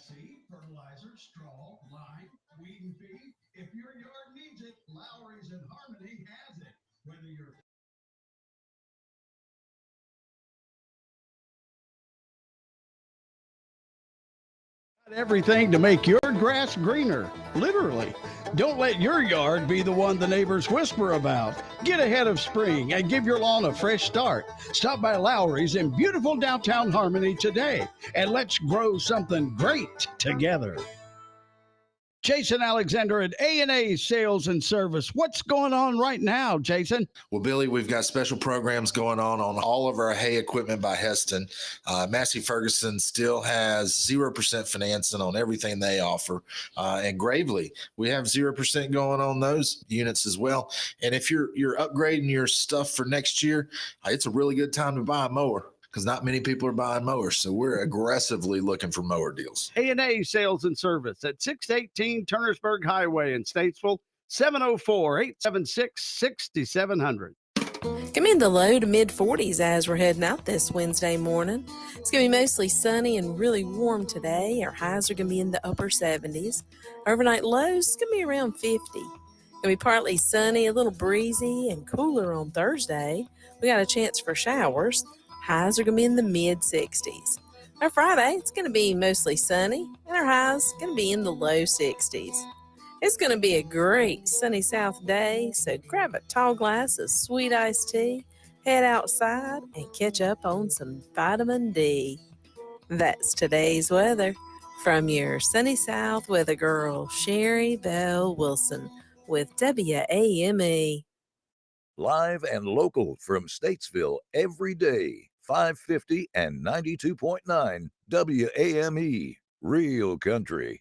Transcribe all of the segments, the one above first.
seed, fertilizer, straw, lime, weed and feed. If your yard needs it, Lowry's in Harmony has it. Whether you're everything to make your grass greener, literally. Don't let your yard be the one the neighbors whisper about. Get ahead of spring and give your lawn a fresh start. Stop by Lowry's in beautiful downtown Harmony today and let's grow something great together. Jason Alexander at A&A Sales and Service. What's going on right now, Jason? Well, Billy, we've got special programs going on all of our hay equipment by Heston. Massey Ferguson still has 0% financing on everything they offer. And Gravely, we have 0% going on those units as well. And if you're upgrading your stuff for next year, it's a really good time to buy a mower, because not many people are buying mowers. So we're aggressively looking for mower deals. A&A Sales and Service at 618 Turnersburg Highway in Statesville, 704-876-6700. Come in the low to mid 40s as we're heading out this Wednesday morning. It's going to be mostly sunny and really warm today. Our highs are going to be in the upper 70s. Overnight lows is going to be around 50. Going to be partly sunny, a little breezy, and cooler on Thursday. We got a chance for showers. Highs are going to be in the mid 60s. Our Friday, it's going to be mostly sunny, and our highs going to be in the low 60s. It's going to be a great sunny south day, so grab a tall glass of sweet iced tea, head outside, and catch up on some vitamin D. That's today's weather from your sunny south weather girl, Sherry Bell Wilson, with WAME. Live and local from Statesville every day, 550 and 92.9 WAME, Real Country.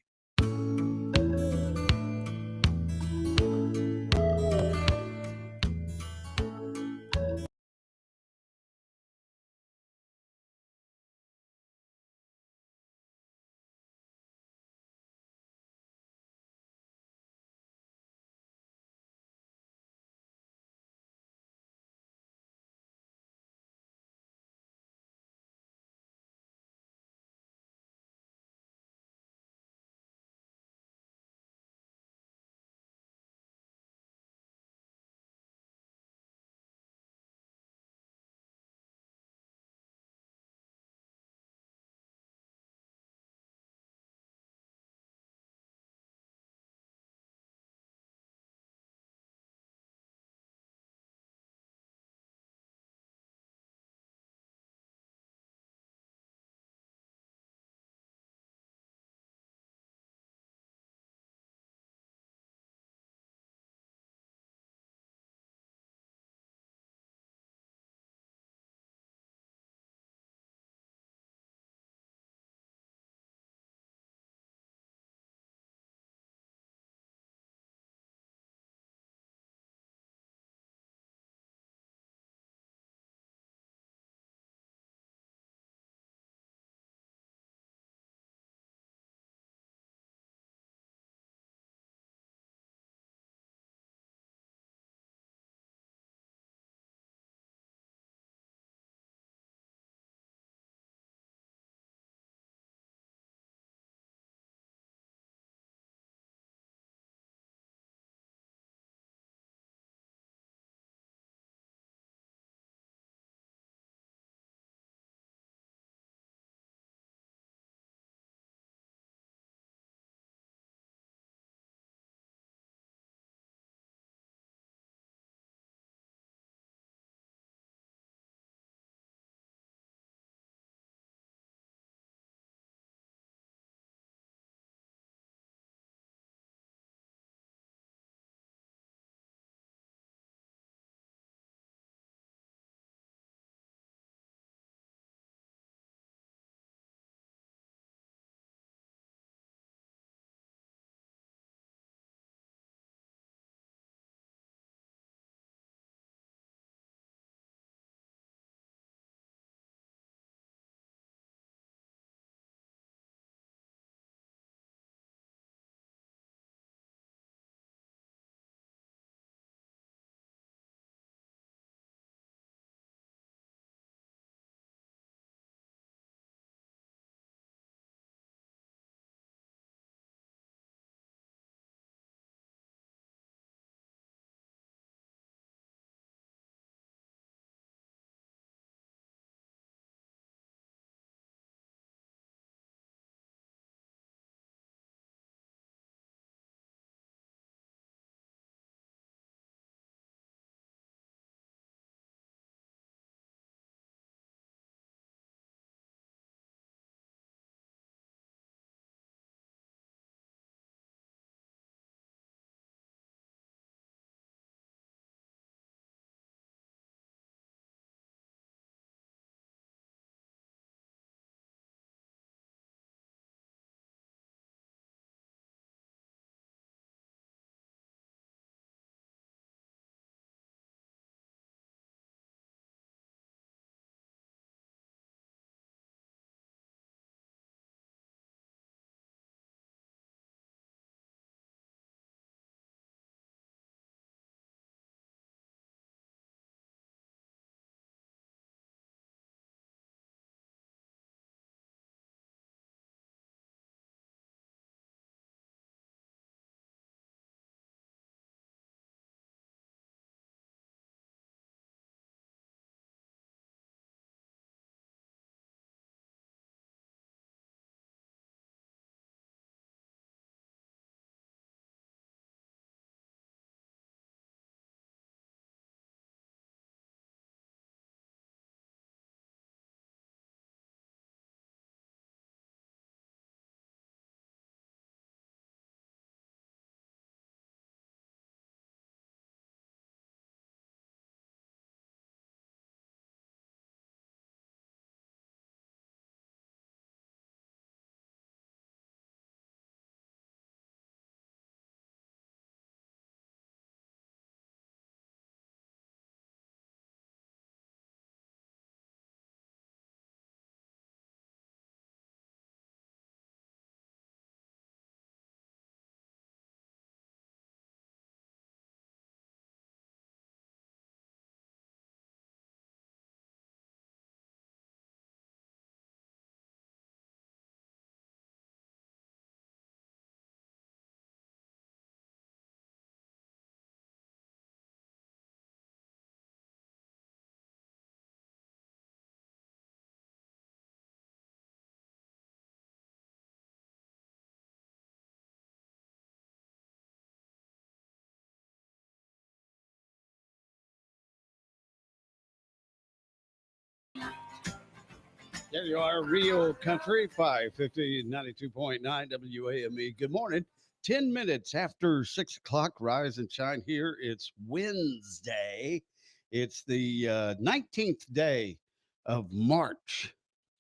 There you are, Real Country, 550, 92.9 WAME. Good morning. 10 minutes after 6 o'clock, rise and shine here. It's Wednesday. It's the 19th day of March.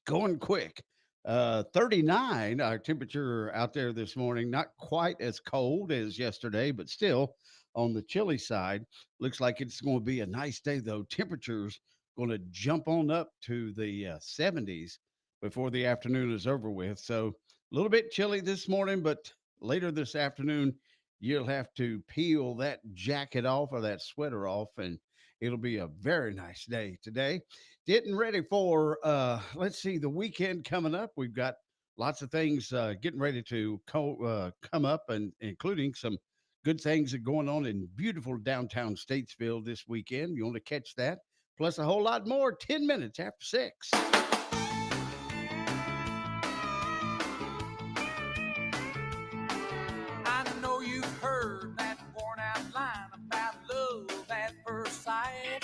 Going quick. 39, our temperature out there this morning, not quite as cold as yesterday, but still on the chilly side. Looks like it's going to be a nice day, though. Temperatures going to jump on up to the 70s before the afternoon is over with. So a little bit chilly this morning, but later this afternoon, you'll have to peel that jacket off or that sweater off, and it'll be a very nice day today. Getting ready for, let's see, the weekend coming up. We've got lots of things getting ready to come up, and including some good things that are going on in beautiful downtown Statesville this weekend. You want to catch that? Plus a whole lot more, 10 minutes after 6. I know you've heard that worn out line about love at first sight.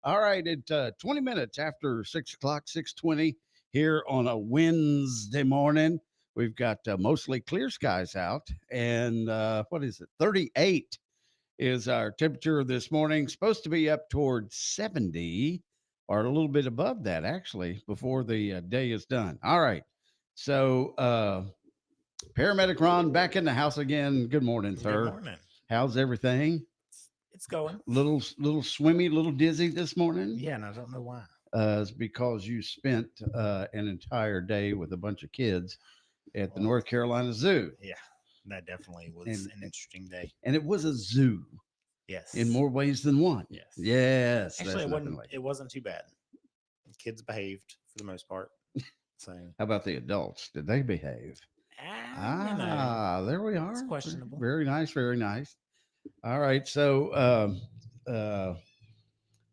All right, at 20 minutes after 6 o'clock, 6:20 here on a Wednesday morning. We've got mostly clear skies out, and what is it? 38 is our temperature this morning. Supposed to be up towards 70 or a little bit above that, actually, before the day is done. All right. So, Paramedic Ron back in the house again. Good morning, sir. Good morning. How's everything? It's going. Little swimmy, little dizzy this morning? Yeah, and I don't know why. It's because you spent an entire day with a bunch of kids at the North Carolina Zoo. Yeah, that definitely was an interesting day. And it was a zoo. Yes. In more ways than one. Yes. Yes. Actually, it wasn't too bad. The kids behaved for the most part. So how about the adults? Did they behave? There we are. It's questionable. Very nice. Very nice. All right. So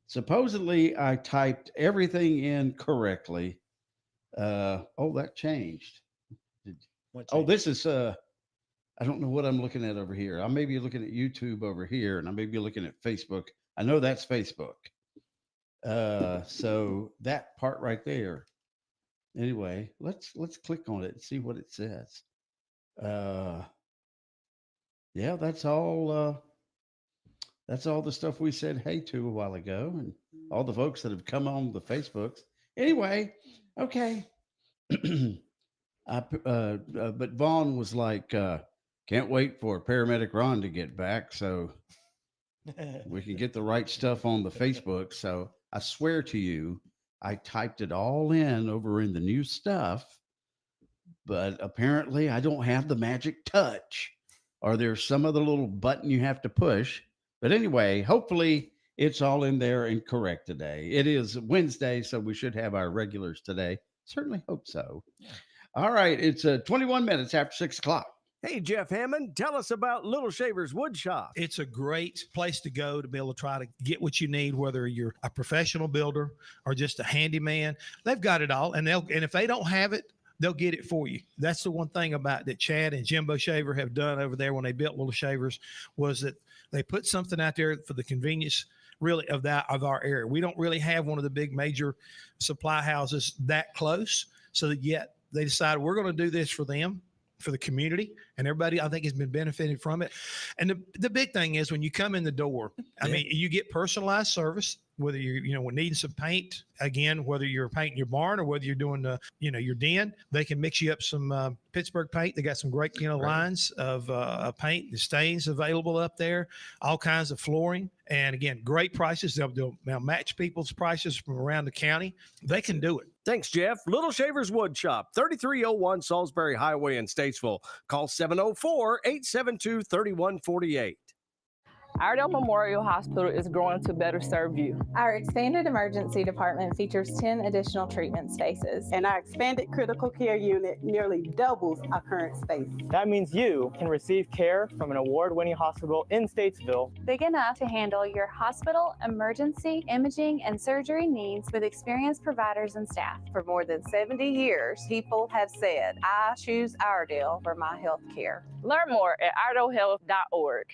supposedly I typed everything in correctly. That changed. This is I don't know what I'm looking at over here. I may be looking at YouTube over here, and I may be looking at Facebook. I know that's Facebook. So that part right there. Anyway, let's click on it and see what it says. Yeah, that's all the stuff we said hey to a while ago, and all the folks that have come on the Facebooks. Anyway, okay. But Vaughn was like, can't wait for Paramedic Ron to get back so we can get the right stuff on the Facebook. So I swear to you, I typed it all in over in the new stuff, but apparently I don't have the magic touch, or there's some other little button you have to push. But anyway, hopefully it's all in there and correct today. It is Wednesday, so we should have our regulars today. Certainly hope so. Yeah. All right, it's 21 minutes after 6 o'clock. Hey, Jeff Hammond, tell us about Little Shavers Wood Shop. It's a great place to go to be able to try to get what you need, whether you're a professional builder or just a handyman. They've got it all, and if they don't have it, they'll get it for you. That's the one thing about that Chad and Jimbo Shaver have done over there when they built Little Shavers, was that they put something out there for the convenience really of our area. We don't really have one of the big major supply houses that close, so that yet they decided we're going to do this for them, for the community, and everybody I think has been benefiting from it. And the big thing is when you come in the door, I mean, you get personalized service, whether you're needing some paint, again, whether you're painting your barn or whether you're doing your den, they can mix you up some Pittsburgh paint. They got some great lines of paint, the stains available up there, all kinds of flooring, and again, great prices. They'll match people's prices from around the county. They can do it. Thanks, Jeff. Little Shavers Wood Shop, 3301 Salisbury Highway in Statesville. Call 704-872-3148. Iredell Memorial Hospital is growing to better serve you. Our expanded emergency department features 10 additional treatment spaces. And our expanded critical care unit nearly doubles our current space. That means you can receive care from an award-winning hospital in Statesville. Big enough to handle your hospital, emergency, imaging, and surgery needs with experienced providers and staff. For more than 70 years, people have said, I choose Iredell for my health care. Learn more at iredellhealth.org.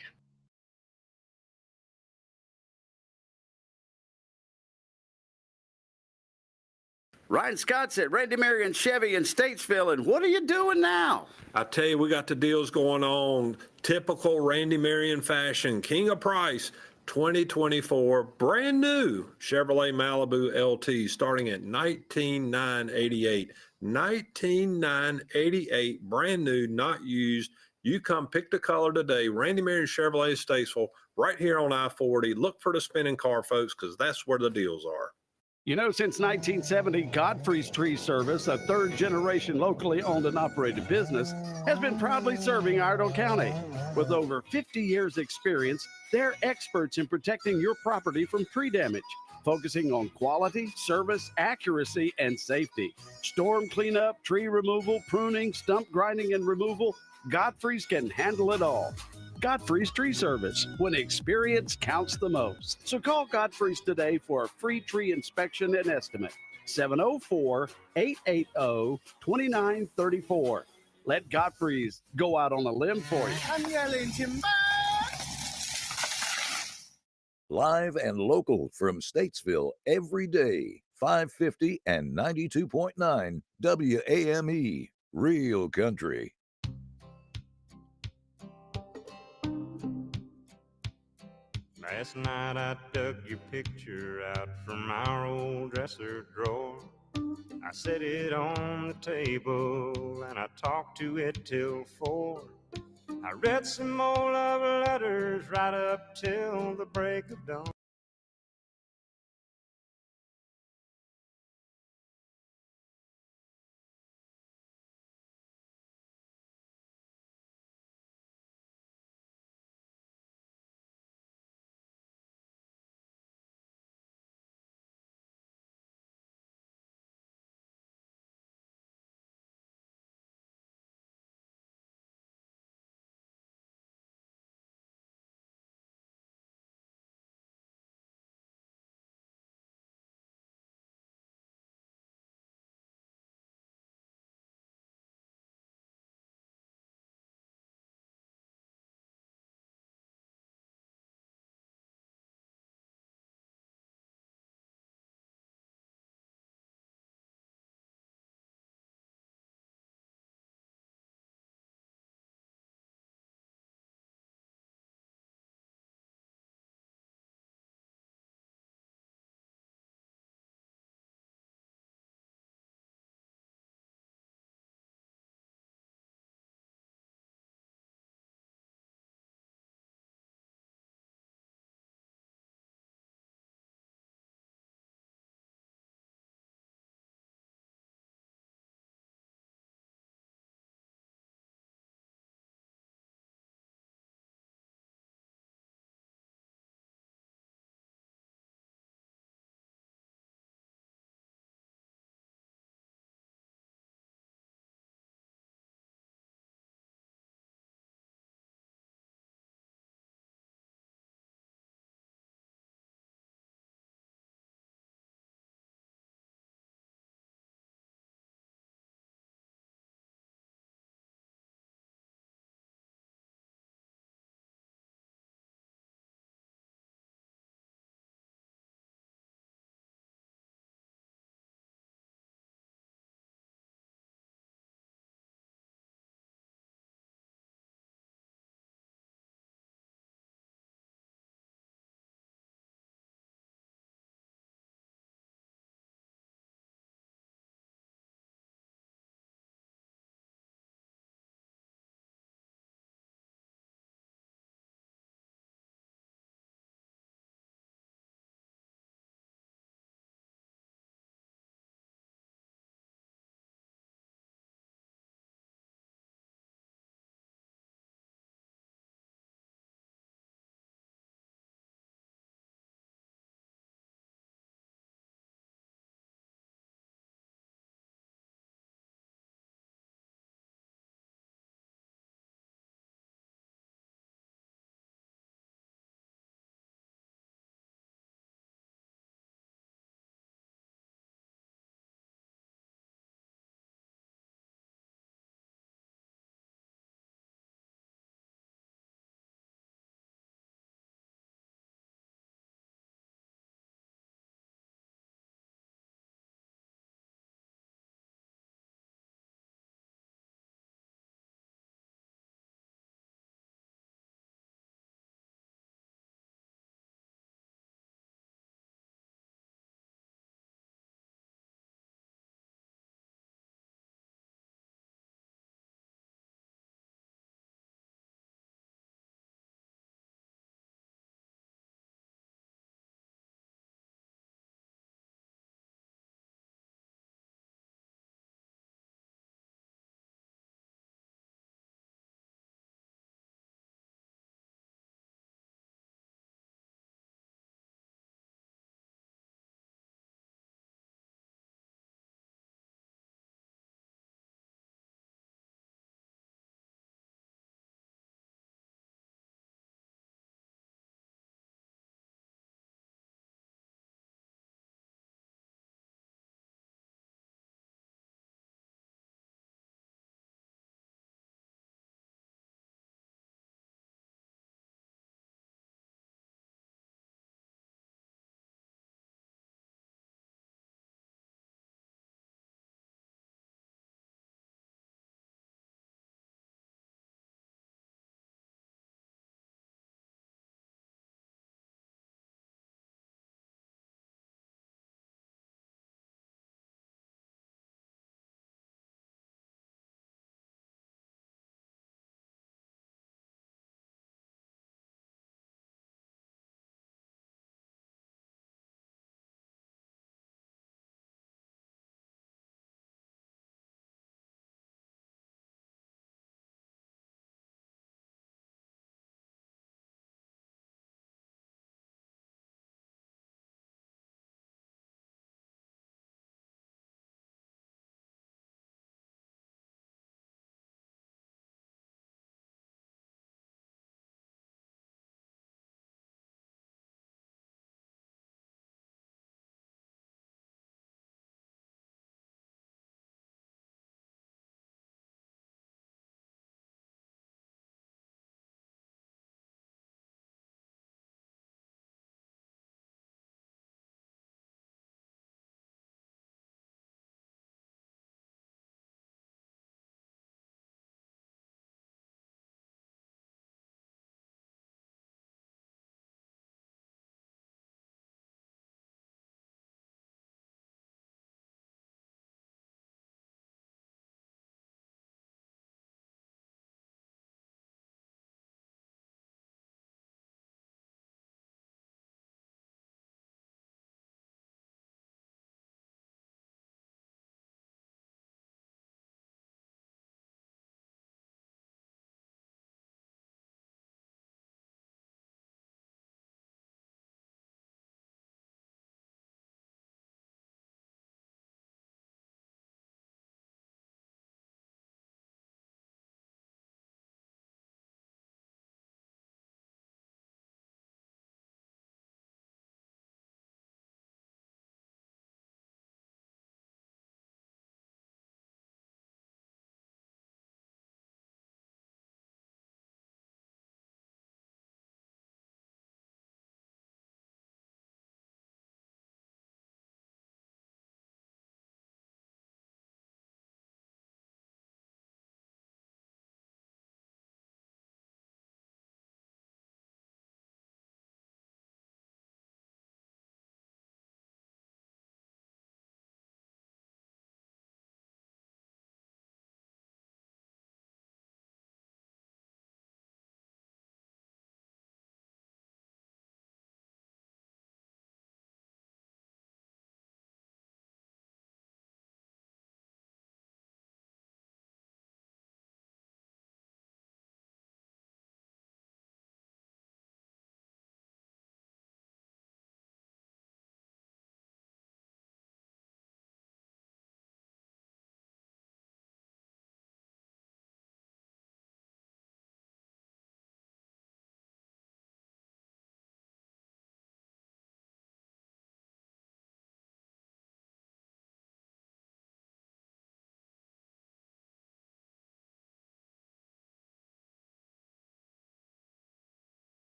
Ryan Scott's at Randy Marion Chevy in Statesville, and what are you doing now? I tell you, we got the deals going on. Typical Randy Marion fashion. King of Price, 2024, brand new Chevrolet Malibu LT, starting at $19,988. $19,988, brand new, not used. You come pick the color today. Randy Marion Chevrolet Statesville, right here on I-40. Look for the spinning car, folks, because that's where the deals are. You know, since 1970, Godfrey's Tree Service, a third-generation locally owned and operated business, has been proudly serving Iredell County. With over 50 years' experience, they're experts in protecting your property from tree damage, focusing on quality, service, accuracy, and safety. Storm cleanup, tree removal, pruning, stump grinding, and removal, Godfrey's can handle it all. Godfrey's Tree Service, when experience counts the most. So call Godfrey's today for a free tree inspection and estimate. 704-880-2934. Let Godfrey's go out on a limb for you. I'm yelling timber. Live and local from Statesville every day. 550 and 92.9 WAME. Real Country. Last night I dug your picture out from our old dresser drawer. I set it on the table and I talked to it till 4. I read some more love letters right up till the break of dawn.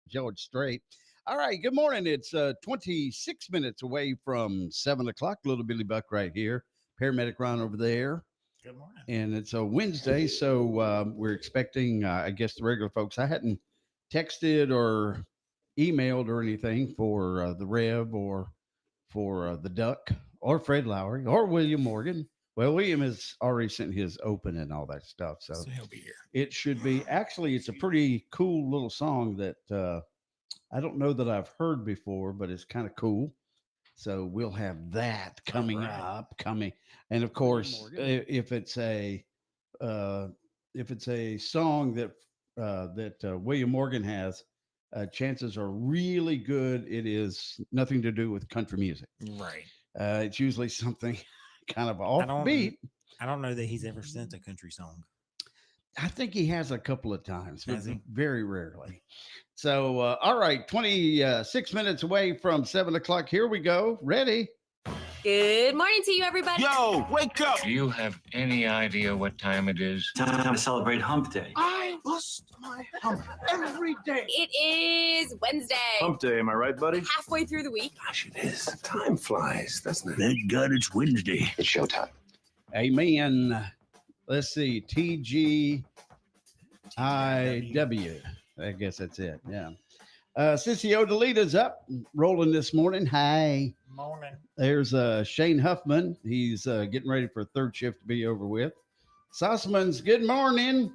George Strait. All right, good morning. It's 26 minutes away from 7 o'clock. Little Billy Buck right here. Paramedic Ron over there. Good morning. And it's a Wednesday, so we're expecting, I guess, the regular folks. I hadn't texted or emailed or anything for the Rev or for the Duck or Fred Lowry or William Morgan. Well, William has already sent his open and all that stuff, so he'll be here. it should be. Actually, it's a pretty cool little song that I don't know that I've heard before, but it's kind of cool. So we'll have that coming up, and of course, if it's a song that William Morgan has, chances are really good. It is nothing to do with country music. Right. It's usually something kind of offbeat. I don't know that he's ever sent a country song. I think he has a couple of times, but Has he? very rarely. So, all right, 26 minutes away from 7 o'clock. Here we go. Ready? Good morning to you, everybody. Yo, wake up! Do you have any idea what time it is? Time to celebrate Hump Day. I bust my hump every day. It is Wednesday. Hump Day, am I right, buddy? Halfway through the week. Gosh, it is. Time flies, doesn't it? Thank God it's Wednesday. It's showtime. Amen. Let's see. TGIW. I guess that's it. Yeah. Sissy Odalita's up, rolling this morning. Hi. Morning. There's Shane Huffman. He's getting ready for third shift to be over with. Sussman's good morning.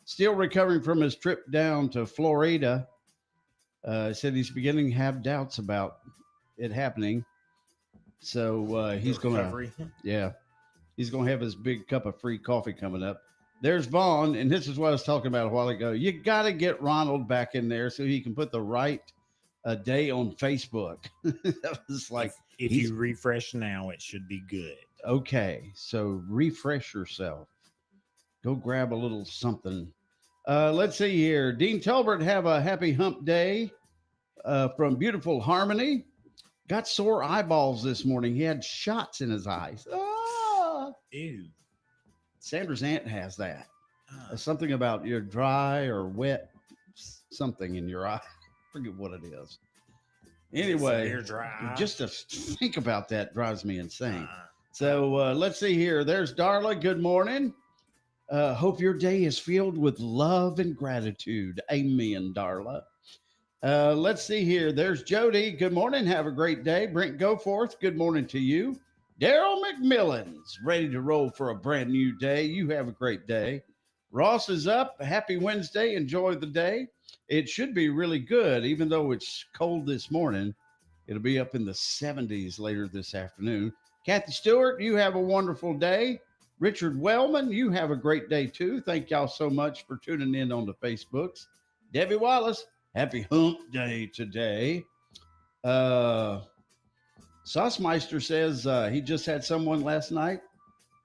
Still recovering from his trip down to Florida. Said he's beginning to have doubts about it happening. So he's going to, he's going to have his big cup of free coffee coming up. There's Vaughn, and this is what I was talking about a while ago. You got to get Ronald back in there so he can put the right day on Facebook. That was like, if you refresh now, it should be good. Okay, so refresh yourself. Go grab a little something. Let's see here. Dean Tolbert, have a happy hump day from beautiful Harmony. Got sore eyeballs this morning. He had shots in his eyes. Ah! Ew. Sandra's aunt has that. Something about you're dry or wet, something in your eye. Forget what it is. Anyway, just to think about that drives me insane. So let's see here. There's Darla. Good morning. Hope your day is filled with love and gratitude. Amen, Darla. Let's see here. There's Jody. Good morning. Have a great day. Brent Goforth. Good morning to you. Daryl McMillan's ready to roll for a brand new day. You have a great day. Ross is up. Happy Wednesday. Enjoy the day. It should be really good, even though it's cold this morning. It'll be up in the 70s later this afternoon. Kathy Stewart, you have a wonderful day. Richard Wellman, you have a great day too. Thank y'all so much for tuning in on the Facebooks. Debbie Wallace, happy hump day today. Saucemeister says he just had someone last night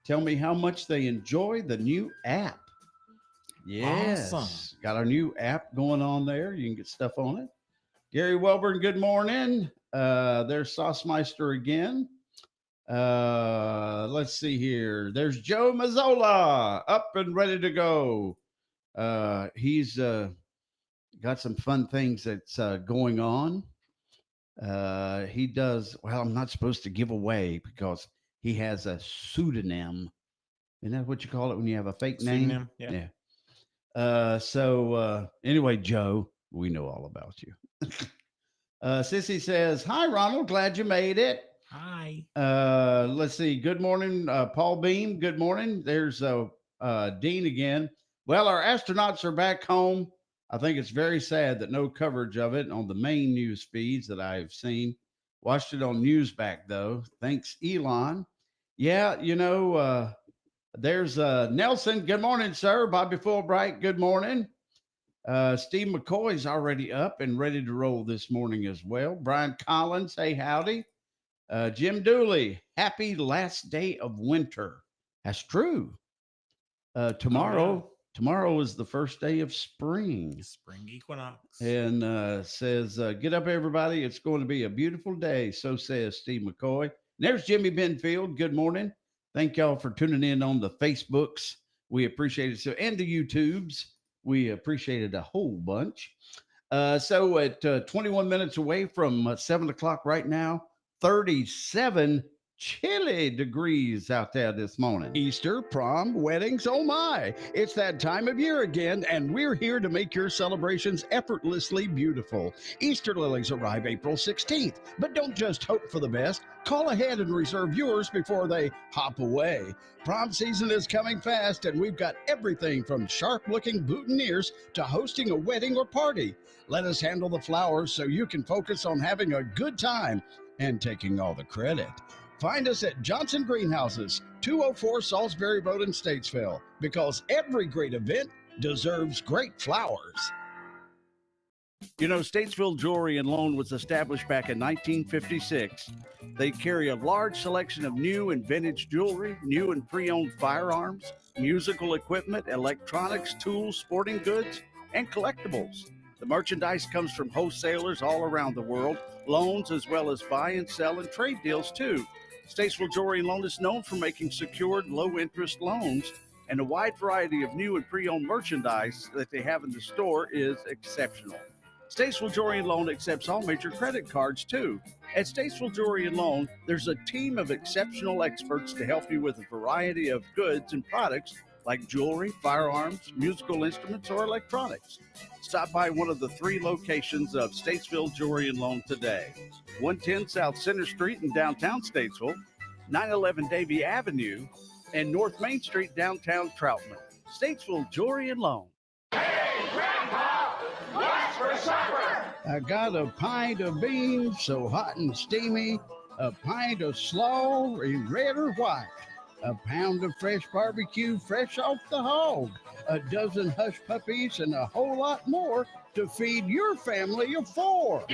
tell me how much they enjoy the new app. Yes. Awesome. Got our new app going on there. You can get stuff on it. Gary Welburn, good morning. There's Saucemeister again. Let's see here. There's Joe Mazzola up and ready to go. He's got some fun things that's going on. He does, well, I'm not supposed to give away because he has a pseudonym. Isn't that what you call it when you have a fake name? Yeah. So anyway, Joe, we know all about you. Sissy says, hi, Ronald. Glad you made it. Hi. Let's see. Good morning, Paul Beam. Good morning. There's Dean again. Well, our astronauts are back home. I think it's very sad that no coverage of it on the main news feeds that I've seen. Watched it on Newsback, though. Thanks, Elon. Yeah, you know, there's Nelson. Good morning, sir. Bobby Fulbright. Good morning. Steve McCoy's already up and ready to roll this morning as well. Brian Collins, hey, howdy. Jim Dooley, happy last day of winter. That's true. Tomorrow is the first day of spring. Spring equinox. And says, get up, everybody. It's going to be a beautiful day. So says Steve McCoy. And there's Jimmy Benfield. Good morning. Thank y'all for tuning in on the Facebooks. We appreciate it. So, and the YouTubes. We appreciate it a whole bunch. So at 21 minutes away from 7 o'clock right now, 37 chilly degrees out there this morning. Easter, prom, weddings, oh my. It's that time of year again, and we're here to make your celebrations effortlessly beautiful. Easter lilies arrive April 16th, but don't just hope for the best. Call ahead and reserve yours before they hop away. Prom season is coming fast, and we've got everything from sharp-looking boutonnieres to hosting a wedding or party. Let us handle the flowers so you can focus on having a good time and taking all the credit. Find us at Johnson Greenhouses, 204 Salisbury Road in Statesville, because every great event deserves great flowers. You know, Statesville Jewelry and Loan was established back in 1956. They carry a large selection of new and vintage jewelry, new and pre-owned firearms, musical equipment, electronics, tools, sporting goods, and collectibles. The merchandise comes from wholesalers all around the world, loans as well as buy and sell and trade deals too. Statesville Jewelry and Loan is known for making secured, low-interest loans, and a wide variety of new and pre-owned merchandise that they have in the store is exceptional. Statesville Jewelry and Loan accepts all major credit cards, too. At Statesville Jewelry and Loan, there's a team of exceptional experts to help you with a variety of goods and products like jewelry, firearms, musical instruments, or electronics. Stop by one of the 3 locations of Statesville Jewelry and Loan today. 110 South Center Street in downtown Statesville, 911 Davie Avenue, and North Main Street downtown Troutman. Statesville Jewelry and Loan. Hey, Grandpa, what's for supper? I got a pint of beans so hot and steamy, a pint of slaw in red or white, a pound of fresh barbecue fresh off the hog, a dozen hush puppies, and a whole lot more to feed your family of 4.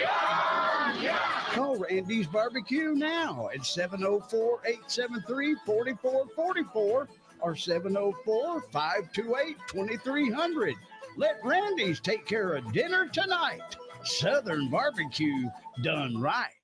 Call Randy's Barbecue now at 704-873-4444 or 704-528-2300. Let Randy's take care of dinner tonight. Southern barbecue done right.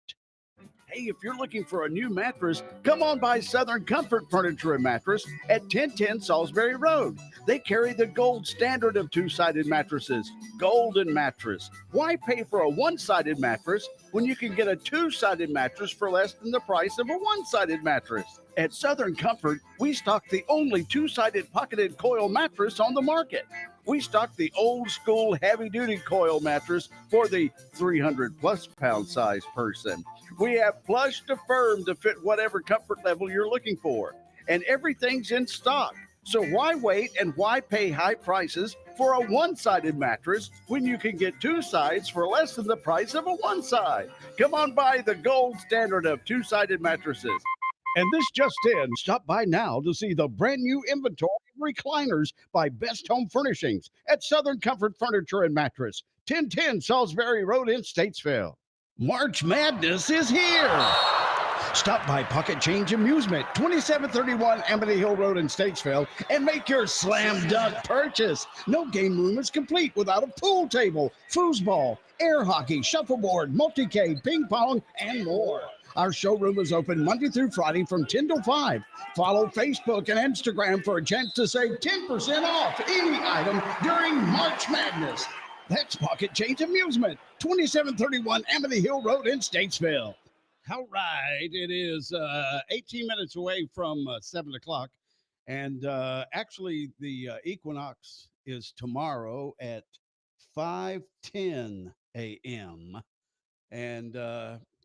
Hey, if you're looking for a new mattress, come on by Southern Comfort Furniture and Mattress at 1010 Salisbury Road. They carry the gold standard of 2-sided mattresses, Golden Mattress. Why pay for a 1-sided mattress when you can get a 2-sided mattress for less than the price of a 1-sided mattress? At Southern Comfort, we stock the only 2-sided pocketed coil mattress on the market. We stock the old school heavy duty coil mattress for the 300+ pound size person. We have plush to firm to fit whatever comfort level you're looking for. And everything's in stock. So why wait and why pay high prices for a 1-sided mattress when you can get 2 sides for less than the price of a 1 side? Come on by the gold standard of 2-sided mattresses. And this just in, stop by now to see the brand new inventory of recliners by Best Home Furnishings at Southern Comfort Furniture and Mattress, 1010 Salisbury Road in Statesville. March Madness is here. Stop by Pocket Change Amusement, 2731 Amity Hill Road in Statesville, and make your slam dunk purchase. No game room is complete without a pool table, foosball, air hockey, shuffleboard, multi-K, ping pong, and more. Our showroom is open Monday through Friday from 10 to 5. Follow Facebook and Instagram for a chance to save 10% off any item during March Madness. That's Pocket Change Amusement, 2731 Amity Hill Road in Statesville. All right, it is 18 minutes away from 7 o'clock. And actually, the equinox is tomorrow at 5:10 a.m. And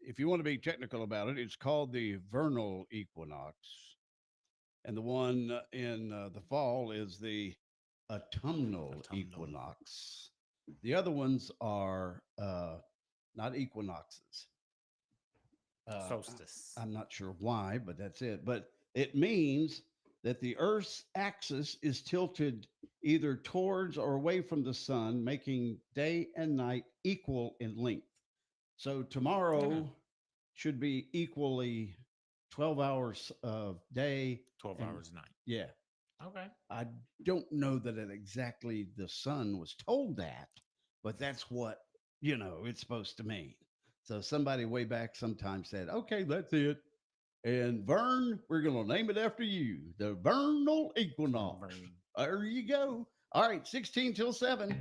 if you want to be technical about it, it's called the vernal equinox. And the one in the fall is the autumnal equinox. The other ones are not equinoxes. Solstice. I'm not sure why, but that's it. But it means that the Earth's axis is tilted either towards or away from the sun, making day and night equal in length. So tomorrow should be equally 12 hours of day. 12 hours a night. Yeah. Okay. I don't know that it exactly the sun was told that, but that's what, it's supposed to mean. So somebody way back sometime said, okay, that's it. And Vern, we're going to name it after you, the vernal equinox. There you go. All right, 16 till 7.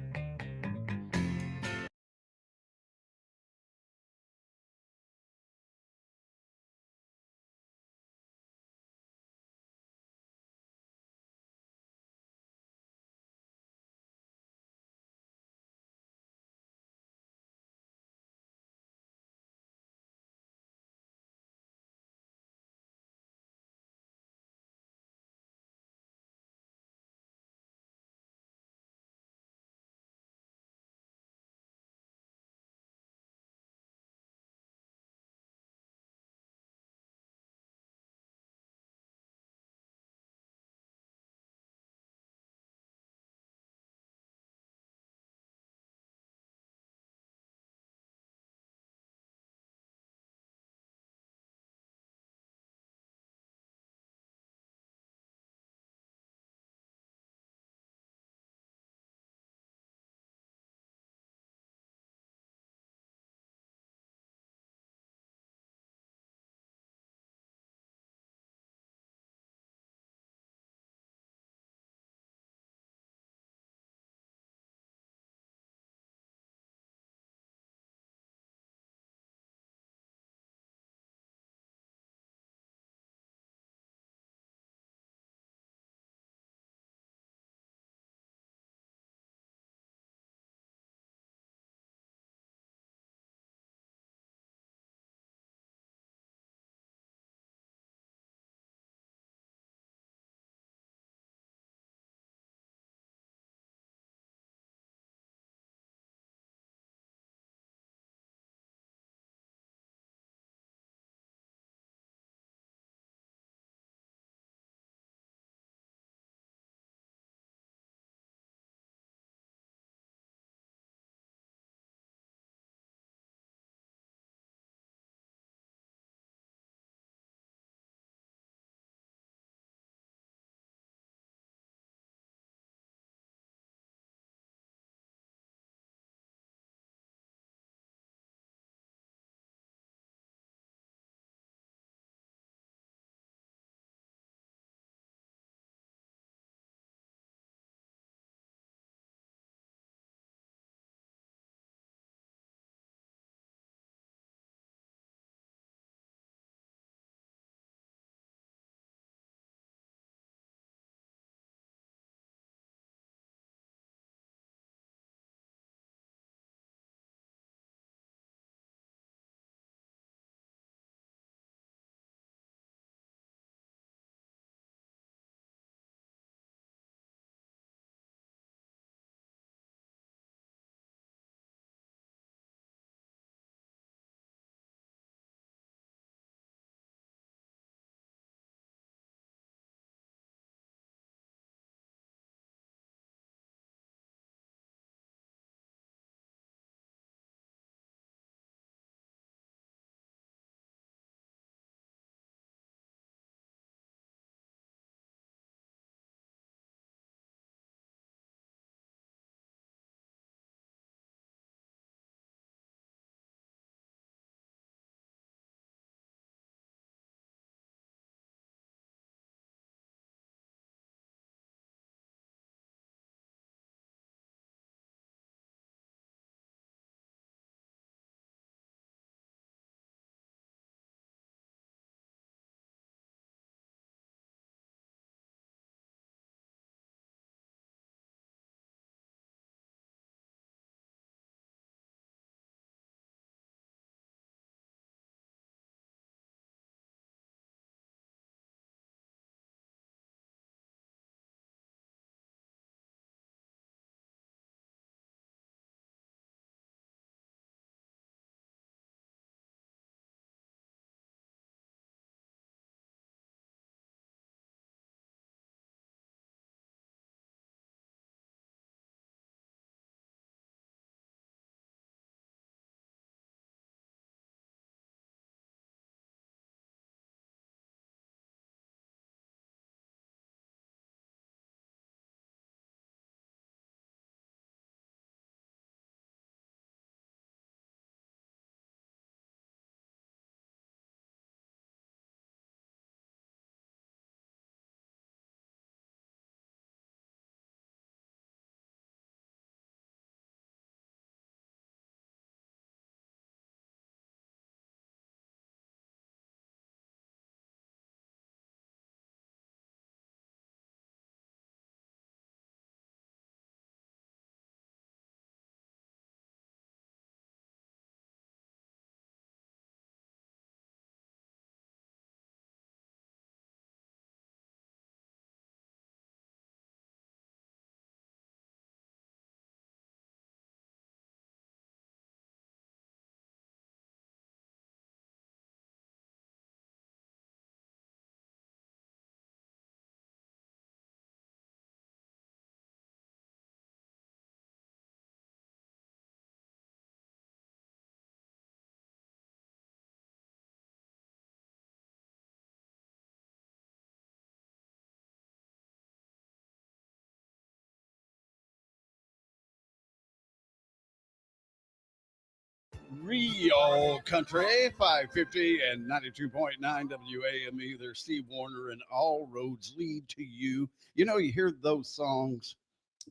Real Country 550 and 92.9 WAME. There's Steve Warner, and all roads lead to you. You know, you hear those songs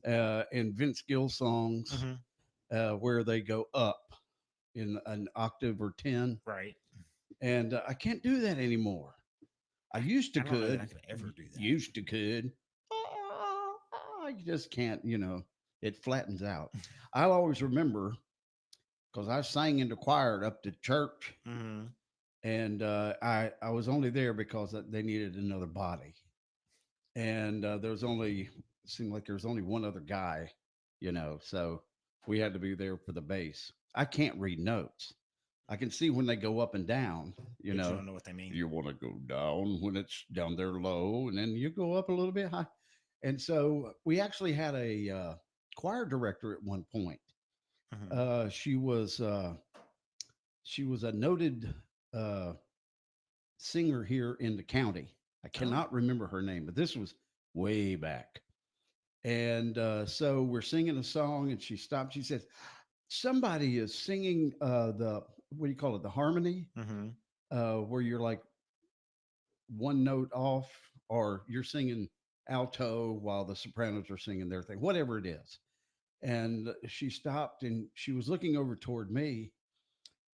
and Vince Gill songs where they go up in an octave or 10. Right. And I can't do that anymore. I used to I don't know that could. I could ever do that. Used to could. I just can't, it flattens out. I'll always remember because I sang in the choir up to church, and I was only there because they needed another body, and seemed like there was only one other guy, so we had to be there for the bass. I can't read notes. I can see when they go up and down, But you don't know what they mean. You want to go down when it's down there low, and then you go up a little bit high. And so we actually had a choir director at one point. She was a noted singer here in the county. I cannot remember her name, but this was way back. And so we're singing a song, and she stopped. She says, "Somebody is singing what do you call it? The harmony, where you're like one note off, or you're singing alto while the sopranos are singing their thing, whatever it is." And she stopped, and she was looking over toward me,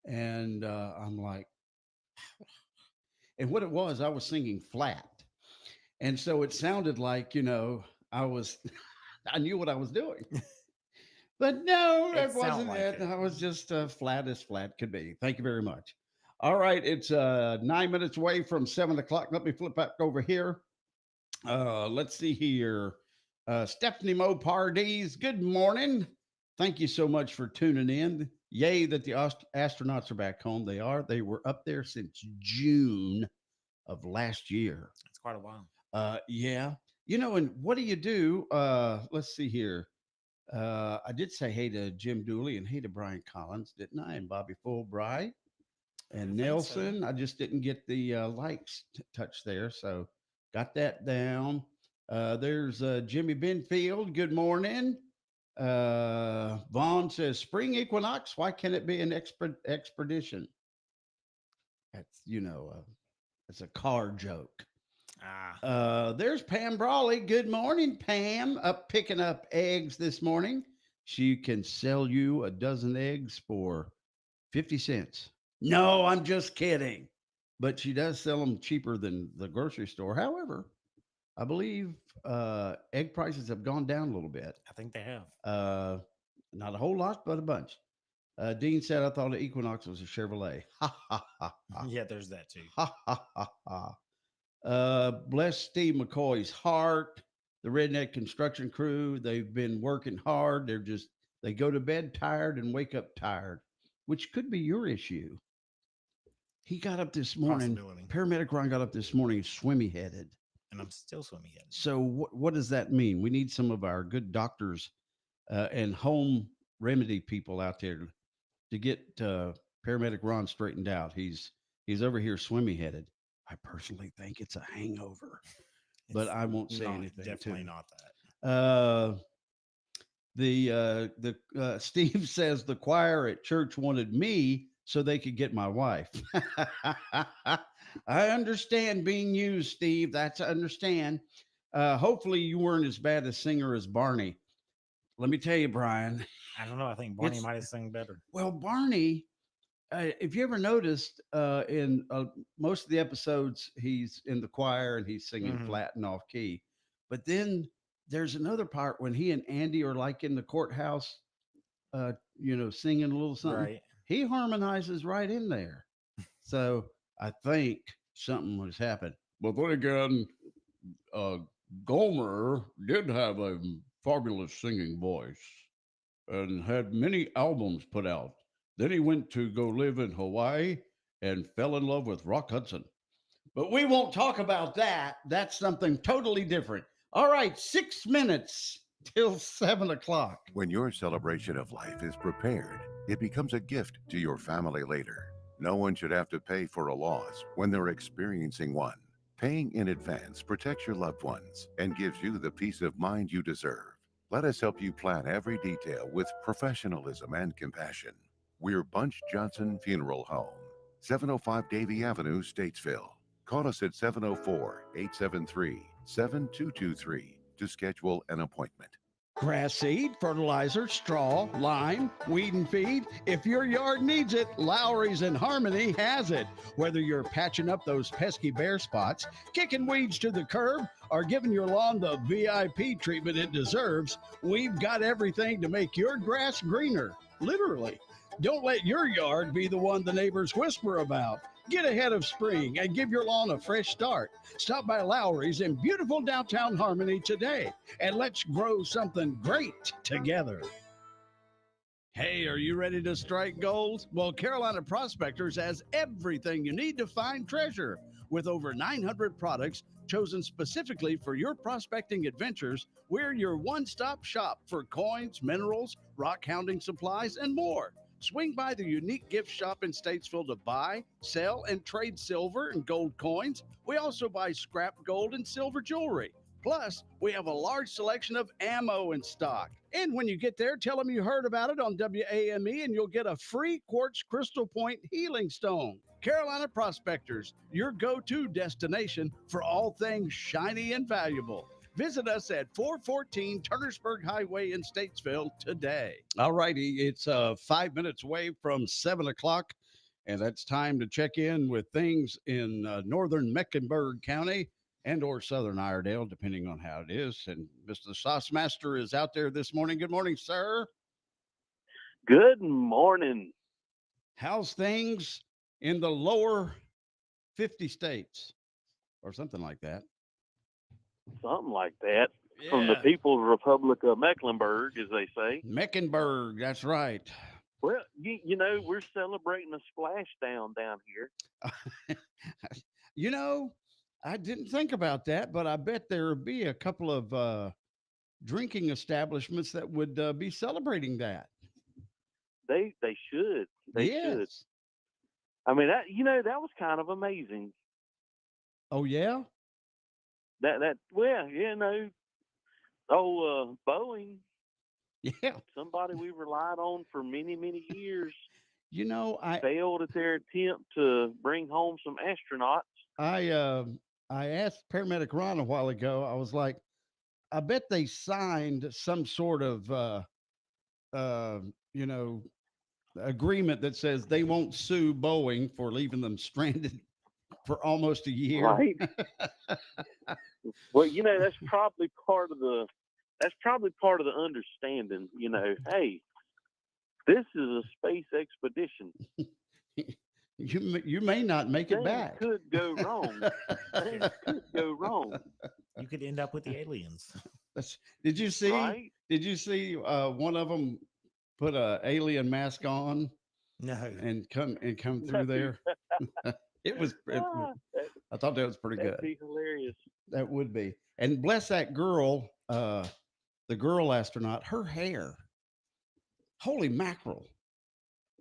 and I'm like, and what it was, I was singing flat, and so it sounded like I was, I knew what I was doing. But no, that wasn't it. I was just flat as flat could be. Thank you very much. All right, it's 9 minutes away from 7 o'clock. Let me flip back over here. Let's see here. Stephanie Mo Pardis, good morning. Thank you so much for tuning in. Yay that the astronauts are back home. They are. They were up there since June of last year. It's quite a while. Yeah. And what do you do? Let's see here. I did say hey to Jim Dooley and hey to Brian Collins, didn't I? And Bobby Fulbright and Nelson. So. I just didn't get the likes touch there, so got that down. There's Jimmy Benfield. Good morning. Vaughn says spring equinox. Why can't it be an expedition? That's it's a car joke. There's Pam Brawley. Good morning, Pam. Up picking up eggs this morning. She can sell you a dozen eggs for 50 cents. No, I'm just kidding. But she does sell them cheaper than the grocery store. However, I believe egg prices have gone down a little bit. I think they have. Not a whole lot, but a bunch. Dean said, I thought the Equinox was a Chevrolet. Ha, ha, ha, ha. Yeah, there's that too. Ha, ha, ha, ha. Bless Steve McCoy's heart, the redneck construction crew. They've been working hard. They go to bed tired and wake up tired, which could be your issue. He got up this morning. Paramedic Ron got up this morning swimmy headed. And I'm still swimmy headed. So what does that mean? We need some of our good doctors and home remedy people out there to get Paramedic Ron straightened out. He's over here swimmy headed. I personally think it's a hangover, but I won't say anything. Definitely not that. Steve says the choir at church wanted me so they could get my wife. I understand being used, Steve. That's understand. Hopefully you weren't as bad a singer as Barney. Let me tell you, Brian. I don't know. I think Barney might have sung better. Well, Barney. If you ever noticed in most of the episodes, he's in the choir and he's singing flat and off key. But then there's another part when he and Andy are like in the courthouse, singing a little something. Right. He harmonizes right in there. So I think something was happening. But then again, Gomer did have a fabulous singing voice and had many albums put out. Then he went to go live in Hawaii and fell in love with Rock Hudson. But we won't talk about that. That's something totally different. All right, 6 minutes till 7 o'clock. When your celebration of life is prepared, it becomes a gift to your family later. No one should have to pay for a loss when they're experiencing one. Paying in advance protects your loved ones and gives you the peace of mind you deserve. Let us help you plan every detail with professionalism and compassion. We're Bunch Johnson Funeral Home, 705 Davie Avenue, Statesville. Call us at 704-873-7223 to schedule an appointment. Grass seed, fertilizer, straw, lime, weed and feed. If your yard needs it, Lowry's in Harmony has it. Whether you're patching up those pesky bare spots, kicking weeds to the curb, or giving your lawn the VIP treatment it deserves, we've got everything to make your grass greener. Literally. Don't let your yard be the one the neighbors whisper about. Get ahead of spring and give your lawn a fresh start. Stop by Lowry's in beautiful downtown Harmony today, and let's grow something great together. Hey, are you ready to strike gold? Well, Carolina Prospectors has everything you need to find treasure. With over 900 products chosen specifically for your prospecting adventures, we're your one-stop shop for coins, minerals, rock hounding supplies, and more. Swing by the unique gift shop in Statesville to buy, sell, and trade silver and gold coins. We also buy scrap gold and silver jewelry. Plus, we have a large selection of ammo in stock. And when you get there, tell them you heard about it on WAME and you'll get a free quartz crystal point healing stone. Carolina Prospectors, your go-to destination for all things shiny and valuable. Visit us at 414 Turnersburg Highway in Statesville today. All righty, it's 5 minutes away from 7 o'clock, and that's time to check in with things in northern Mecklenburg County and or southern Iredell, depending on how it is. And Mr. Sauce Master is out there this morning. Good morning, sir. Good morning. How's things in the lower 50 states or something like that? Something like that. Yeah. From the People's Republic of Mecklenburg, as they say. Mecklenburg, that's right. Well, you know, we're celebrating a splashdown down here. You know, I didn't think about that, but I bet there would be a couple of drinking establishments that would be celebrating that. They should. They should. I mean, that was kind of amazing. Oh, yeah? Boeing. Yeah. Somebody we relied on for many, many years. You know, I failed at their attempt to bring home some astronauts. I asked Paramedic Ron a while ago. I was like, I bet they signed some sort of agreement that says they won't sue Boeing for leaving them stranded for almost a year. Right. Well, that's probably part of the understanding, hey, this is a space expedition. You may not make it back. Could go wrong. Things could go wrong. You could end up with the aliens. Did you see? Right? Did you see one of them put a alien mask on? No. And come through there. I thought that was pretty good. That'd be hilarious. That would be. And bless that girl, the girl astronaut, her hair. Holy mackerel.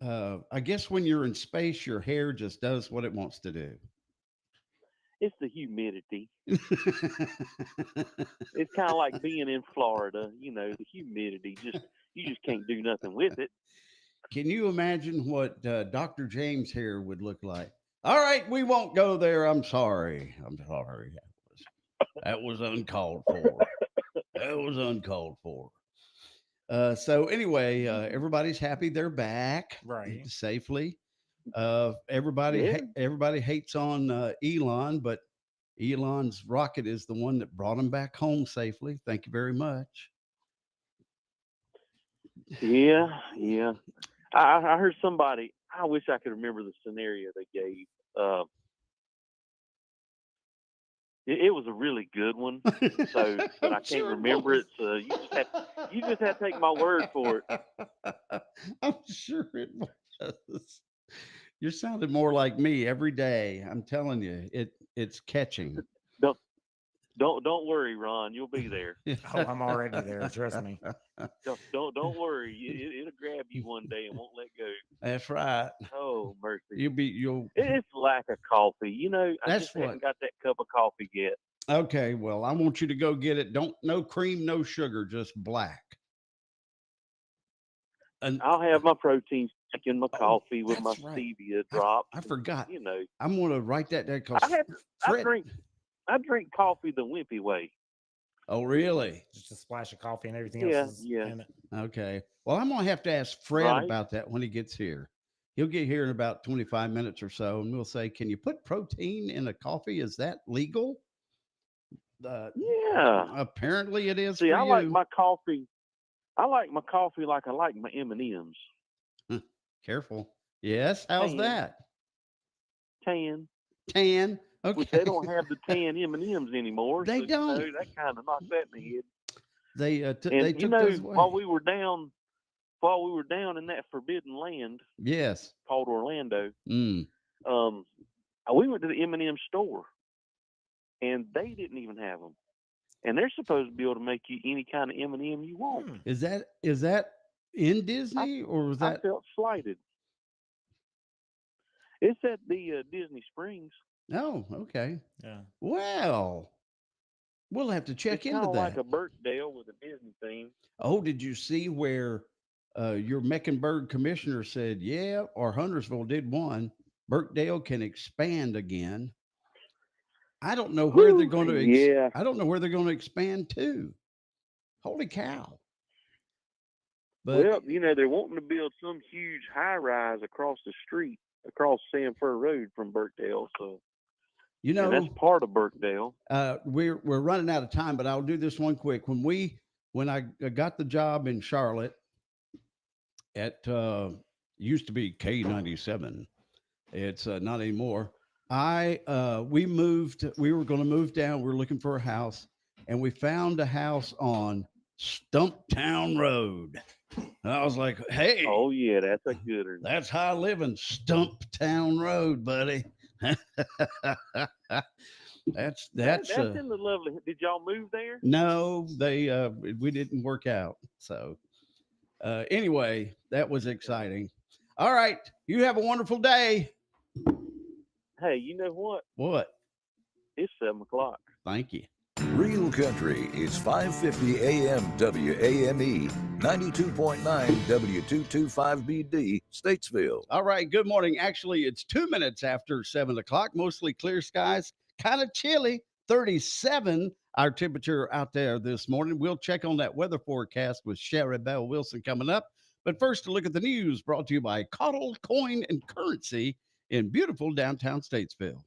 I guess when you're in space, your hair just does what it wants to do. It's the humidity. It's kind of like being in Florida, the humidity. You just can't do nothing with it. Can you imagine what Dr. James' hair would look like? All right, we won't go there. I'm sorry. That was uncalled for. That was uncalled for. So anyway, everybody's happy they're back right safely. Everybody hates on Elon, but Elon's rocket is the one that brought him back home safely. Thank you very much. Yeah. I heard somebody. I wish I could remember the scenario they gave. It was a really good one, but I can't remember it. So you just have to take my word for it. I'm sure it was. You're sounding more like me every day. I'm telling you, it's catching. Don't worry, Ron. You'll be there. Oh, I'm already there. Trust me. Don't worry. It'll grab you one day and won't let go. That's right. Oh, mercy. You'll. It's lack of coffee. I just haven't got that cup of coffee yet. Okay, well, I want you to go get it. No cream, no sugar, just black. I'll have my protein shake in my coffee with my that's right. stevia drops. I forgot. You know, I'm going to write that down because I drink coffee the wimpy way. Oh, really? Just a splash of coffee and everything Yeah, else is yeah. in it. Okay. Well, I'm going to have to ask Fred Right. about that when he gets here. He'll get here in about 25 minutes or so, and we'll say, can you put protein in a coffee? Is that legal? Yeah. Apparently it is See, for I you. like my coffee. I like my coffee like I like my M&Ms. Careful. Yes. How's Tan. that? Tan. Tan. Okay. Which they don't have the tan M&Ms anymore. They so, don't. You know, that kind of knocked that in the head. They And they took those away. while we were down in that forbidden land Yes. called Orlando, Mm. we went to the M&M store, and they didn't even have them. And they're supposed to be able to make you any kind of M&M you want. Is that in Disney or was that? I felt slighted. It's at the Disney Springs. Oh, okay. Yeah. Well, we'll have to check It's into kind of that. like a Birkdale with a Disney theme. Oh, did you see where your Mecklenburg commissioner said, yeah, or Huntersville did one. Birkdale can expand again. I don't know where they're going to. I don't know where they're going to expand to. Holy cow! But Well, you know, they're wanting to build some huge high rise across the street, across Sanford Road from Birkdale. So, you know, and that's part of Birkdale. We're running out of time, but I'll do this one quick. When I got the job in Charlotte at used to be K97, it's not anymore. We moved. We were going to move down. We were looking for a house, and we found a house on Stumptown Road. I was like, "Hey, oh yeah, that's a good one. That's high living, Stumptown Road, buddy." that's in the lovely. Did y'all move there? No, we didn't work out. So anyway, that was exciting. All right, you have a wonderful day. Hey, you know what? What? It's 7:00. Thank you. Real Country is 550 AM WAME, 92.9 W225BD, Statesville. All right, good morning. Actually, it's 2 minutes after 7 o'clock, mostly clear skies, kind of chilly, 37 our temperature out there this morning. We'll check on that weather forecast with Sherry Bell Wilson coming up. But first, a look at the news brought to you by Caudle Coin and Currency in beautiful downtown Statesville.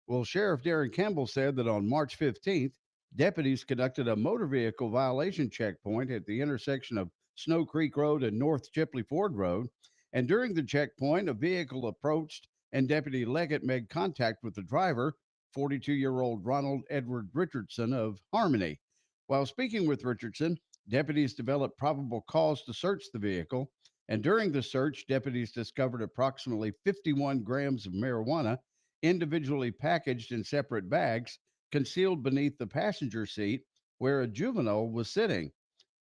Well, Sheriff Darren Campbell said that on March 15th, deputies conducted a motor vehicle violation checkpoint at the intersection of Snow Creek Road and North Chipley Ford Road. And during the checkpoint, a vehicle approached and Deputy Leggett made contact with the driver, 42-year-old Ronald Edward Richardson of Harmony. While speaking with Richardson, deputies developed probable cause to search the vehicle. And during the search, deputies discovered approximately 51 grams of marijuana individually packaged in separate bags, concealed beneath the passenger seat where a juvenile was sitting.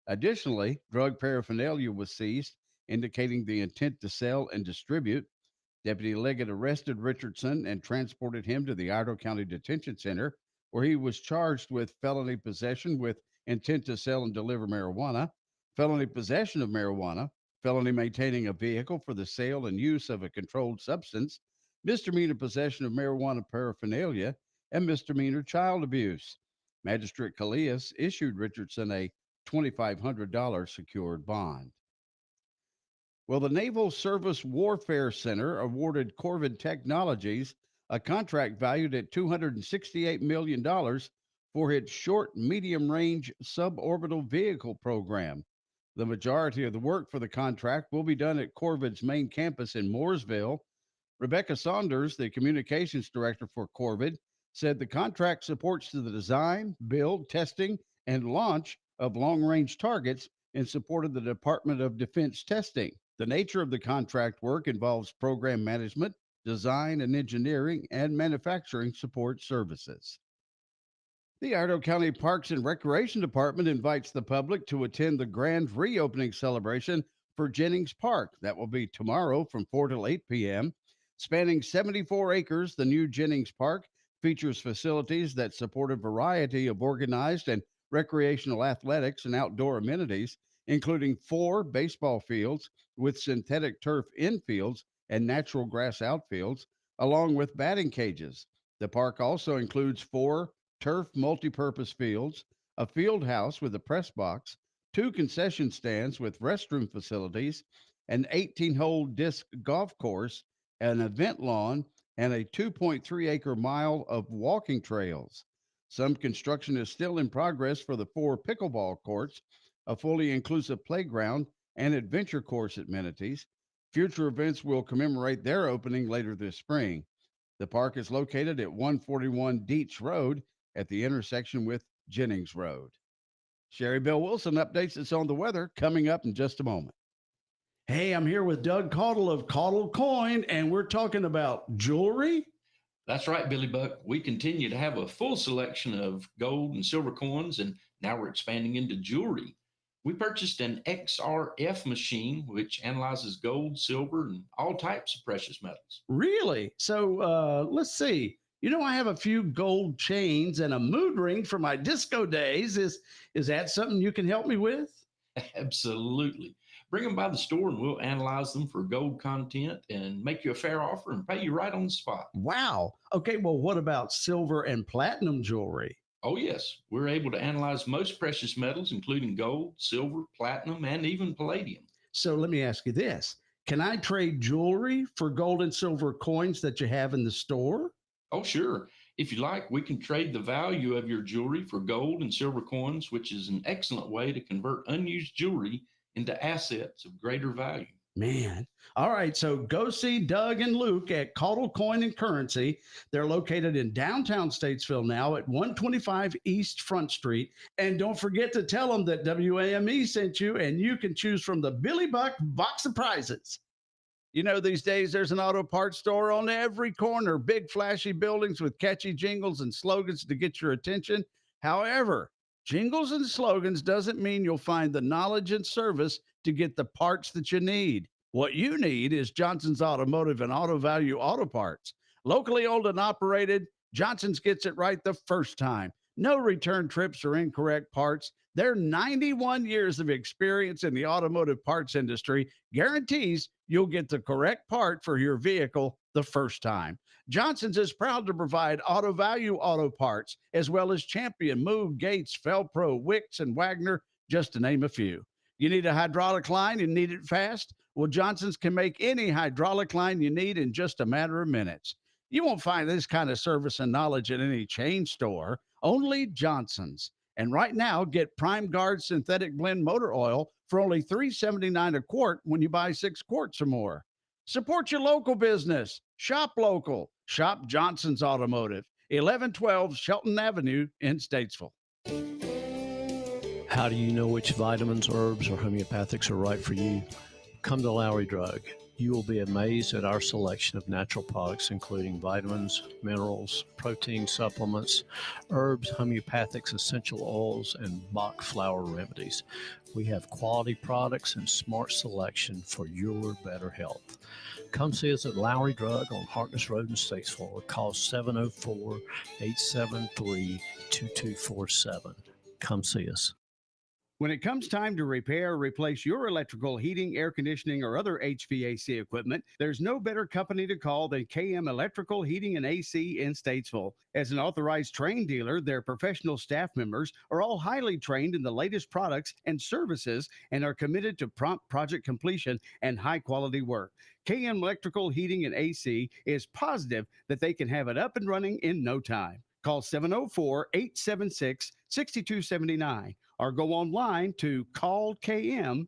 Additionally, drug paraphernalia was seized, indicating the intent to sell and distribute. Deputy Leggett arrested Richardson and transported him to the Idaho County Detention Center, where he was charged with felony possession with intent to sell and deliver marijuana, felony possession of marijuana, felony maintaining a vehicle for the sale and use of a controlled substance, misdemeanor possession of marijuana paraphernalia, and misdemeanor child abuse. Magistrate Callias issued Richardson a $2,500 secured bond. Well, the Naval Service Warfare Center awarded Corvid Technologies a contract valued at $268 million for its short medium range suborbital vehicle program. The majority of the work for the contract will be done at Corvid's main campus in Mooresville. Rebecca Saunders, the communications director for Corvid, said the contract supports the design, build, testing, and launch of long-range targets in support of the Department of Defense testing. The nature of the contract work involves program management, design and engineering, and manufacturing support services. The Idaho County Parks and Recreation Department invites the public to attend the grand reopening celebration for Jennings Park. That will be tomorrow from 4 till 8 p.m. Spanning 74 acres, the new Jennings Park features facilities that support a variety of organized and recreational athletics and outdoor amenities, including 4 baseball fields with synthetic turf infields and natural grass outfields, along with batting cages. The park also includes 4 turf multipurpose fields, a field house with a press box, 2 concession stands with restroom facilities, an 18-hole disc golf course, an event lawn, and a 2.3-acre mile of walking trails. Some construction is still in progress for the 4 pickleball courts, a fully inclusive playground, and adventure course amenities. Future events will commemorate their opening later this spring. The park is located at 141 Deitch Road at the intersection with Jennings Road. Sherry Bell Wilson updates us on the weather coming up in just a moment. Hey, I'm here with Doug Caudle of Caudle Coin, and we're talking about jewelry. That's right, Billy Buck. We continue to have a full selection of gold and silver coins, and now we're expanding into jewelry. We purchased an XRF machine, which analyzes gold, silver, and all types of precious metals. Really? So let's see. You know, I have a few gold chains and a mood ring from my disco days. Is that something you can help me with? Absolutely. Bring them by the store and we'll analyze them for gold content and make you a fair offer and pay you right on the spot. Wow. Okay, well, what about silver and platinum jewelry? Oh, yes. We're able to analyze most precious metals, including gold, silver, platinum, and even palladium. So let me ask you this. Can I trade jewelry for gold and silver coins that you have in the store? Oh, sure. If you like, we can trade the value of your jewelry for gold and silver coins, which is an excellent way to convert unused jewelry into assets of greater value. Man. All right. So go see Doug and Luke at Caudle Coin and Currency. They're located in downtown Statesville now at 125 East Front Street. And don't forget to tell them that WAME sent you, and you can choose from the Billy Buck box of prizes. You know, these days there's an auto parts store on every corner, big flashy buildings with catchy jingles and slogans to get your attention. However, jingles and slogans doesn't mean you'll find the knowledge and service to get the parts that you need. What you need is Johnson's Automotive and Auto Value Auto Parts. Locally owned and operated, Johnson's gets it right the first time. No return trips or incorrect parts. Their 91 years of experience in the automotive parts industry guarantees you'll get the correct part for your vehicle the first time. Johnson's is proud to provide Auto Value Auto Parts, as well as Champion, Moog, Gates, Felpro, Wicks, and Wagner, just to name a few. You need a hydraulic line and need it fast? Well, Johnson's can make any hydraulic line you need in just a matter of minutes. You won't find this kind of service and knowledge at any chain store, only Johnson's. And right now, get Prime Guard Synthetic Blend Motor Oil for only $3.79 a quart when you buy 6 quarts or more. Support your local business. Shop local. Shop Johnson's Automotive, 1112 Shelton Avenue in Statesville. How do you know which vitamins, herbs, or homeopathics are right for you? Come to Lowry Drug. You will be amazed at our selection of natural products, including vitamins, minerals, protein supplements, herbs, homeopathics, essential oils, and Bach flower remedies. We have quality products and smart selection for your better health. Come see us at Lowry Drug on Harkness Road in Statesville or call 704-873-2247. Come see us. When it comes time to repair or replace your electrical, heating, air conditioning, or other HVAC equipment, there's no better company to call than KM Electrical, Heating, and AC in Statesville. As an authorized Trane dealer, their professional staff members are all highly trained in the latest products and services and are committed to prompt project completion and high-quality work. KM Electrical, Heating, and AC is positive that they can have it up and running in no time. Call 704-876-6279 or go online to callkm.com.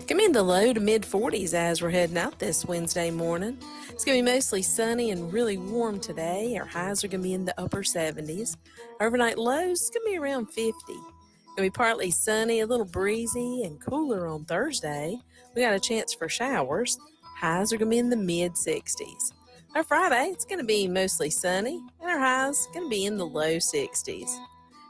Give me in the low to mid 40s as we're heading out this Wednesday morning. It's going to be mostly sunny and really warm today. Our highs are going to be in the upper 70s. Overnight lows is going to be around 50. It's going to be partly sunny, a little breezy, and cooler on Thursday. We got a chance for showers. Highs are going to be in the mid 60s. Our Friday, it's going to be mostly sunny, and our highs going to be in the low 60s.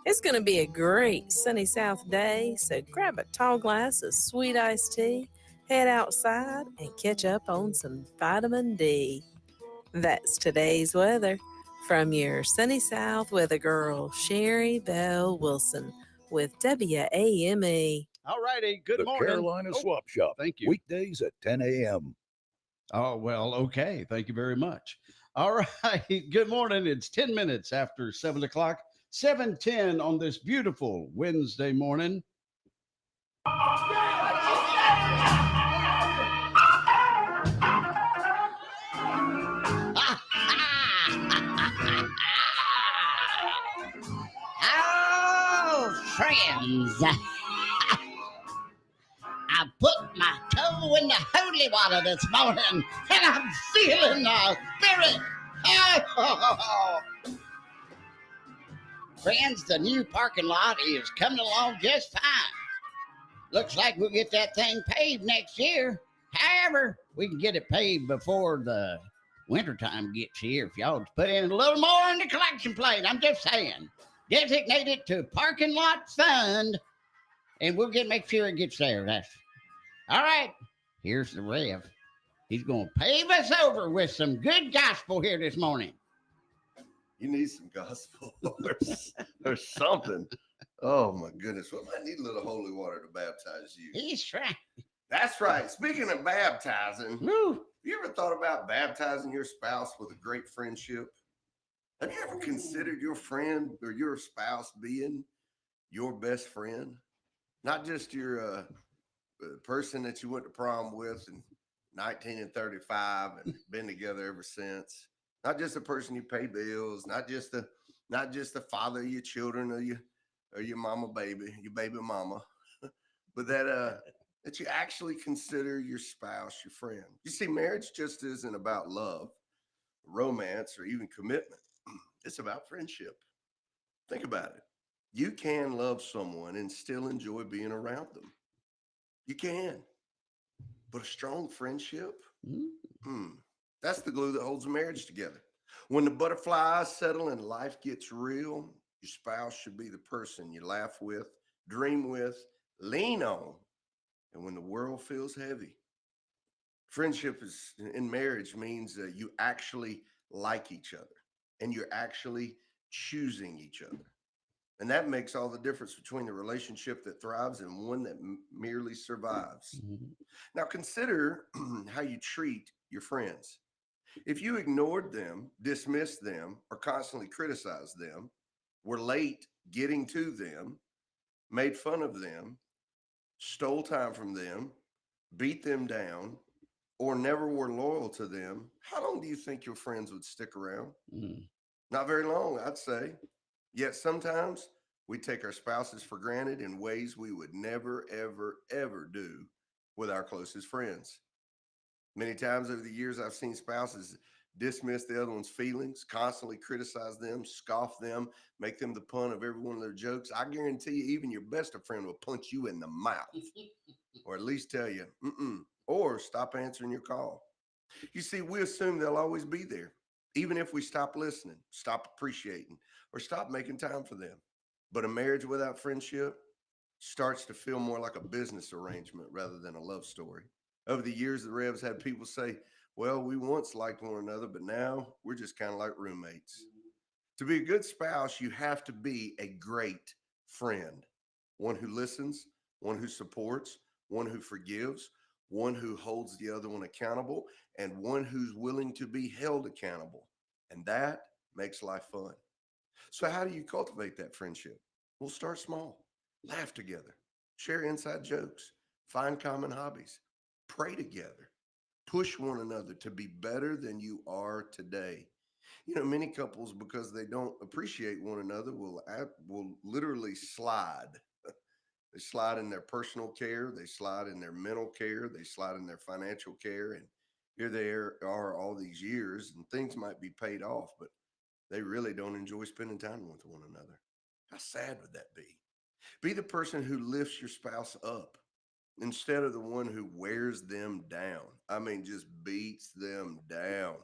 It's going to be a great sunny south day, so grab a tall glass of sweet iced tea, head outside, and catch up on some vitamin D. That's today's weather from your sunny south weather girl, Sherry Bell Wilson. with WAME. All righty. Good the morning. Carolina Oh, Swap Shop. thank you. Weekdays at 10 a.m. Oh, well, okay. Thank you very much. All right. Good morning. It's 10 minutes after 7 o'clock, 7:10 on this beautiful Wednesday morning. Oh, friends. I put my toe in the holy water this morning, and I'm feeling the spirit. Oh. Friends, the new parking lot is coming along just fine. Looks like we'll get that thing paved next year. However, we can get it paved before the wintertime gets here if y'all put in a little more in the collection plate. I'm just saying. Designate it to parking lot fund, and we'll make sure it gets there. That's all right. Here's the Rev. He's going to pave us over with some good gospel here this morning. You need some gospel or something. Oh my goodness. Well, I need a little holy water to baptize you. He's right. That's right. Speaking of baptizing, have you ever thought about baptizing your spouse with a great friendship? Have you ever considered your friend or your spouse being your best friend? Not just your person that you went to prom with in 1935 and been together ever since. Not just the person you pay bills, not just the father of your children or your mama baby, your baby mama, but that you actually consider your spouse your friend. You see, marriage just isn't about love, romance, or even commitment. It's about friendship. Think about it. You can love someone and still enjoy being around them. You can. But a strong friendship, that's the glue that holds a marriage together. When the butterflies settle and life gets real, your spouse should be the person you laugh with, dream with, lean on, and when the world feels heavy. Friendship in marriage means that you actually like each other and you're actually choosing each other. And that makes all the difference between the relationship that thrives and one that merely survives. Now consider how you treat your friends. If you ignored them, dismissed them, or constantly criticized them, were late getting to them, made fun of them, stole time from them, beat them down, or never were loyal to them, how long do you think your friends would stick around? Not very long, I'd say. Yet sometimes we take our spouses for granted in ways we would never, ever, ever do with our closest friends. Many times over the years, I've seen spouses dismiss the other one's feelings, constantly criticize them, scoff them, make them the pun of every one of their jokes. I guarantee you, even your best of friend will punch you in the mouth, or at least tell you, or stop answering your call. You see, we assume they'll always be there, even if we stop listening, stop appreciating, or stop making time for them. But a marriage without friendship starts to feel more like a business arrangement rather than a love story. Over the years, the Revs had people say, well, we once liked one another, but now we're just kind of like roommates. To be a good spouse, you have to be a great friend. One who listens, one who supports, one who forgives, one who holds the other one accountable, and one who's willing to be held accountable. And that makes life fun. So how do you cultivate that friendship? We'll start small, laugh together, share inside jokes, find common hobbies, pray together, push one another to be better than you are today. You know, many couples, because they don't appreciate one another, will literally slide. They slide in their personal care, they slide in their mental care, they slide in their financial care, and here they are all these years, and things might be paid off, but they really don't enjoy spending time with one another. How sad would that be? Be the person who lifts your spouse up instead of the one who wears them down. I mean, just beats them down.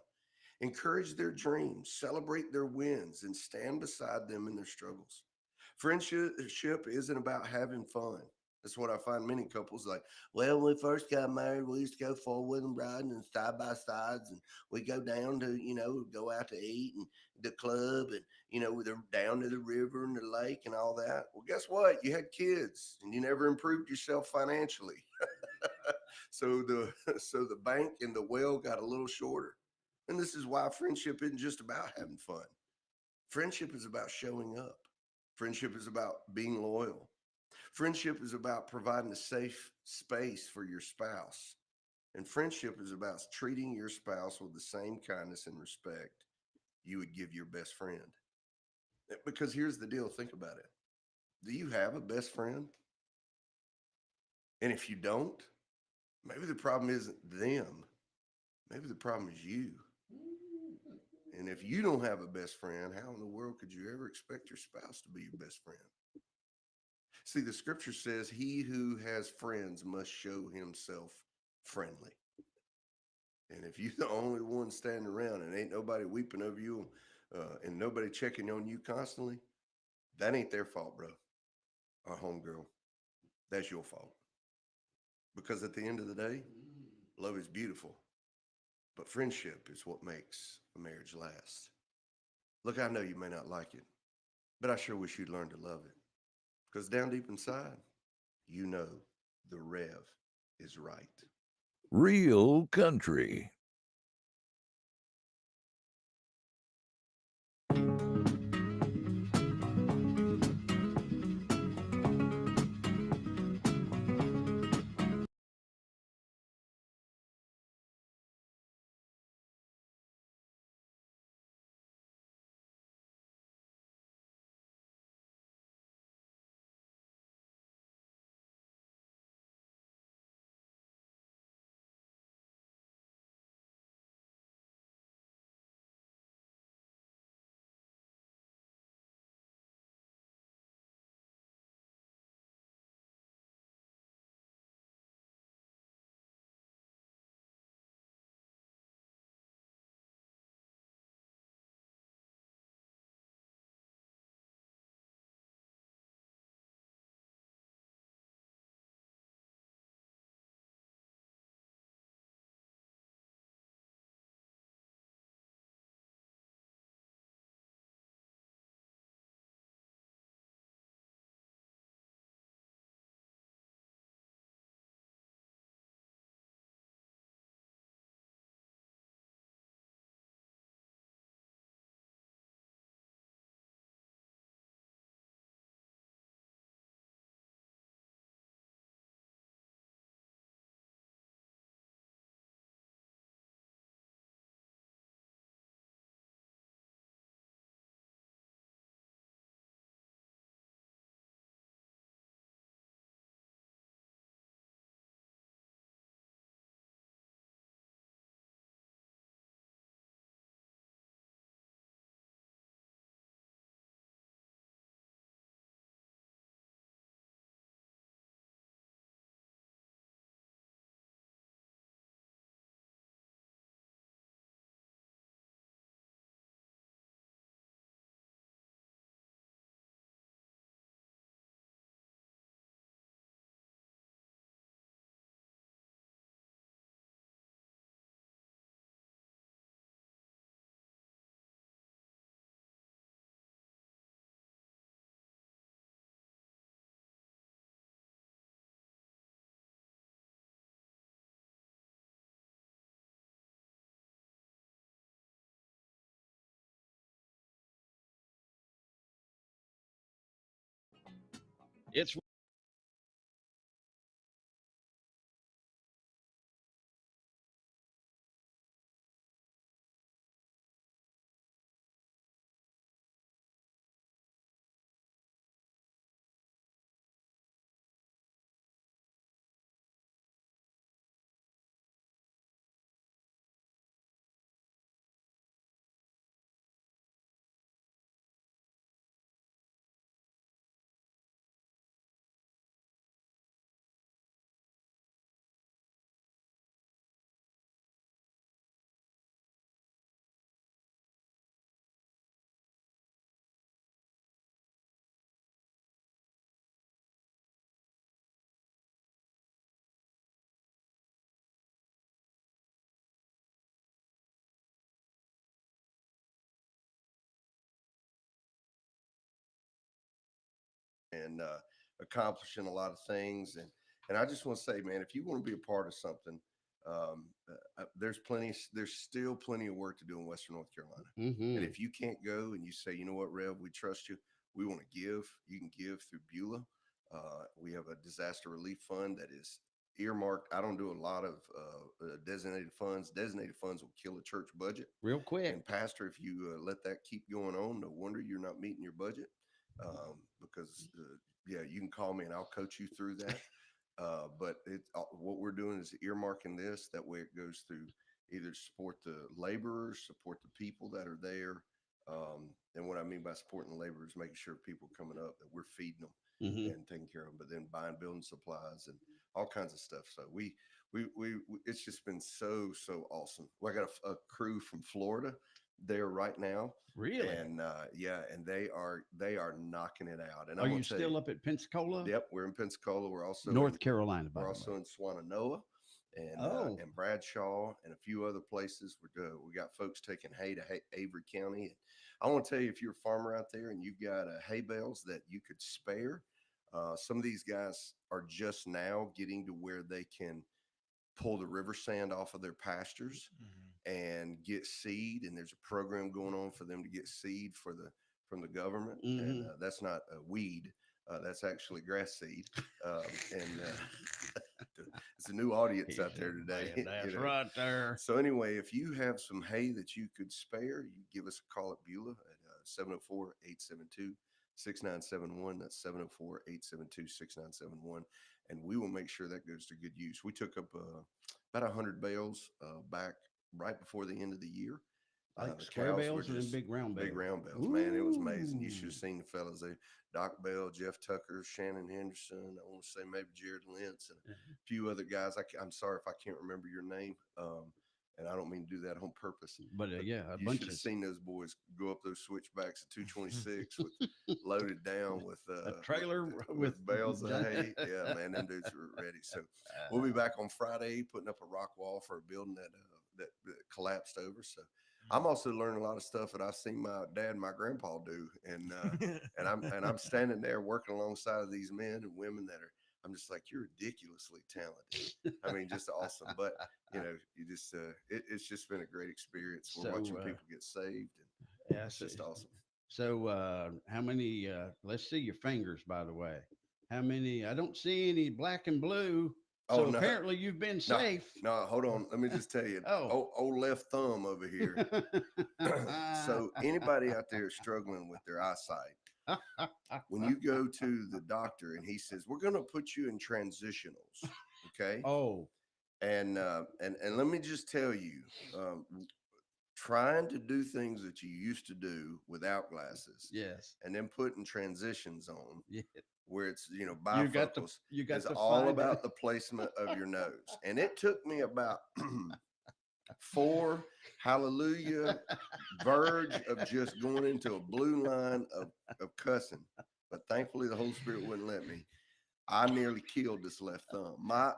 Encourage their dreams, celebrate their wins, and stand beside them in their struggles. Friendship isn't about having fun. That's what I find many couples like. Well, when we first got married, we used to go forward and riding and side by sides, and we go down to, go out to eat and the club, and we're down to the river and the lake and all that. Well, guess what? You had kids, and you never improved yourself financially. So the bank and the well got a little shorter. And this is why friendship isn't just about having fun. Friendship is about showing up. Friendship is about being loyal. Friendship is about providing a safe space for your spouse. And friendship is about treating your spouse with the same kindness and respect you would give your best friend. Because here's the deal, think about it. Do you have a best friend? And if you don't, maybe the problem isn't them. Maybe the problem is you. And if you don't have a best friend, how in the world could you ever expect your spouse to be your best friend? See, the scripture says, he who has friends must show himself friendly. And if you're the only one standing around and ain't nobody weeping over you and nobody checking on you constantly, that ain't their fault, bro. Or homegirl. That's your fault. Because at the end of the day, love is beautiful. But friendship is what makes a marriage last. Look, I know you may not like it, but I sure wish you'd learn to love it. Because down deep inside, you know the Rev is right. Real country. It's and accomplishing a lot of things. And I just want to say, man, if you want to be a part of something, there's still plenty of work to do in Western North Carolina. Mm-hmm. And if you can't go and you say, you know what, Rev, we trust you, we want to give, you can give through Beulah. We have a disaster relief fund that is earmarked. I don't do a lot of designated funds. Designated funds will kill a church budget real quick. And pastor, if you let that keep going on, no wonder you're not meeting your budget. Because yeah, you can call me and I'll coach you through that. But what we're doing is earmarking this. That way it goes through either support the laborers, support the people that are there. And what I mean by supporting the laborers, making sure people coming up that we're feeding them and taking care of them, but then buying building supplies and all kinds of stuff. So we it's just been so awesome. Well, I got a crew from Florida there right now. Really? And yeah, and they are knocking it out. And are you still up at Pensacola? Yep, we're in Pensacola. We're also North Carolina. We're also in Swannanoa and Bradshaw and a few other places. We got folks taking hay to Avery County. And I want to tell you, if you're a farmer out there and you've got hay bales that you could spare, some of these guys are just now getting to where they can pull the river sand off of their pastures and get seed. And there's a program going on for them to get seed from the government. And that's not a weed. That's actually grass seed. And it's a new audience out there today. That's right there. So anyway, if you have some hay that you could spare, you give us a call at Beulah at 704-872-6971. That's 704-872-6971. And we will make sure that goes to good use. We took up about 100 bales back right before the end of the year. Like square bales and big round bales. Big round bales, man. It was amazing. You should have seen the fellas. Doc Bell, Jeff Tucker, Shannon Henderson. I want to say maybe Jared Lentz and a few other guys. I'm sorry if I can't remember your name. And I don't mean to do that on purpose. But yeah, a you bunch should of have seen those boys go up those switchbacks at 226 with loaded down with a trailer with bales of hay. Yeah, man, them dudes were ready. So we'll be back on Friday putting up a rock wall for a building that collapsed over. So I'm also learning a lot of stuff that I've seen my dad and my grandpa do, and I'm standing there working alongside of these men and women that are. I'm just like, you're ridiculously talented. I mean, just awesome. But you know, you just it's just been a great experience. We're watching people get saved, and it's just awesome. So how many? Let's see your fingers, by the way. How many? I don't see any black and blue. So no. Apparently you've been safe. No, hold on. Let me just tell you. Old left thumb over here. So anybody out there struggling with their eyesight, when you go to the doctor and he says, we're going to put you in transitionals. Okay. And let me just tell you, trying to do things that you used to do without glasses. Yes. And then putting transitions on. Yeah. Where it's, bifocals, it's all about the placement of your nose. And it took me about 4 hallelujah verge of just going into a blue line of cussing. But thankfully the Holy Spirit wouldn't let me. I nearly killed this left thumb. My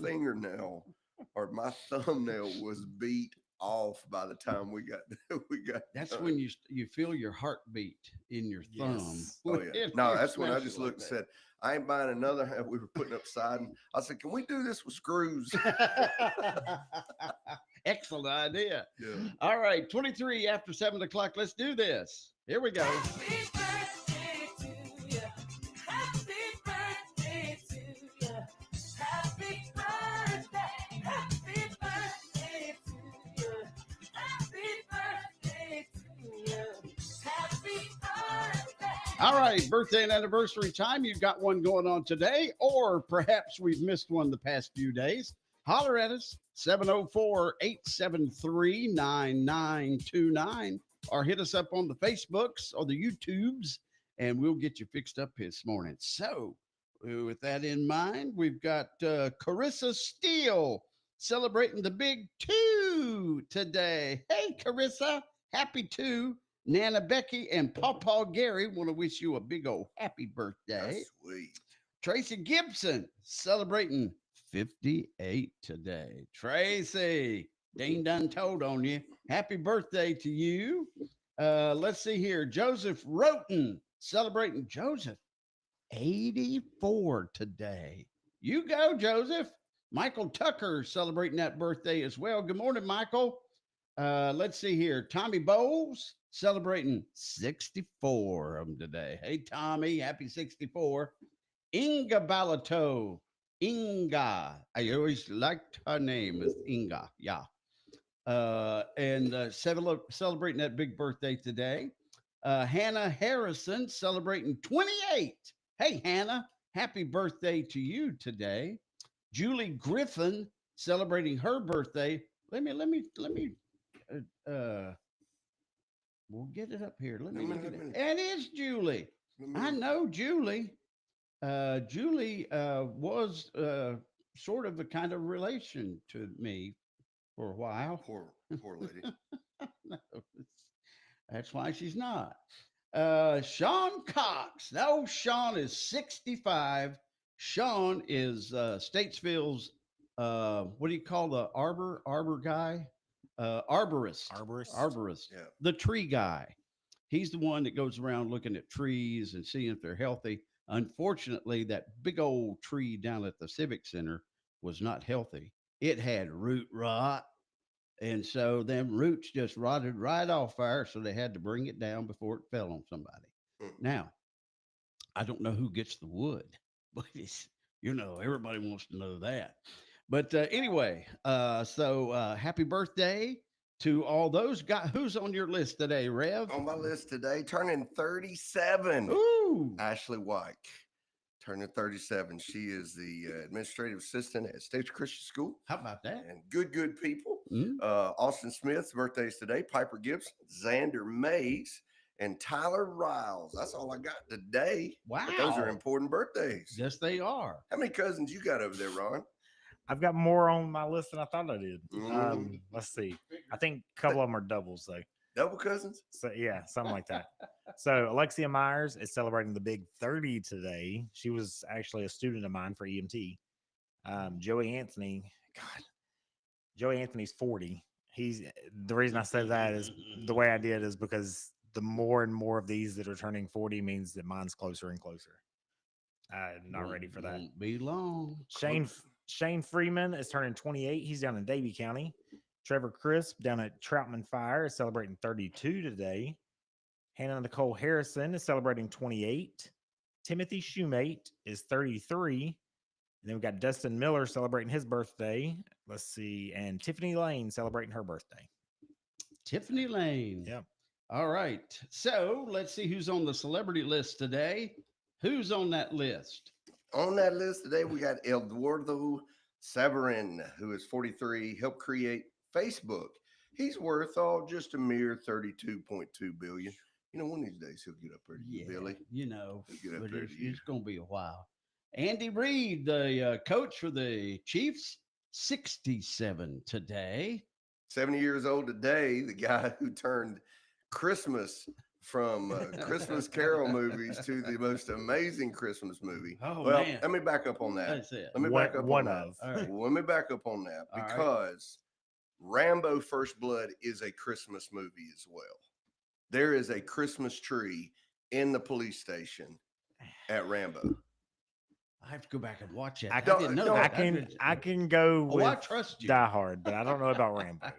fingernail or my thumbnail was beat off by the time we got that's done. When you feel your heartbeat in your thumb. Oh yeah. No, that's when I just looked and said, I ain't buying another. We were putting up siding. I said, can we do this with screws? Excellent idea. Yeah. All right, 23 after 7 o'clock. Let's do this. Here we go. All right, birthday and anniversary time. You've got one going on today, or perhaps we've missed one the past few days. Holler at us, 704-873-9929, or hit us up on the Facebooks or the YouTubes, and we'll get you fixed up this morning. So with that in mind, we've got Carissa Steele celebrating the big 2 today. Hey, Carissa, happy 2. Nana Becky and Pawpaw Gary want to wish you a big old happy birthday. That's sweet. Tracy Gibson celebrating 58 today. Tracy, Dean done told on you. Happy birthday to you. Let's see here. Joseph Roten celebrating. Joseph, 84 today. You go, Joseph. Michael Tucker celebrating that birthday as well. Good morning, Michael. Let's see here. Tommy Bowles celebrating 64 of them today. Hey, Tommy, happy 64. Inga Balato. Inga. I always liked her name as Inga. Yeah. Celebrating that big birthday today. Hannah Harrison celebrating 28. Hey, Hannah, happy birthday to you today. Julie Griffin celebrating her birthday. Let me we'll get it up here. Let me look at it. It is Julie. I know Julie. Julie was sort of a kind of relation to me for a while. Poor lady. No, that's why she's not. Sean Cox. No, Sean is 65. Sean is Statesville's what do you call the arbor guy? Arborist. Yeah. The tree guy. He's the one that goes around looking at trees and seeing if they're healthy. Unfortunately, that big old tree down at the Civic Center was not healthy. It had root rot. And so them roots just rotted right off there. So they had to bring it down before it fell on somebody. Now, I don't know who gets the wood, but it's, everybody wants to know that. But anyway, happy birthday to all those guys. Who's on your list today, Rev? On my list today, turning 37. Ooh. Ashley White, turning 37. She is the administrative assistant at State Christian School. How about that? And good people. Mm-hmm. Austin Smith's birthday is today. Piper Gibson, Xander Mays, and Tyler Riles. That's all I got today. Wow. But those are important birthdays. Yes, they are. How many cousins you got over there, Ron? I've got more on my list than I thought I did. Mm. Let's see. I think a couple of them are doubles, though. Double cousins? So yeah, something like that. So Alexia Myers is celebrating the big 30 today. She was actually a student of mine for EMT. Joey Anthony's 40. The reason I said that is the way I did is because the more and more of these that are turning 40 means that mine's closer and closer. Not ready for that. Won't be long. Shane Freeman is turning 28. He's down in Davie County. Trevor Crisp down at Troutman Fire is celebrating 32 today. Hannah Nicole Harrison is celebrating 28. Timothy Shoemate is 33. And then we've got Dustin Miller celebrating his birthday. Let's see. And Tiffany Lane celebrating her birthday. Tiffany Lane. Yep. All right. So let's see who's on the celebrity list today. Who's on that list? On that list today, we got Eduardo Severin, who is 43, helped create Facebook. He's worth just a mere $32.2 billion. One of these days he'll get up there to you, Billy. He'll get up there it's going to be a while. Andy Reid, the coach for the Chiefs, 67 today. 70 years old today, the guy who turned Christmas from Christmas Carol movies to the most amazing Christmas movie. Oh, well, man. let me back up on that. That's it. Let me back up on that. Right. Let me back up on that All right. because Rambo First Blood is a Christmas movie as well. There is a Christmas tree in the police station at Rambo. I have to go back and watch it. I didn't know that. I can go with I trust you. Die Hard, but I don't know about Rambo.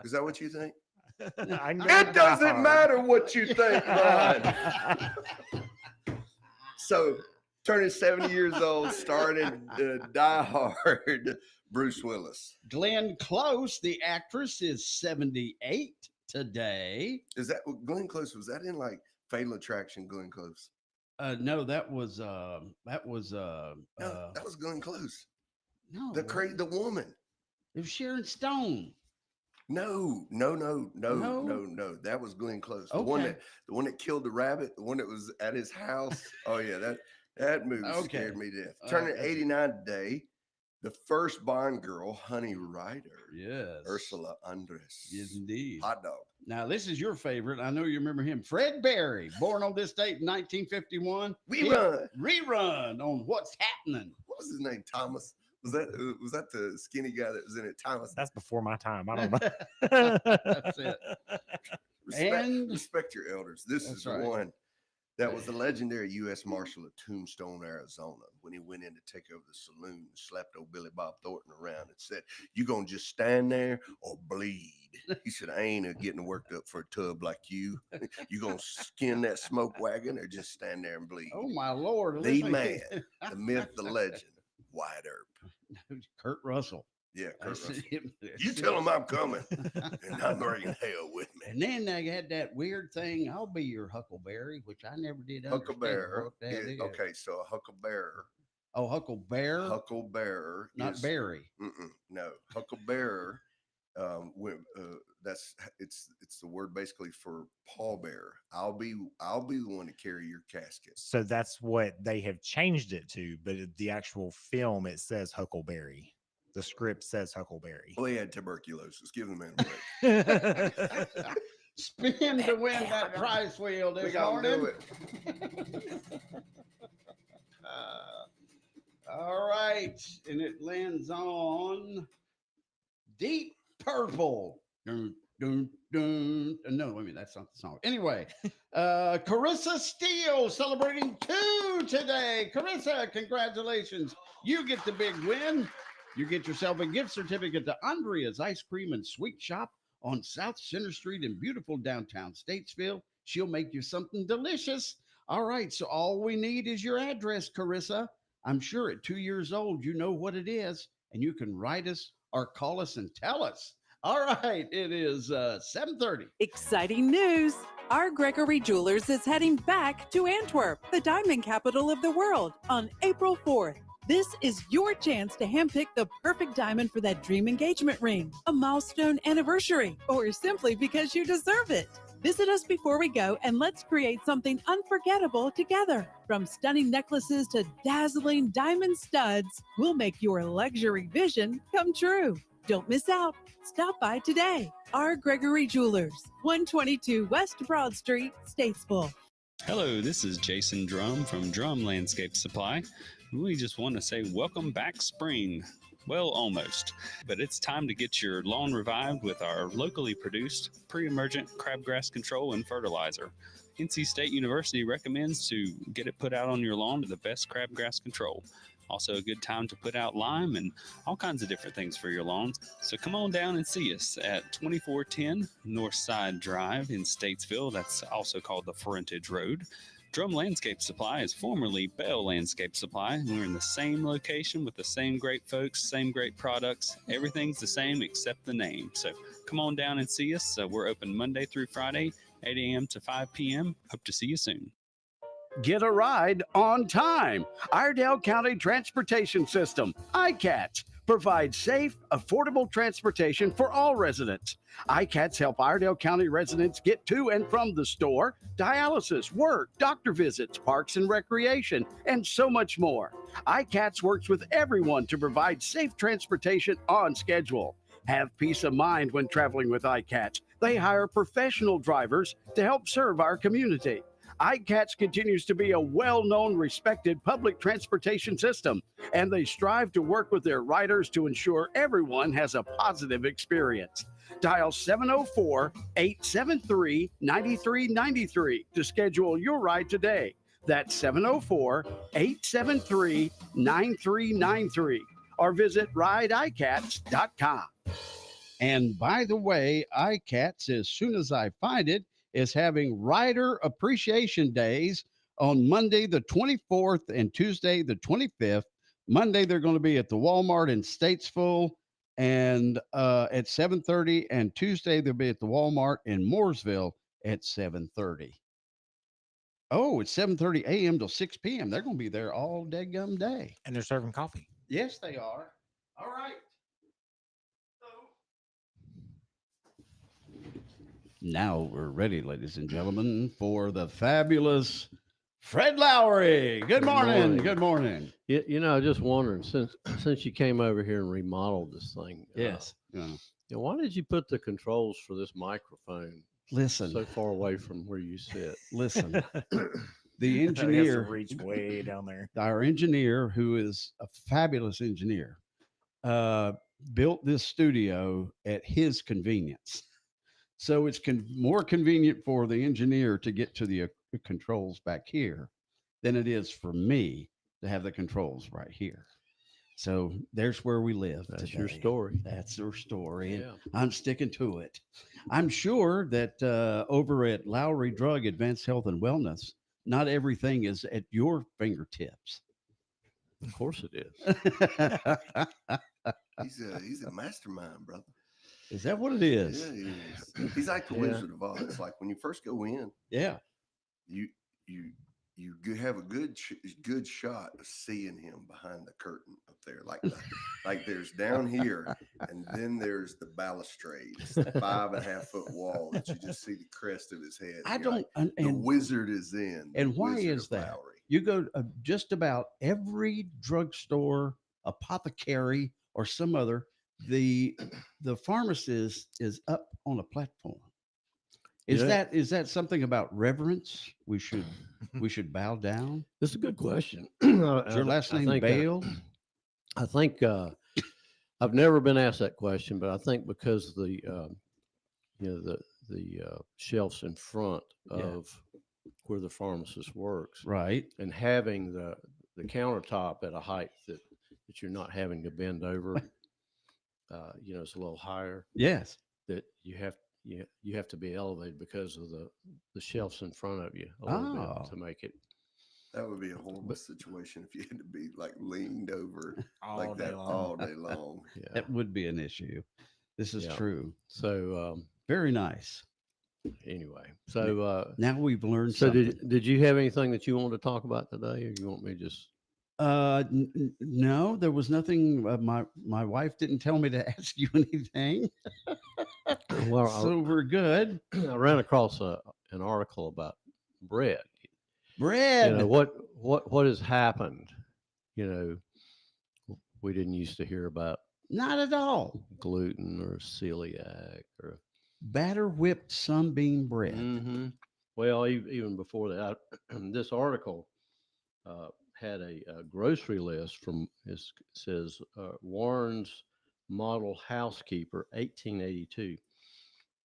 Is that what you think? It doesn't matter what you think, Ron. So, turning 70 years old, started Die Hard, Bruce Willis. Glenn Close, the actress, is 78 today. Is that Glenn Close? Was that in like Fatal Attraction, Glenn Close? No, that was that was Glenn Close. No, the woman. It was Sharon Stone. No. That was Glenn Close. The Okay. one that killed the rabbit, the one that was at his house. Oh yeah, that movie scared me to death. Turning 89 today. The first Bond girl, Honey Rider. Yes. Ursula Andress. Yes, indeed. Hot dog. Now, this is your favorite. I know you remember him. Fred Berry, born on this date in 1951. Rerun on What's Happening. What was his name? Thomas. Was that the skinny guy that was in it? Thomas. That's before my time. I don't know. That's it. Respect your elders. This is right. one That was the legendary U.S. Marshal of Tombstone, Arizona, when he went in to take over the saloon and slapped old Billy Bob Thornton around and said, "You gonna just stand there or bleed?" He said, "I ain't getting worked up for a tub like you. You gonna skin that smoke wagon or just stand there and bleed?" Oh my Lord! The man, the myth, the legend, Wyatt Earp. Kurt Russell. Yeah, Kurt That's Russell. him. You tell him I'm coming, and I'm bringing hell with me. And then they had that weird thing, "I'll be your huckleberry," which I never did understand. Hucklebearer. what that is. Okay, so a hucklebearer. Oh, hucklebear. Hucklebearer, Not berry. No, hucklebearer. It's the word basically for pallbearer. I'll be the one to carry your casket. So that's what they have changed it to, but the actual film, it says Huckleberry. The script says Huckleberry. Well, he had tuberculosis. Give the man a break. Spin to win that prize wheel this morning. Do it. All right, and it lands on Deep Purple. Dun, dun, dun. No, I mean that's not the song. Anyway, Carissa Steele celebrating 2 today. Carissa, congratulations! You get the big win. You get yourself a gift certificate to Andrea's Ice Cream and Sweet Shop on South Center Street in beautiful downtown Statesville. She'll make you something delicious. All right, so all we need is your address, Carissa. I'm sure at 2 years old, you know what it is, and you can write us or call us and tell us. All right, it is 7:30. Exciting news! Our Gregory Jewelers is heading back to Antwerp, the diamond capital of the world, on April 4th. This is your chance to handpick the perfect diamond for that dream engagement ring, a milestone anniversary, or simply because you deserve it. Visit us before we go and let's create something unforgettable together. From stunning necklaces to dazzling diamond studs, we'll make your luxury vision come true. Don't miss out. Stop by today. Our Gregory Jewelers, 122 West Broad Street, Statesville. Hello, this is Jason Drum from Drum Landscape Supply. We just want to say welcome back, spring. Well, almost. But it's time to get your lawn revived with our locally produced pre-emergent crabgrass control and fertilizer. NC State University recommends to get it put out on your lawn to the best crabgrass control. Also a good time to put out lime and all kinds of different things for your lawns. So come on down and see us at 2410 Northside Drive in Statesville. That's also called the Frontage Road. Drum Landscape Supply is formerly Bell Landscape Supply, and we're in the same location with the same great folks, same great products. Everything's the same except the name. So come on down and see us. We're open Monday through Friday, 8 a.m. to 5 p.m. Hope to see you soon. Get a ride on time. Iredell County Transportation System, ICATS, provides safe, affordable transportation for all residents. ICATS help Iredell County residents get to and from the store, dialysis, work, doctor visits, parks and recreation, and so much more. ICATS works with everyone to provide safe transportation on schedule. Have peace of mind when traveling with ICATS. They hire professional drivers to help serve our community. ICATS continues to be a well-known, respected public transportation system, and they strive to work with their riders to ensure everyone has a positive experience. Dial 704-873-9393 to schedule your ride today. That's 704-873-9393, or visit rideicats.com. And by the way, ICATS, as soon as I find it, is having Rider Appreciation Days on Monday the 24th and Tuesday the 25th. Monday, they're going to be at the Walmart in Statesville and at 7:30, and Tuesday, they'll be at the Walmart in Mooresville at 7:30. Oh, it's 7:30 a.m. till 6 p.m. They're going to be there all daggum day. And they're serving coffee. Yes, they are. All right. Now we're ready, ladies and gentlemen, for the fabulous Fred Lowry. Good morning. Good morning. You know, I just wondering, since you came over here and remodeled this thing. Yes. Why did you put the controls for this microphone so far away from where you sit? Listen, the engineer reach way down there. Our engineer, who is a fabulous engineer, built this studio at his convenience. So it's more convenient for the engineer to get to the controls back here than it is for me to have the controls right here. So there's where we live. That's your today. story. That's our story. And Yeah. I'm sticking to it. I'm sure that over at Lowry Drug Advanced Health and Wellness, not everything is at your fingertips. Of course it is. He's a mastermind, brother. Is that what it is? Yeah, he is. He's like the Wizard of Oz. Like when you first go in, Yeah. you have a good shot of seeing him behind the curtain up there, like there's down here, and then there's the balustrade. It's the 5.5 foot wall that you just see the crest of his head. I You're don't. like, And, the wizard is in. and the why Wizard is of that? Lowry. You go just about every drugstore, apothecary, or some other. The pharmacist is up on a platform. Is Yeah. that something about reverence? We should bow down. This is a good question. Is your last name Bale? I think I've never been asked that question, but I think because the shelves in front of where the pharmacist works, right, and having the countertop at a height that you're not having to bend over, it's a little higher. Yes, that you have to be elevated because of the shelves in front of you a little bit to make it. That would be a horrible situation if you had to be like leaned over All like day that long. all day long. Yeah. That would be an issue. This is Yeah. true. So very nice. Anyway, so now we've learned so something. did you have anything that you wanted to talk about today, or you want me to just? No, there was nothing. My wife didn't tell me to ask you anything. Well, so we're good. I ran across an article about bread. Bread. What has happened? We didn't used to hear about not at all gluten or celiac or batter whipped sunbeam bread. Mm-hmm. Well, even before that, this article had a grocery list from says Warren's Model Housekeeper, 1882.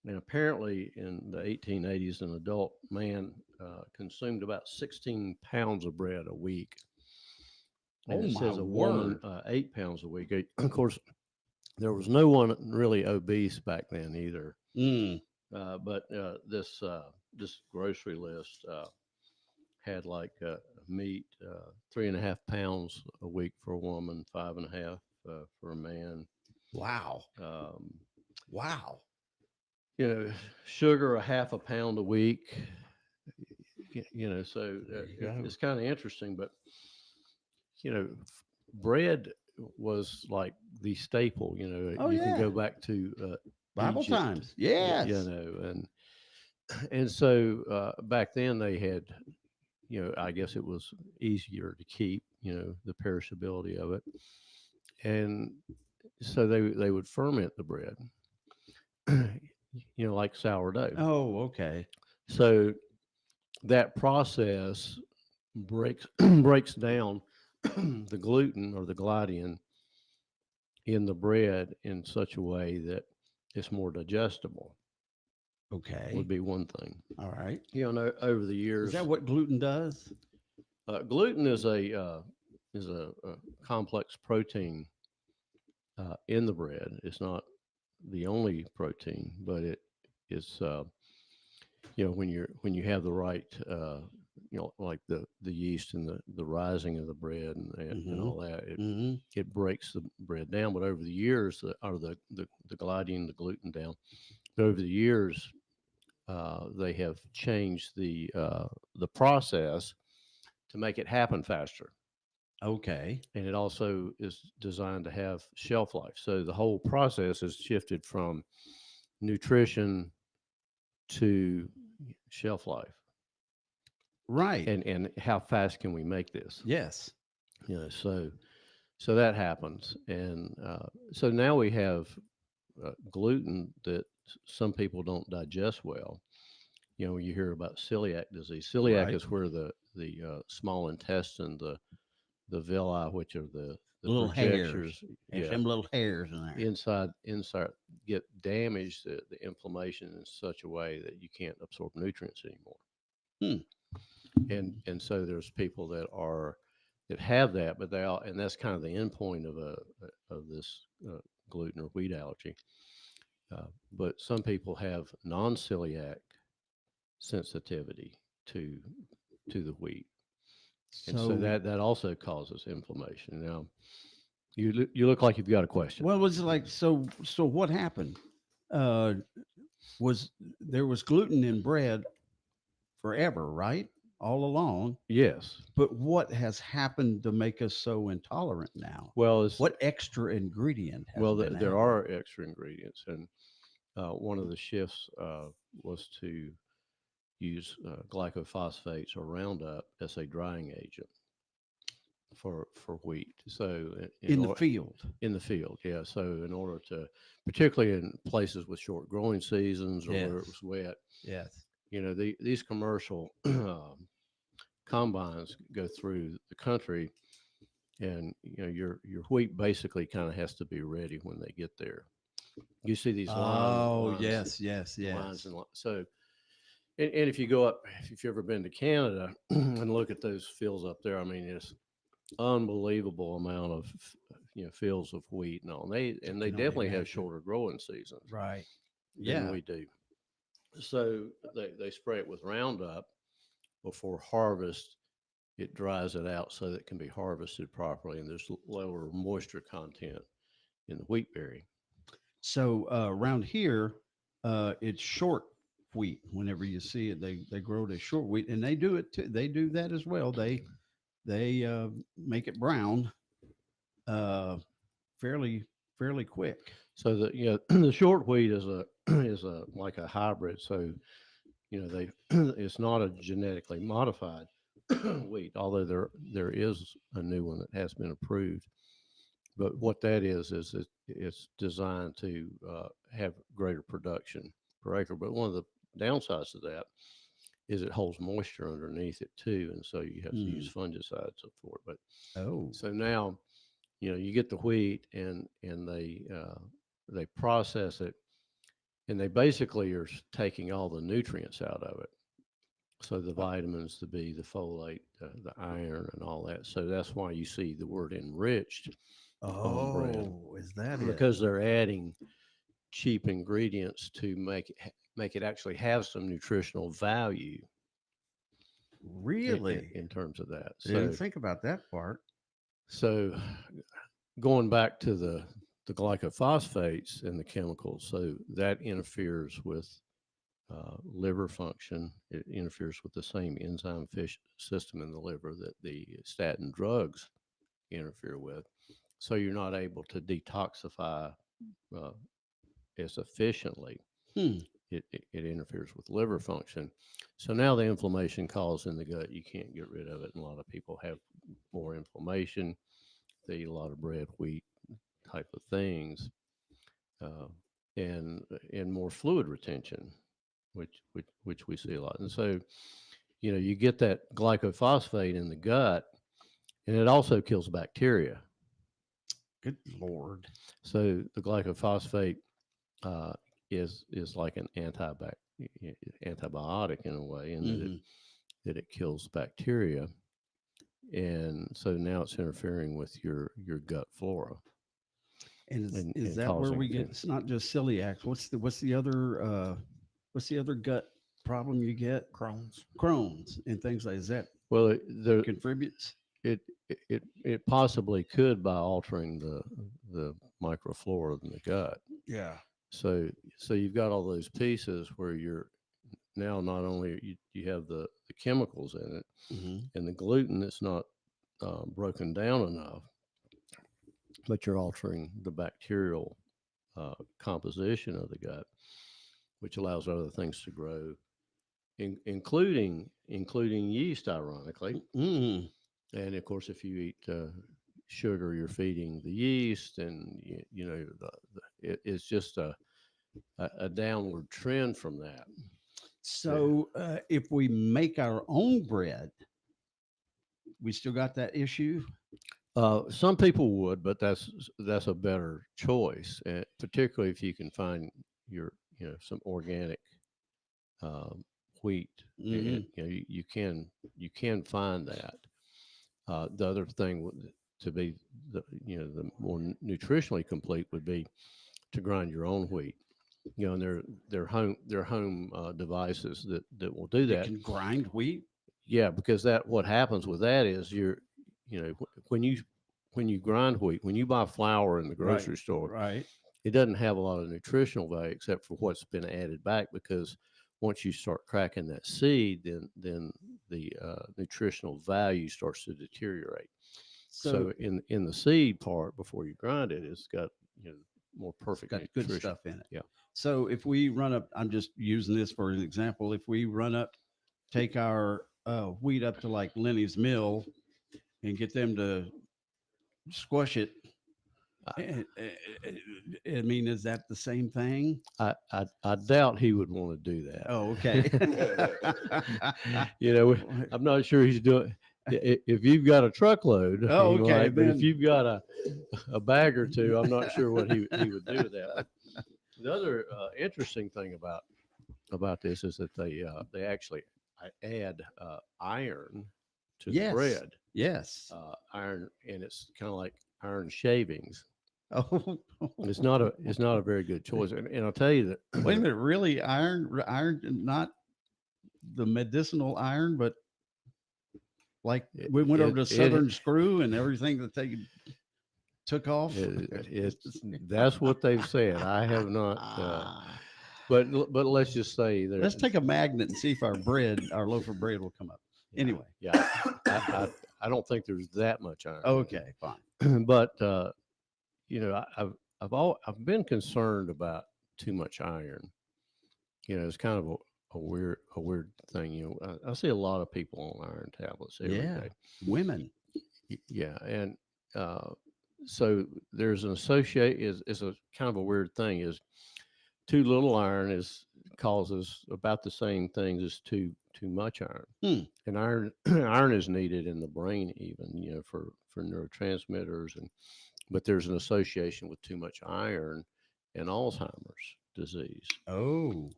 And apparently in the 1880s, an adult man consumed about 16 pounds of bread a week. And it says a woman 8 pounds a week. Of course, there was no one really obese back then either. But this grocery list had like meat, 3.5 pounds a week for a woman, 5.5 for a man. Wow. Wow. Sugar 0.5 pound a week. So it's kind of interesting, but bread was like the staple. You can go back to Bible Egypt, times. Yes. And so back then they had, I guess it was easier to keep, the perishability of it. And so they would ferment the bread, like sourdough. Oh, okay. So that process breaks down the gluten or the gliadin in the bread in such a way that it's more digestible. Okay. Would be one thing. All right. Over the years. Is that what gluten does? Gluten is a complex protein in the bread. It's not the only protein, but it is. When you have the right, like the yeast and the rising of the bread and all that, it breaks the bread down. But over the years, the gliadin, the gluten down. But over the years, they have changed the process to make it happen faster. Okay. And it also is designed to have shelf life. So the whole process has shifted from nutrition to shelf life. Right. And how fast can we make this? Yes. So that happens. And so now we have gluten that some people don't digest well. When you hear about celiac disease, celiac is where the small intestine, the villi, which are the little hairs. There's some little hairs in there. Inside get damaged, the inflammation in such a way that you can't absorb nutrients anymore. and so there's people that have that, but and that's kind of the end point of this gluten or wheat allergy. But some people have non-celiac sensitivity to the wheat, and so that also causes inflammation. Now, you look like you've got a question. Well, was like so what happened? Was there was gluten in bread forever, right? All along. Yes. But what has happened to make us so intolerant now? Well, what extra ingredient has been there added? are extra ingredients, and one of the shifts was to use glycophosphates or Roundup as a drying agent for wheat. So in the field. In the field, yeah. So in order to, particularly in places with short growing seasons or where it was wet, yes, these commercial combines go through the country, and your wheat basically kind of has to be ready when they get there. You see these lines. Yes. Lines and so, and if you go up, if you've ever been to Canada and look at those fields up there, I mean, it's unbelievable amount of fields of wheat and all. They definitely have shorter growing seasons, right? Than we do. So they spray it with Roundup before harvest. It dries it out so that it can be harvested properly, and there's lower moisture content in the wheat berry. So around here, it's short wheat. Whenever you see it, they grow it as short wheat, and they do it too. They do that as well. They make it brown fairly quick. So the short wheat is like a hybrid. So it's not a genetically modified wheat, although there is a new one that has been approved. But what that is it's designed to have greater production per acre. But one of the downsides of that is it holds moisture underneath it too, and so you have to use fungicides for it. But so now, you get the wheat, and they process it, and they basically are taking all the nutrients out of it. So the vitamins, the B, the folate, the iron, and all that. So that's why you see the word enriched on bread. Is that it? Because they're adding cheap ingredients to make it actually have some nutritional value. Really? In terms of that. I didn't think about that part. So going back to the glycophosphates and the chemicals, so that interferes with liver function. It interferes with the same enzyme system in the liver that the statin drugs interfere with. So you're not able to detoxify as efficiently. It interferes with liver function. So now the inflammation caused in the gut, you can't get rid of it. And a lot of people have more inflammation. They eat a lot of bread, wheat type of things, and more fluid retention, which we see a lot. And so, you get that glycophosphate in the gut, and it also kills bacteria. Good Lord. So the glycophosphate is like an antibiotic in a way, in that it kills bacteria, and so now it's interfering with your gut flora. And is that where we get? It's not just celiac. What's the other gut problem you get? Crohn's and things like that. Well, there contributes. It possibly could by altering the microflora in the gut. Yeah. So you've got all those pieces where you're now not only you have the chemicals in it, and the gluten that's not broken down enough, but you're altering the bacterial composition of the gut, which allows other things to grow, including yeast, ironically. And of course, if you eat sugar, you're feeding the yeast, and it's just a downward trend from that. So if we make our own bread, we still got that issue. Some people would, but that's a better choice, particularly if you can find some organic wheat. You can find that. The other thing to be the more nutritionally complete would be to grind your own wheat. And they're home devices that will do that. You can grind wheat. Yeah, because what happens with that is when you grind wheat, when you buy flour in the grocery store, right, it doesn't have a lot of nutritional value except for what's been added back, because once you start cracking that seed, then the nutritional value starts to deteriorate. So in the seed part, before you grind it, it's got more perfect got nutrition. good stuff in it. Yeah. So if we run up, I'm just using this for an example. If we take our wheat up to like Lenny's Mill and get them to squash it, I mean, is that the same thing? I doubt he would want to do that. Oh, okay. I'm not sure he's doing. If you've got a truckload, oh, okay. But if you've got a bag or two, I'm not sure what he would do with that. But the other interesting thing about this is that they actually add iron to the bread. Yes. Iron, and it's kind of like iron shavings. Oh, it's not a very good choice. And I'll tell you that. Wait a minute, really? Iron, not the medicinal iron, but like we went over to Southern Screw and everything that they took off. That's what they've said. I have not. But let's just say that. Let's take a magnet and see if our loaf of bread will come up. Anyway. Yeah. I don't think there's that much iron. Okay, fine. But I've been concerned about too much iron. It's kind of a weird thing. I see a lot of people on iron tablets every day. Women. Yeah, and so there's an is a kind of a weird thing. Is too little iron causes about the same things as too much iron. And iron is needed in the brain even, for neurotransmitters, but there's an association with too much iron and Alzheimer's disease. Oh.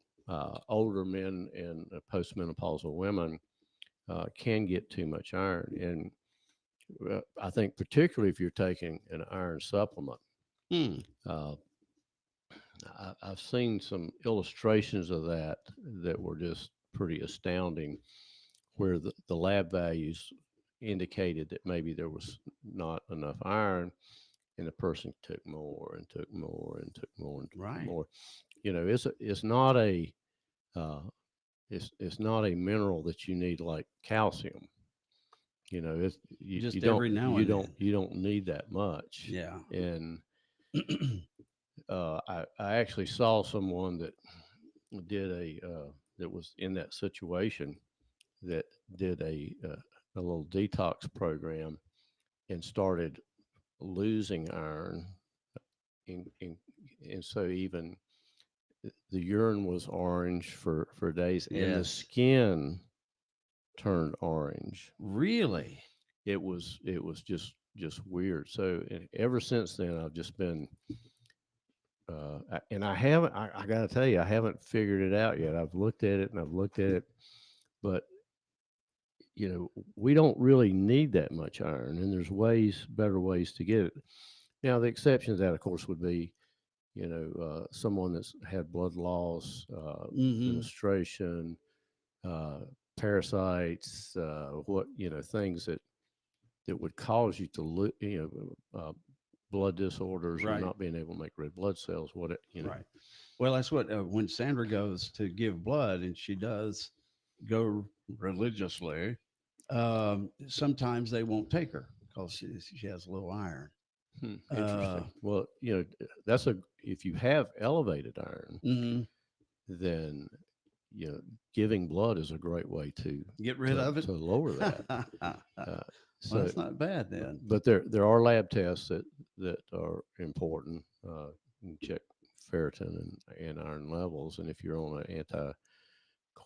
Older men and postmenopausal women can get too much iron, and I think particularly if you're taking an iron supplement. I've seen some illustrations of that were just pretty astounding, where the lab values indicated that maybe there was not enough iron, and the person took more and took more and took more and took more. It's not a it's not a mineral that you need like calcium. It's just every now and then. You don't need that much. Yeah. And I actually saw someone that did that was in that situation, that did a little detox program and started losing iron, and so even the urine was orange for days, and the skin turned orange. Really? It was just weird. So ever since then, I've just been and I got to tell you, I haven't figured it out yet. I've looked at it and I've looked at it, but we don't really need that much iron, and there's better ways to get it. Now, the exception to that, of course, would be, someone that's had blood loss, menstruation, parasites, things that would cause you to blood disorders, or not being able to make red blood cells. Right. Well, that's what when Sandra goes to give blood, and she does go religiously, sometimes they won't take her because she has low iron. Interesting. Well, if you have elevated iron, then giving blood is a great way to get rid of it, to lower that. So that's not bad then. But there are lab tests that are important. You can check ferritin and iron levels, and if you're on an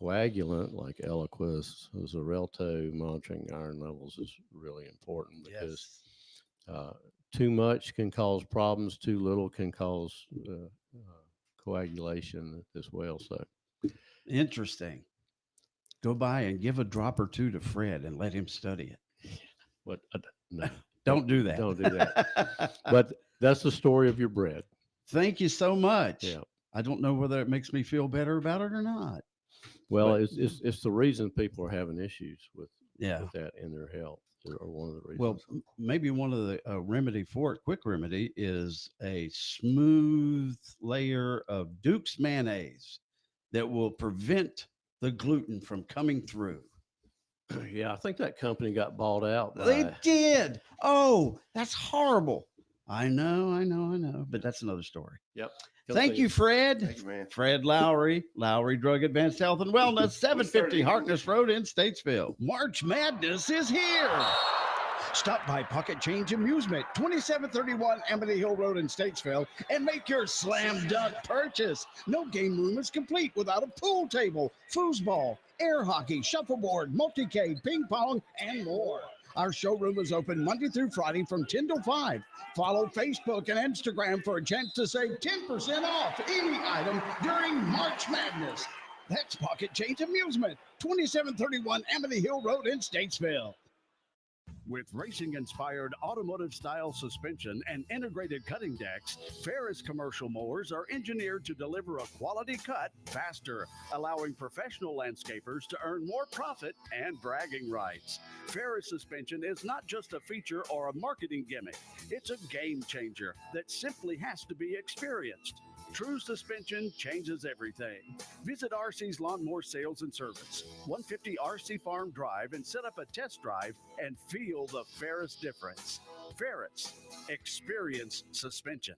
anticoagulant like Eliquis, Xarelto, monitoring iron levels is really important, because too much can cause problems, too little can cause coagulation as well. So interesting. go by and give a drop or two to Fred and let him study it. But no, Don't do that. Don't do that. But that's the story of your bread. Thank you so much. Yeah. I don't know whether it makes me feel better about it or not. Well, But- it's the reason people are having issues with Yeah. with that in their health, or one of the reasons. Well, maybe one of the remedy for it, quick remedy, is a smooth layer of Duke's mayonnaise that will prevent the gluten from coming through. Yeah, I think that company got bought out. They by- did. Oh, that's horrible. I know. But that's another story. Yep. Thank you, Fred. Thank you, man. Fred Lowry, Lowry Drug Advanced Health and Wellness, 750 Harkness Road in Statesville. March Madness is here. Stop by Pocket Change Amusement, 2731 Amity Hill Road in Statesville, and make your slam dunk purchase. No game room is complete without a pool table, foosball, air hockey, shuffleboard, multi-K, ping pong, and more. Our showroom is open Monday through Friday from 10 to 5. Follow Facebook and Instagram for a chance to save 10% off any item during March Madness. That's Pocket Change Amusement, 2731 Amity Hill Road in Statesville. With racing-inspired automotive-style suspension and integrated cutting decks, Ferris commercial mowers are engineered to deliver a quality cut faster, allowing professional landscapers to earn more profit and bragging rights. Ferris suspension is not just a feature or a marketing gimmick. It's a game changer that simply has to be experienced. True suspension changes everything. Visit RC's Lawnmower Sales and Service, 150 RC Farm Drive, and set up a test drive and feel the Ferris difference. Ferris, experience suspension.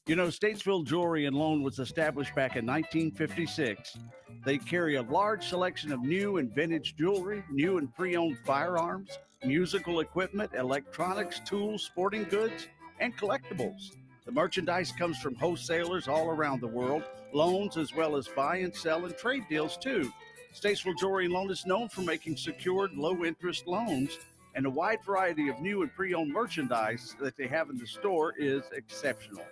You know, Statesville Jewelry and Loan was established back in 1956. They carry a large selection of new and vintage jewelry, new and pre-owned firearms, musical equipment, electronics, tools, sporting goods, and collectibles. The merchandise comes from wholesalers all around the world, loans as well as buy and sell and trade deals too. Statesville Jewelry and Loan is known for making secured low-interest loans, and a wide variety of new and pre-owned merchandise that they have in the store is exceptional.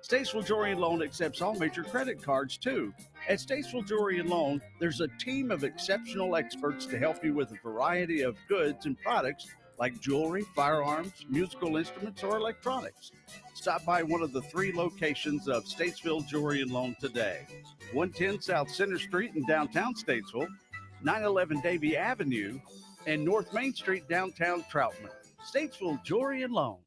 Statesville Jewelry and Loan accepts all major credit cards too. At Statesville Jewelry and Loan, there's a team of exceptional experts to help you with a variety of goods and products like jewelry, firearms, musical instruments, or electronics. Stop by one of the 3 locations of Statesville Jewelry and Loan today. 110 South Center Street in downtown Statesville, 911 Davie Avenue, and North Main Street downtown Troutman. Statesville Jewelry and Loan.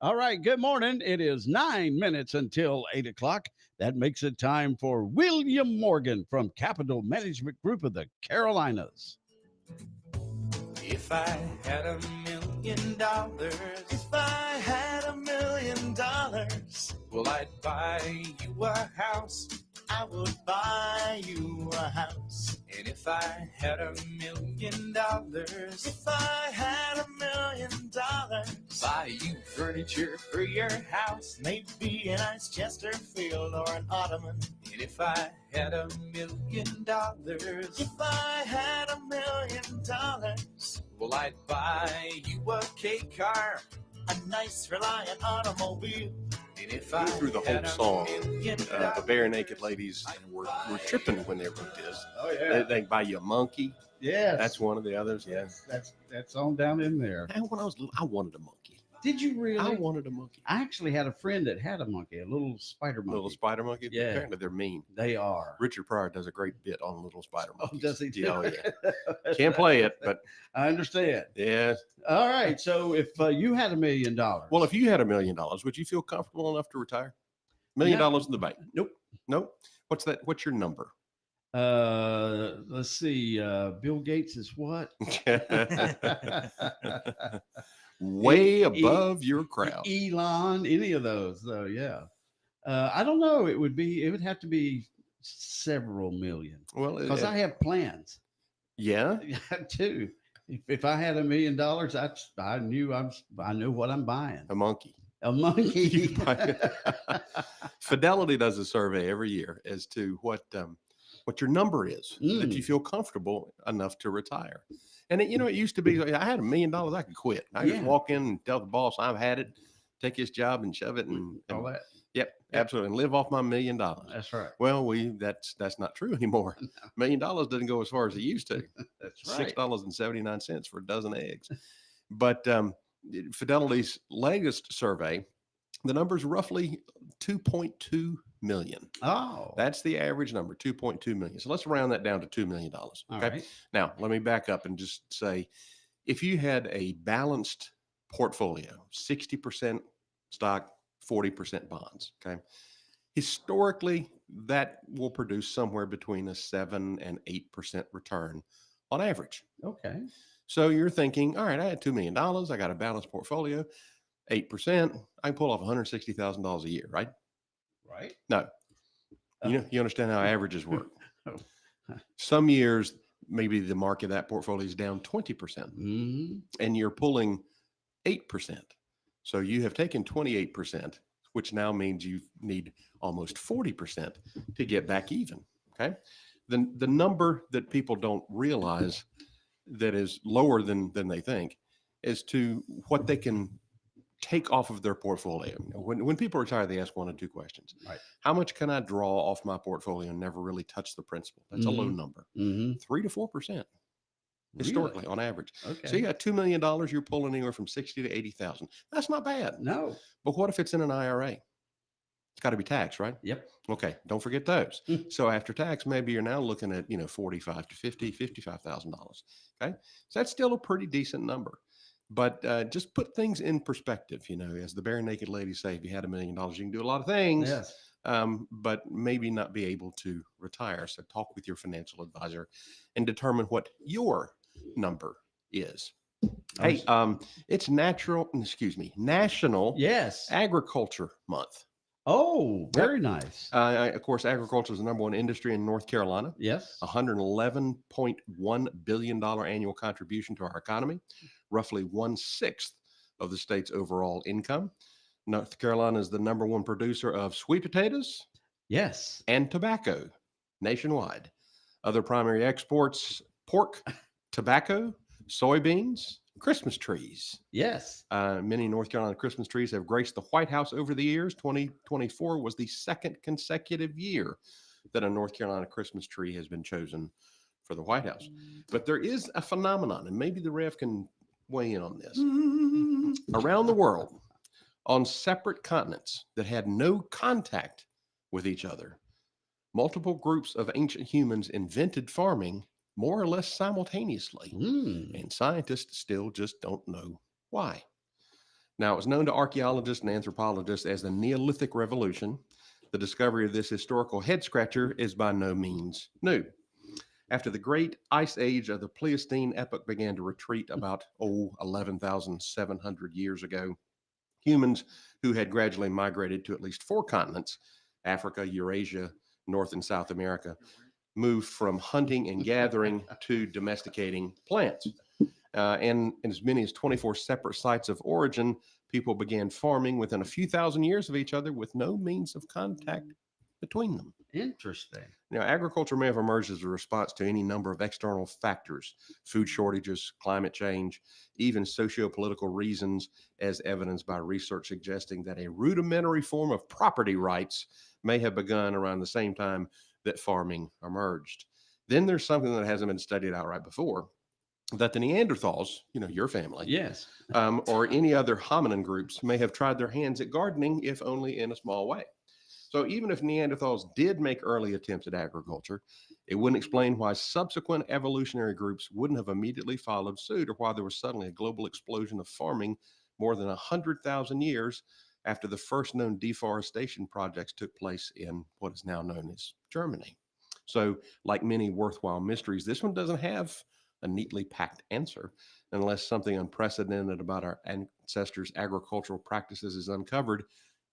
All right, good morning. It is 9 minutes until 8 o'clock. That makes it time for William Morgan from Capital Management Group of the Carolinas. If I had $1 million, if I had $1 million, well, I'd buy you a house. I would buy you a house. And if I had $1 million, if I had $1 million, buy you furniture for your house, maybe a nice Chesterfield or an ottoman. And if I had $1 million, if I had $1 million, well, I'd buy you a K car, a nice reliant automobile. And if I through the had whole song, $1 million, the bare naked ladies were tripping when they wrote this. Oh, yeah. They buy you a monkey. Yes. That's one of the others. Yeah. That's on down in there. And when I was little, I wanted a monkey. Did you really? I wanted a monkey. I actually had a friend that had a monkey, a little spider monkey. Little spider monkey. Yeah. Apparently they're mean. They are. Richard Pryor does a great bit on little spider monkeys. Does he? Yeah, oh, yeah. Can't play it, but I understand. Yes. All right. So if you had $1 million, well, if you had $1 million, would you feel comfortable enough to retire? $1 million in the bank? Nope. Nope. What's that? What's your number? Let's see. Bill Gates is what? Way above your crowd. Elon, any of those, though. Yeah. I don't know. It would have to be several million. Well, because I have plans. Yeah. Too. If I had $1 million, I knew what I'm buying. A monkey. A monkey. Fidelity does a survey every year as to what your number is that you feel comfortable enough to retire. And it used to be, I had $1 million, I could quit. I just walk in and tell the boss I've had it, take his job and shove it and all that. Yep. Absolutely. And live off my $1 million. That's right. Well, that's not true anymore. $1 million doesn't go as far as it used to. That's right. $6.79 for a dozen eggs. But Fidelity's latest survey, the number's roughly 2.2 million. Oh, That's the average number, 2.2 million. So let's round that down to $2 million. Okay. right. Now, let me back up and just say, if you had a balanced portfolio, 60% stock, 40% bonds, okay, historically, that will produce somewhere between a 7 and 8% return on average. Okay. So you're thinking, all right, I had $2 million. I got a balanced portfolio, 8%. I can pull off $160,000 a year, right? Right. No. You understand how averages work. Oh. Some years, maybe the market of that portfolio is down 20%, and you're pulling 8%. So you have taken 28%, which now means you need almost 40% to get back even. Okay. The number that people don't realize that is lower than they think as to what they can take off of their portfolio. When people retire, they ask one of two questions. Right. How much can I draw off my portfolio and never really touch the principal? That's a low number. 3 to 4% historically on average. Okay. So you got $2 million, you're pulling anywhere from 60 to 80,000. That's not bad. No. But what if it's in an IRA? It's got to be taxed, right? Yep. Okay. Don't forget those. So after tax, maybe you're now looking at, $45 to $55,000. Okay. So that's still a pretty decent number. But just put things in perspective, as the bare naked ladies say, if you had $1 million, you can do a lot of things, Yes. but maybe not be able to retire. So talk with your financial advisor and determine what your number is. Hey, it's National Yes. Agriculture Month. Oh, very nice. Of course, agriculture is the number one industry in North Carolina. Yes. $111.1 billion annual contribution to our economy, roughly 1/6 of the state's overall income. North Carolina is the number one producer of sweet potatoes. Yes. And tobacco nationwide. Other primary exports: pork, tobacco, soybeans, Christmas trees. Yes. Many North Carolina Christmas trees have graced the White House over the years. 2024 was the second consecutive year that a North Carolina Christmas tree has been chosen for the White House. But there is a phenomenon, and maybe the Rev can weigh in on this. Around the world, on separate continents that had no contact with each other, multiple groups of ancient humans invented farming more or less simultaneously. And scientists still just don't know why. Now, it was known to archaeologists and anthropologists as the Neolithic Revolution. The discovery of this historical head-scratcher is by no means new. After the great ice age of the Pleistocene epoch began to retreat about 11,700 years ago, humans who had gradually migrated to at least 4 continents, Africa, Eurasia, North and South America, moved from hunting and gathering to domesticating plants. And in as many as 24 separate sites of origin, people began farming within a few thousand years of each other with no means of contact between them. Interesting. Now, agriculture may have emerged as a response to any number of external factors: food shortages, climate change, even socio-political reasons, as evidenced by research suggesting that a rudimentary form of property rights may have begun around the same time that farming emerged. Then there's something that hasn't been studied outright before, that the Neanderthals, your family, yes, or any other hominin groups may have tried their hands at gardening, if only in a small way. So even if Neanderthals did make early attempts at agriculture, it wouldn't explain why subsequent evolutionary groups wouldn't have immediately followed suit, or why there was suddenly a global explosion of farming more than 100,000 years after the first known deforestation projects took place in what is now known as Germany. So, like many worthwhile mysteries, this one doesn't have a neatly packed answer unless something unprecedented about our ancestors' agricultural practices is uncovered.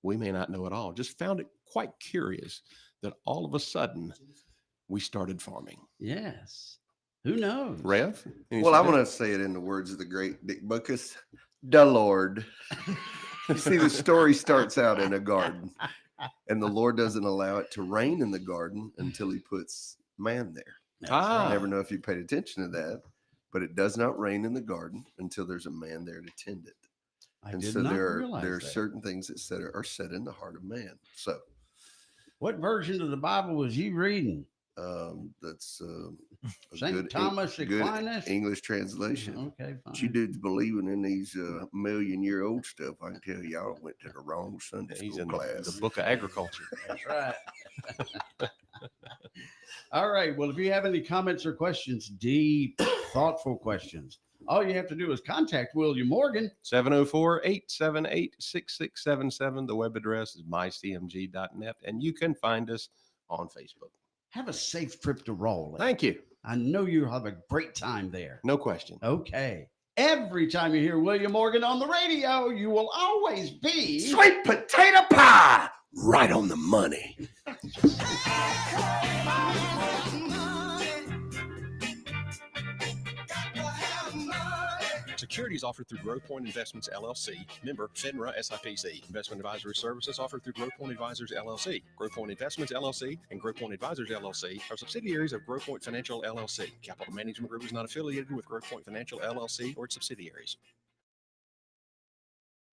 We may not know at all. Just found it quite curious that all of a sudden we started farming. Yes. Who knows? Rev? Well, I'm going to say it in the words of the great Dick Buckus, the Lord. You see, the story starts out in a garden, and the Lord doesn't allow it to rain in the garden until he puts man there. I never know if you paid attention to that, but it does not rain in the garden until there's a man there to tend it. I did not realize there are that. certain things that are set in the heart of man. So What version of the Bible was you reading? That's a St. good Thomas good Aquinas? English translation. Okay, fine. You dudes believing in these million-year-old stuff. I can tell y'all went to the wrong Sunday He's school in class. the book of agriculture. That's right. All right. Well, if you have any comments or questions, deep, thoughtful questions, all you have to do is contact William Morgan. 704-878-6677. The web address is mycmg.net, and you can find us on Facebook. Have a safe trip to Raleigh. Thank you. I know you'll have a great time there. No question. Okay. Every time you hear William Morgan on the radio, you will always be Sweet potato pie, right on the money. Securities offered through Growth Point Investments, LLC, member FINRA SIPC. Investment advisory services offered through Growth Point Advisors, LLC. Growth Point Investments, LLC, and Growth Point Advisors, LLC are subsidiaries of Growth Point Financial, LLC. Capital Management Group is not affiliated with Growth Point Financial, LLC, or its subsidiaries.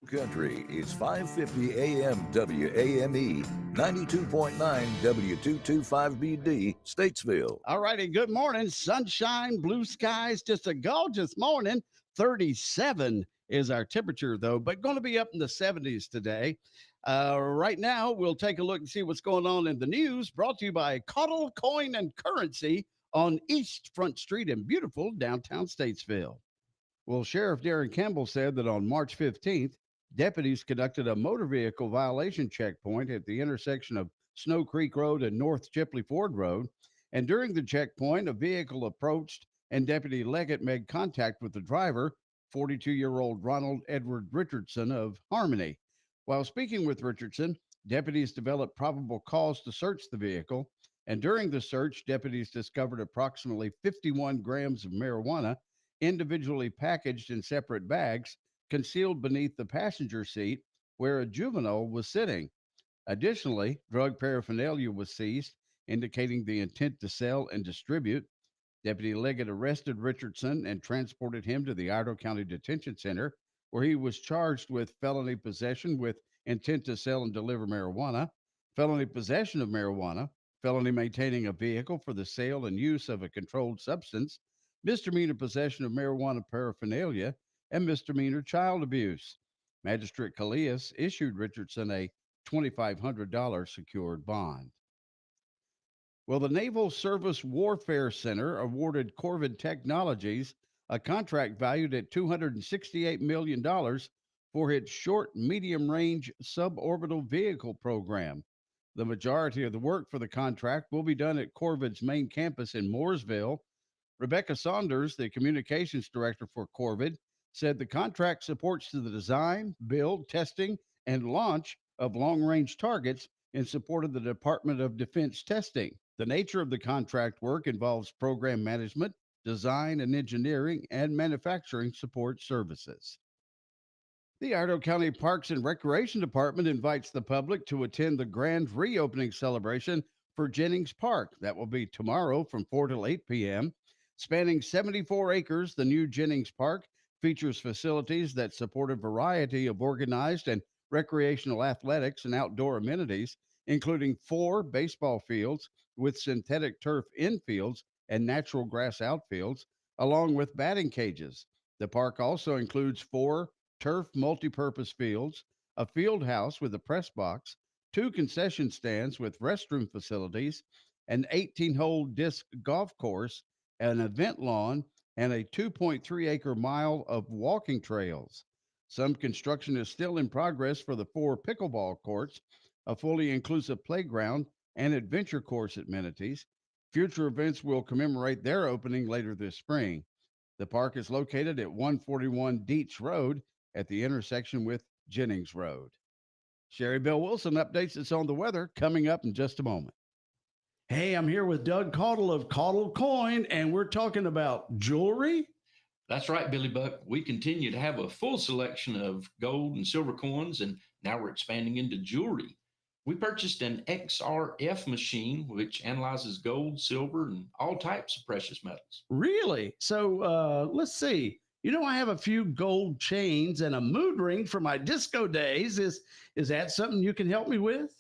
Country is 550 AM WAME, 92.9 W225BD, Statesville. All righty. Good morning. Sunshine, blue skies, just a gorgeous morning. 37 is our temperature, though, but going to be up in the 70s today. Right now, we'll take a look and see what's going on in the news, brought to you by Caudle Coin and Currency on East Front Street in beautiful downtown Statesville. Well, Sheriff Darren Campbell said that on March 15th, deputies conducted a motor vehicle violation checkpoint at the intersection of Snow Creek Road and North Chipley Ford Road. And during the checkpoint, a vehicle approached and Deputy Leggett made contact with the driver, 42-year-old Ronald Edward Richardson of Harmony. While speaking with Richardson, deputies developed probable cause to search the vehicle. And during the search, deputies discovered approximately 51 grams of marijuana individually packaged in separate bags, concealed beneath the passenger seat where a juvenile was sitting. Additionally, drug paraphernalia was seized, indicating the intent to sell and distribute. Deputy Leggett arrested Richardson and transported him to the Idaho County Detention Center, where he was charged with felony possession with intent to sell and deliver marijuana, felony possession of marijuana, felony maintaining a vehicle for the sale and use of a controlled substance, misdemeanor possession of marijuana paraphernalia, and misdemeanor child abuse. Magistrate Callias issued Richardson a $2,500 secured bond. Well, the Naval Service Warfare Center awarded Corvid Technologies a contract valued at $268 million for its short medium-range suborbital vehicle program. The majority of the work for the contract will be done at Corvid's main campus in Mooresville. Rebecca Saunders, the communications director for Corvid, said the contract supports the design, build, testing, and launch of long-range targets in support of the Department of Defense testing. The nature of the contract work involves program management, design and engineering, and manufacturing support services. The Idaho County Parks and Recreation Department invites the public to attend the grand reopening celebration for Jennings Park. That will be tomorrow from 4 till 8 p.m. Spanning 74 acres, the new Jennings Park features facilities that support a variety of organized and recreational athletics and outdoor amenities, including 4 baseball fields with synthetic turf infields and natural grass outfields, along with batting cages. The park also includes 4 turf multipurpose fields, a field house with a press box, 2 concession stands with restroom facilities, an 18-hole disc golf course, an event lawn, and a 2.3-acre mile of walking trails. Some construction is still in progress for the 4 pickleball courts, a fully inclusive playground, and adventure course amenities. Future events will commemorate their opening later this spring. The park is located at 141 Dietz Road at the intersection with Jennings Road. Sherry Bill Wilson updates us on the weather coming up in just a moment. Hey, I'm here with Doug Caudle of Caudle Coin, and we're talking about jewelry. That's right, Billy Buck. We continue to have a full selection of gold and silver coins, and now we're expanding into jewelry. We purchased an XRF machine, which analyzes gold, silver, and all types of precious metals. Really? So let's see. You know, I have a few gold chains and a mood ring for my disco days. Is that something you can help me with?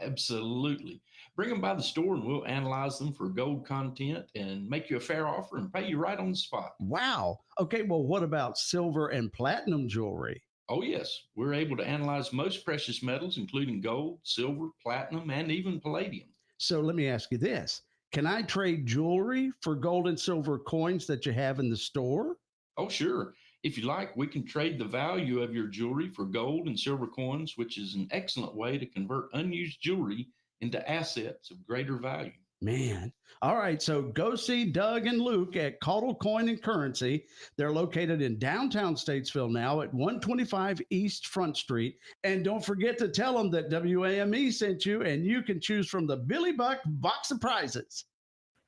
Absolutely. Bring them by the store and we'll analyze them for gold content and make you a fair offer and pay you right on the spot. Wow. Okay, well, what about silver and platinum jewelry? Oh, yes. We're able to analyze most precious metals, including gold, silver, platinum, and even palladium. So let me ask you this. Can I trade jewelry for gold and silver coins that you have in the store? Oh, sure. If you like, we can trade the value of your jewelry for gold and silver coins, which is an excellent way to convert unused jewelry into assets of greater value. Man. All right. So go see Doug and Luke at Caudle Coin and Currency. They're located in downtown Statesville now at 125 East Front Street. And don't forget to tell them that WAME sent you and you can choose from the Billy Buck box of prizes.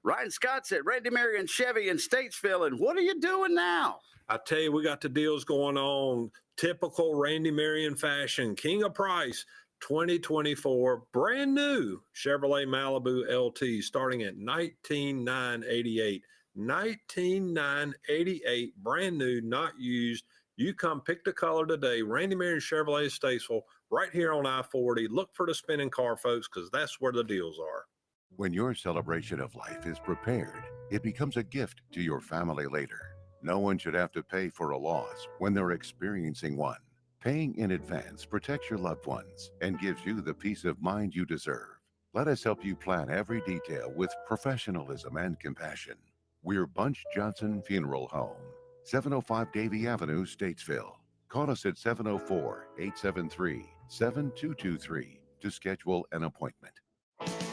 Ryan Scott's at Randy Marion Chevy in Statesville. And what are you doing now? I tell you, we got the deals going on. Typical Randy Marion fashion. King of Price 2024, brand new Chevrolet Malibu LT starting at $19,988. $19,988, brand new, not used. You come pick the color today. Randy Marion Chevrolet Statesville, right here on I-40. Look for the spinning car, folks, because that's where the deals are. When your celebration of life is prepared, it becomes a gift to your family later. No one should have to pay for a loss when they're experiencing one. Paying in advance protects your loved ones and gives you the peace of mind you deserve. Let us help you plan every detail with professionalism and compassion. We're Bunch Johnson Funeral Home, 705 Davie Avenue, Statesville. Call us at 704-873-7223 to schedule an appointment.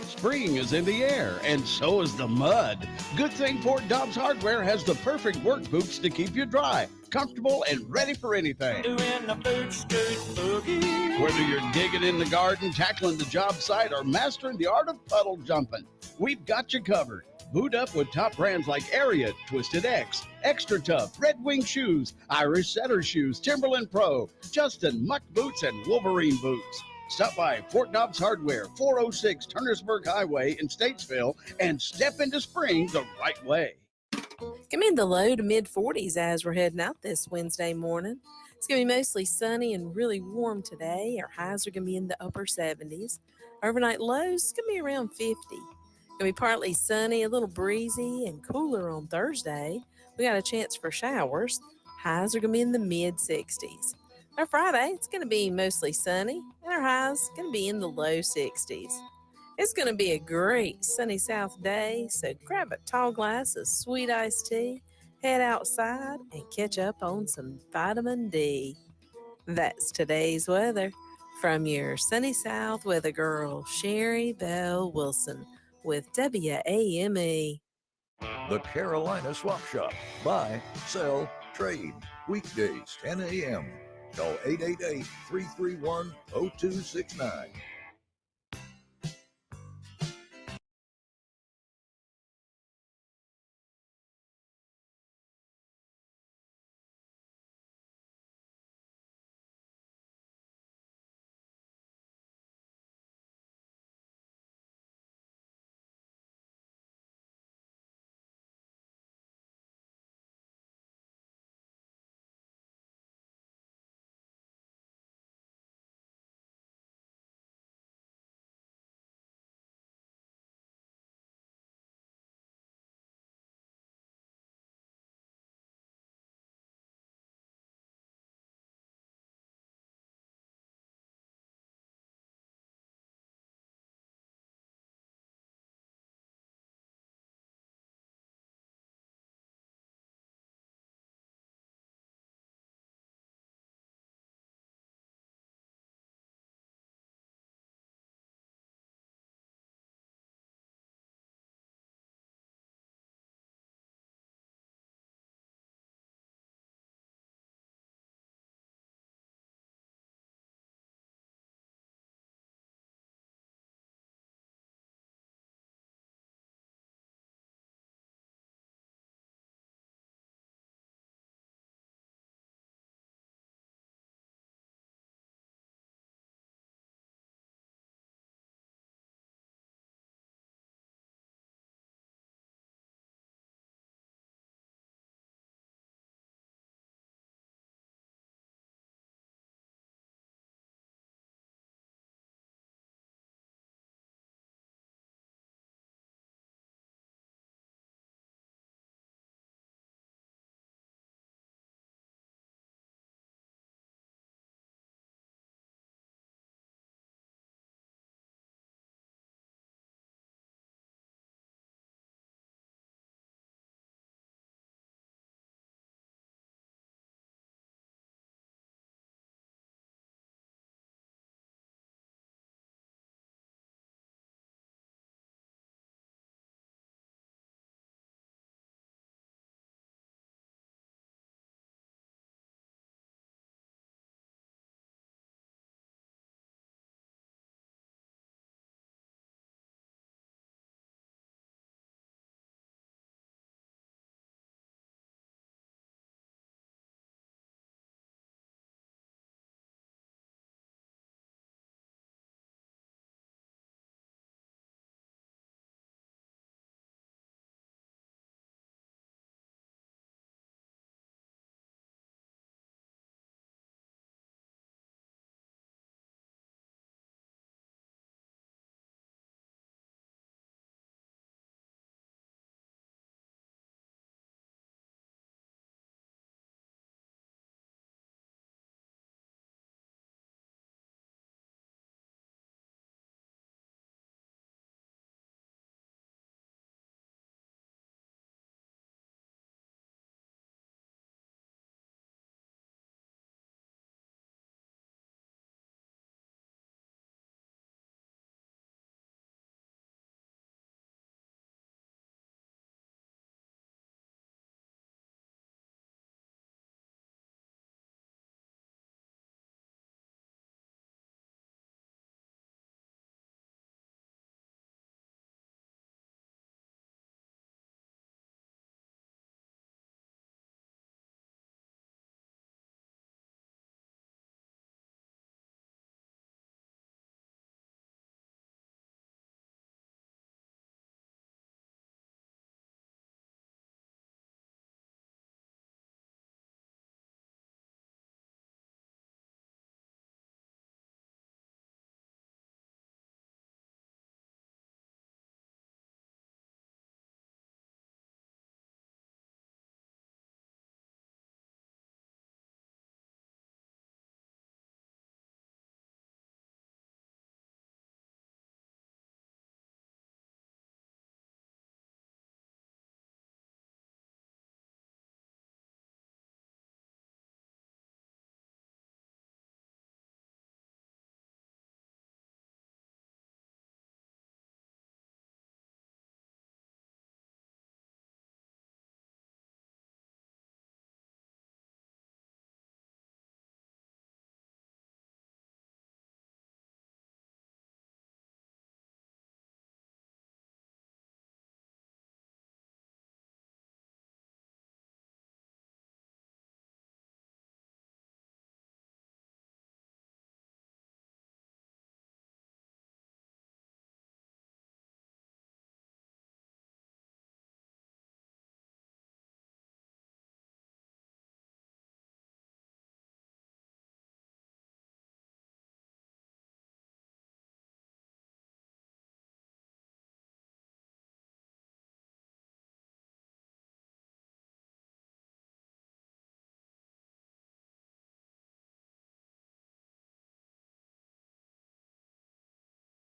Spring is in the air, and so is the mud. Good thing Fort Dobbs Hardware has the perfect work boots to keep you dry, comfortable, and ready for anything. Doing the boot scoot boogie. Whether you're digging in the garden, tackling the job site, or mastering the art of puddle jumping, we've got you covered. Boot up with top brands like Ariat, Twisted X, Extra Tough, Red Wing Shoes, Irish Setter Shoes, Timberland Pro, Justin, Muck Boots, and Wolverine Boots. Stop by Fort Dobbs Hardware, 406 Turnersburg Highway in Statesville, and step into spring the right way. Give me the low to mid 40s as we're heading out this Wednesday morning. It's going to be mostly sunny and really warm today. Our highs are going to be in the upper 70s. Overnight lows is going to be around 50. Going to be partly sunny, a little breezy, and cooler on Thursday. We got a chance for showers. Highs are going to be in the mid 60s. Our Friday, it's going to be mostly sunny, and our highs going to be in the low 60s. It's going to be a great sunny south day, so grab a tall glass of sweet iced tea, head outside, and catch up on some vitamin D. That's today's weather from your sunny south weather girl, Sherry Bell Wilson, with WAME. The Carolina Swap Shop. Buy, sell, trade. Weekdays, 10 a.m. Call 888-331-0269.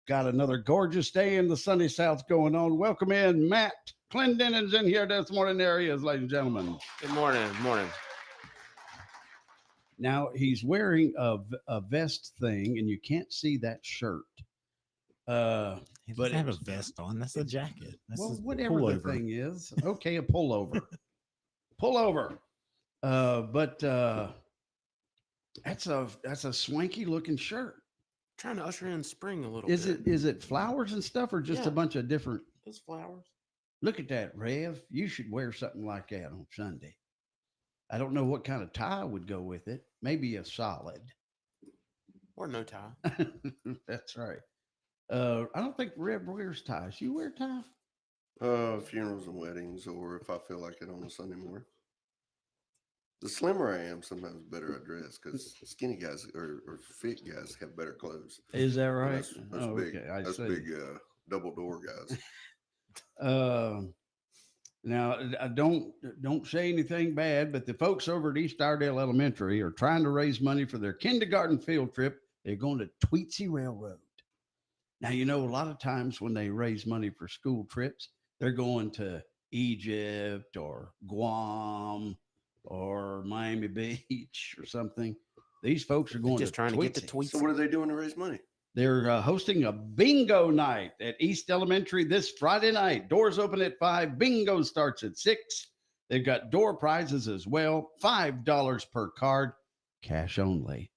got another gorgeous day in the sunny South going on. Welcome in Matt Clendenin's in here this morning areas, ladies and gentlemen. Good morning. Morning. Now he's wearing a vest thing, and you can't see that shirt. He But doesn't have a it's- vest on. That's a jacket. That's well, his whatever the pullover. thing is. Okay, a pullover. Pullover. But that's a swanky looking shirt. Trying to usher in spring a little Is bit. it flowers and stuff or just a Yeah. bunch of different? It's flowers. Look at that, Rev. You should wear something like that on Sunday. I don't know what kind of tie would go with it. Maybe a solid. Or no tie. That's right. I don't think Rev wears ties. You wear tie? Funerals and weddings, or if I feel like it on a Sunday morning. The slimmer I am, sometimes better I dress because skinny guys or fit guys have better clothes. Is that right? That's Oh, big. okay, I That's see. big double door guys. Now, don't say anything bad, but the folks over at East Iredale Elementary are trying to raise money for their kindergarten field trip. They're going to Tweetsy Railroad. Now, you know, a lot of times when they raise money for school trips, they're going to Egypt or Guam or Miami Beach or something. These folks are going Just trying to get to Tweetsy. So what are they doing to raise money? They're hosting a bingo night at East Elementary this Friday night. Doors open at 5. Bingo starts at 6. They've got door prizes as well. $5 per card, cash only.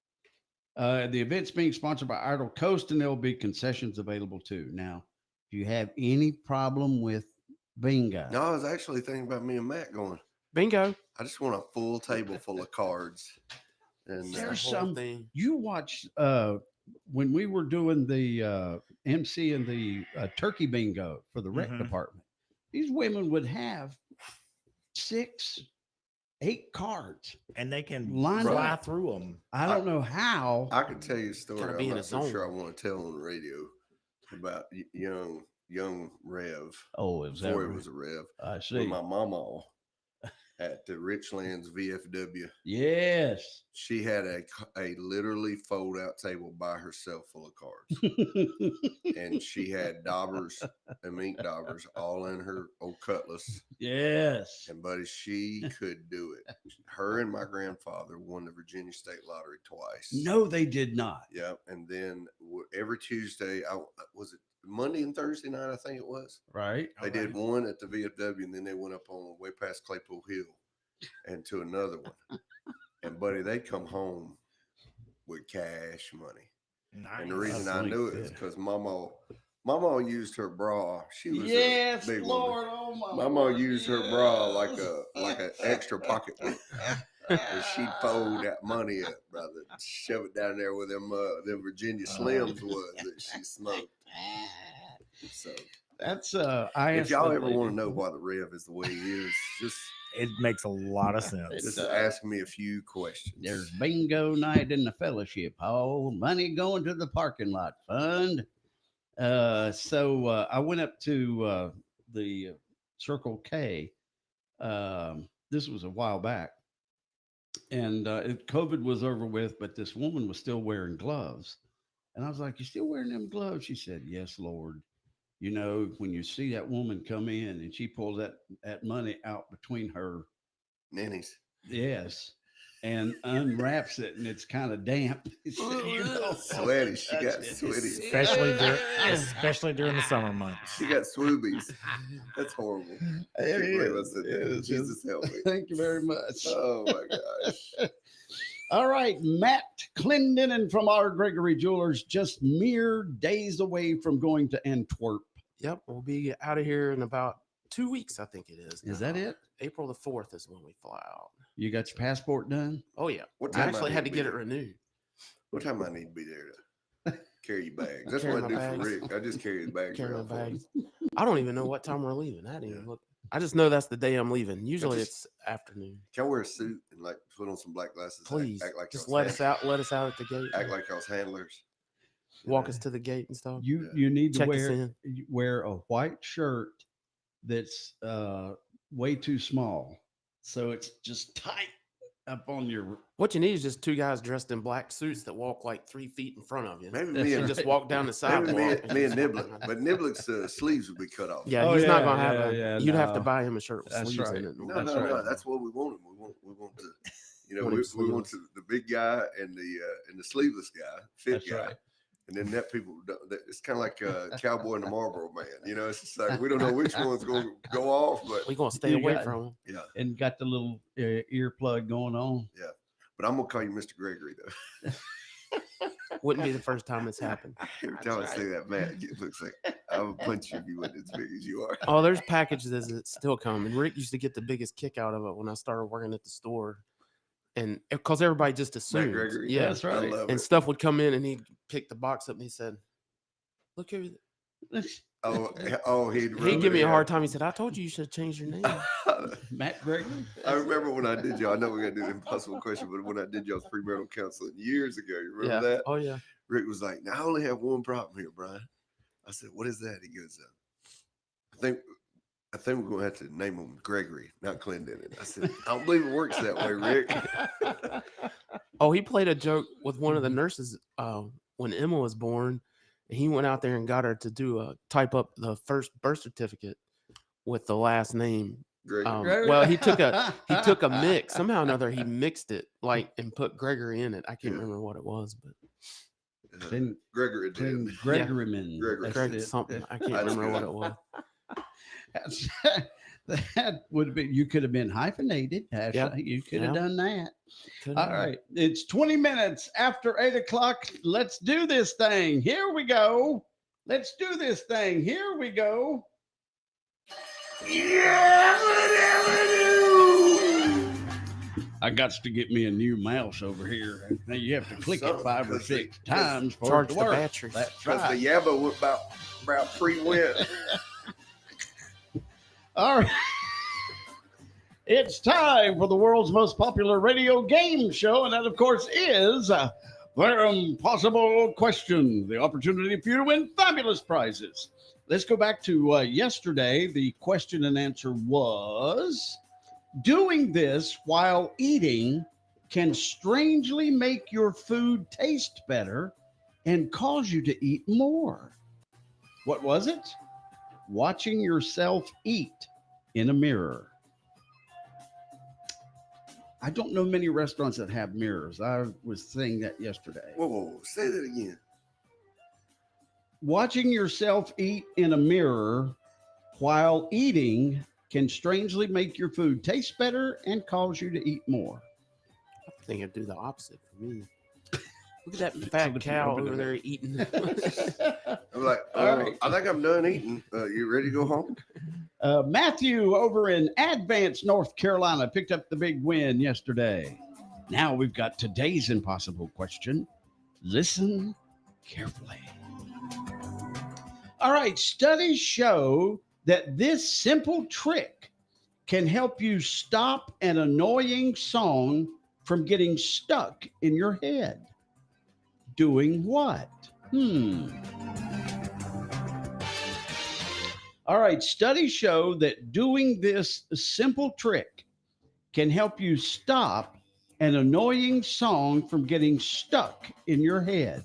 The event's being sponsored by Idle Coast, and there'll be concessions available too. Now, do you have any problem with bingo? No, I was actually thinking about me and Matt going. Bingo. I just want a full table full of cards. And There's whole some thing. you watched when we were doing the MC and the turkey bingo for the rec department. These women would have 6, 8 cards, and they can line fly up through them. I don't know how. I could tell you a story. Gotta be I'm in not a so zone. sure I want to tell on the radio about young Rev. Oh, it was before that it was a Rev. I With see. my mama at the Richlands VFW. Yes. She had a literally fold out table by herself full of cards. And she had daubers and ink daubers all in her old cutlass. Yes. And buddy, she could do it. Her and my grandfather won the Virginia State Lottery twice. No, they did not. Yep. And then every Tuesday, was it Monday and Thursday night, I think it was. Right. They did one at the VFW, and then they went up on way past Claypool Hill and to another one. And buddy, they come home with cash money. And the reason I knew it is because Mama used her bra. She was a big Lord, woman. oh my Mama Lord, used her bra like an extra pocketbook. And she'd fold that money up, brother, shove it down there where them Virginia Slims was that she smoked. So that's if y'all ever want to know why the Rev is the way he is, just it makes a lot of sense. Just ask me a few questions. There's bingo night in the fellowship hall. Money going to the parking lot fund. So I went up to the Circle K. This was a while back. And COVID was over with, but this woman was still wearing gloves. And I was like, "You still wearing them gloves?" She said, "Yes, Lord." You know, when you see that woman come in and she pulls that money out between her ninnies. Yes. And unwraps it, and it's kind of damp. You know, sweaty. She got sweaty. Especially during the summer months. She got swoobies. That's horrible. Jesus help me. Thank you very much. Oh my gosh. All right, Matt Clendenin from our Gregory Jewelers, just mere days away from going to Antwerp. Yep, we'll be out of here in about 2 weeks, I think it is. Is that it? April the 4th is when we fly out. You got your passport done? Oh, yeah. What I time actually I had need to to get be it renewed. What time I need to be there to carry your bags? That's Carry what I my do for bags. Rick. I just carry his bags Carry my around for him. bags. I don't even know what time we're leaving. I didn't even look. I just know that's the day I'm leaving. Usually it's afternoon. Can I wear a suit and like put on some black glasses? Please, act like just y'all's let us out. Let us out at the gate. Act like y'all's handlers. Walk us to the gate and stuff. You need to Check us in. wear a white shirt that's way too small, so it's just tight. up on your. What you need is just two guys dressed in black suits that walk like 3 feet in front of you. Maybe me and just walk down the sidewalk. Me and Niblick, but Niblick's sleeves would be cut off. Yeah, he's not gonna have You'd have to buy him a shirt with sleeves in it. No, that's what we want him. We want to, we want to, the big guy and the sleeveless guy, fit guy. Right. And then that people, it's kind of like a cowboy and the Marlboro man. It's just like we don't know which one's going to go off, but we're going to stay away from them. Yeah. And got the little earplug going on. Yeah. But I'm going to call you Mr. Gregory, though. Wouldn't be the first time it's happened. Every time I say that, man, it looks like I would punch you if you weren't as big as you are. Oh, there's packages that still come. And Rick used to get the biggest kick out of it when I started working at the store. And because everybody just assumed, yeah, that's right. And stuff would come in, and he'd pick the box up, and he said, "Look here." He'd give me a hard time. He said, "I told you should change your name." Matt Gregory. I remember when I did y'all. I know we're gonna do the impossible question, but when I did y'all's premarital counseling years ago, you remember that? Oh yeah. Rick was like, "Now I only have one problem here, Brian." I said, "What is that?" He goes, I think we're gonna have to name him Gregory, not Clendenin. I said, I don't believe it works that way, Rick. Oh, he played a joke with one of the nurses when Emma was born, and he went out there and got her to type up the first birth certificate with the last name. Well, he took a mix somehow or another. He mixed it and put Gregory in it. I can't remember what it was, but Gregory Gregoryman. Greg something. I can't remember what it was. That would be, you could have been hyphenated. You could have done that. All right. It's 20 minutes after 8 o'clock. Let's do this thing. Here we go. Let's do this thing. Here we go. I got to get me a new mouse over here. Now you have to click it 5 or 6 times for charge it to the work. battery. That's Because right. the Yabba was about pre-wet. All right. It's time for the world's most popular radio game show, and that, of course, is the Impossible Question, the opportunity for you to win fabulous prizes. Let's go back to yesterday. The question and answer was, doing this while eating can strangely make your food taste better and cause you to eat more. What was it? Watching yourself eat in a mirror. I don't know many restaurants that have mirrors. I was saying that yesterday. Whoa, say that again. Watching yourself eat in a mirror while eating can strangely make your food taste better and cause you to eat more. I think it'd do the opposite for me. Look at that fat cow over there eating. I'm like, right. I think I'm done eating. You ready to go home? Matthew over in Advance, North Carolina, picked up the big win yesterday. Now we've got today's impossible question. Listen carefully. All right, studies show that this simple trick can help you stop an annoying song from getting stuck in your head. Doing what? All right, studies show that doing this simple trick can help you stop an annoying song from getting stuck in your head.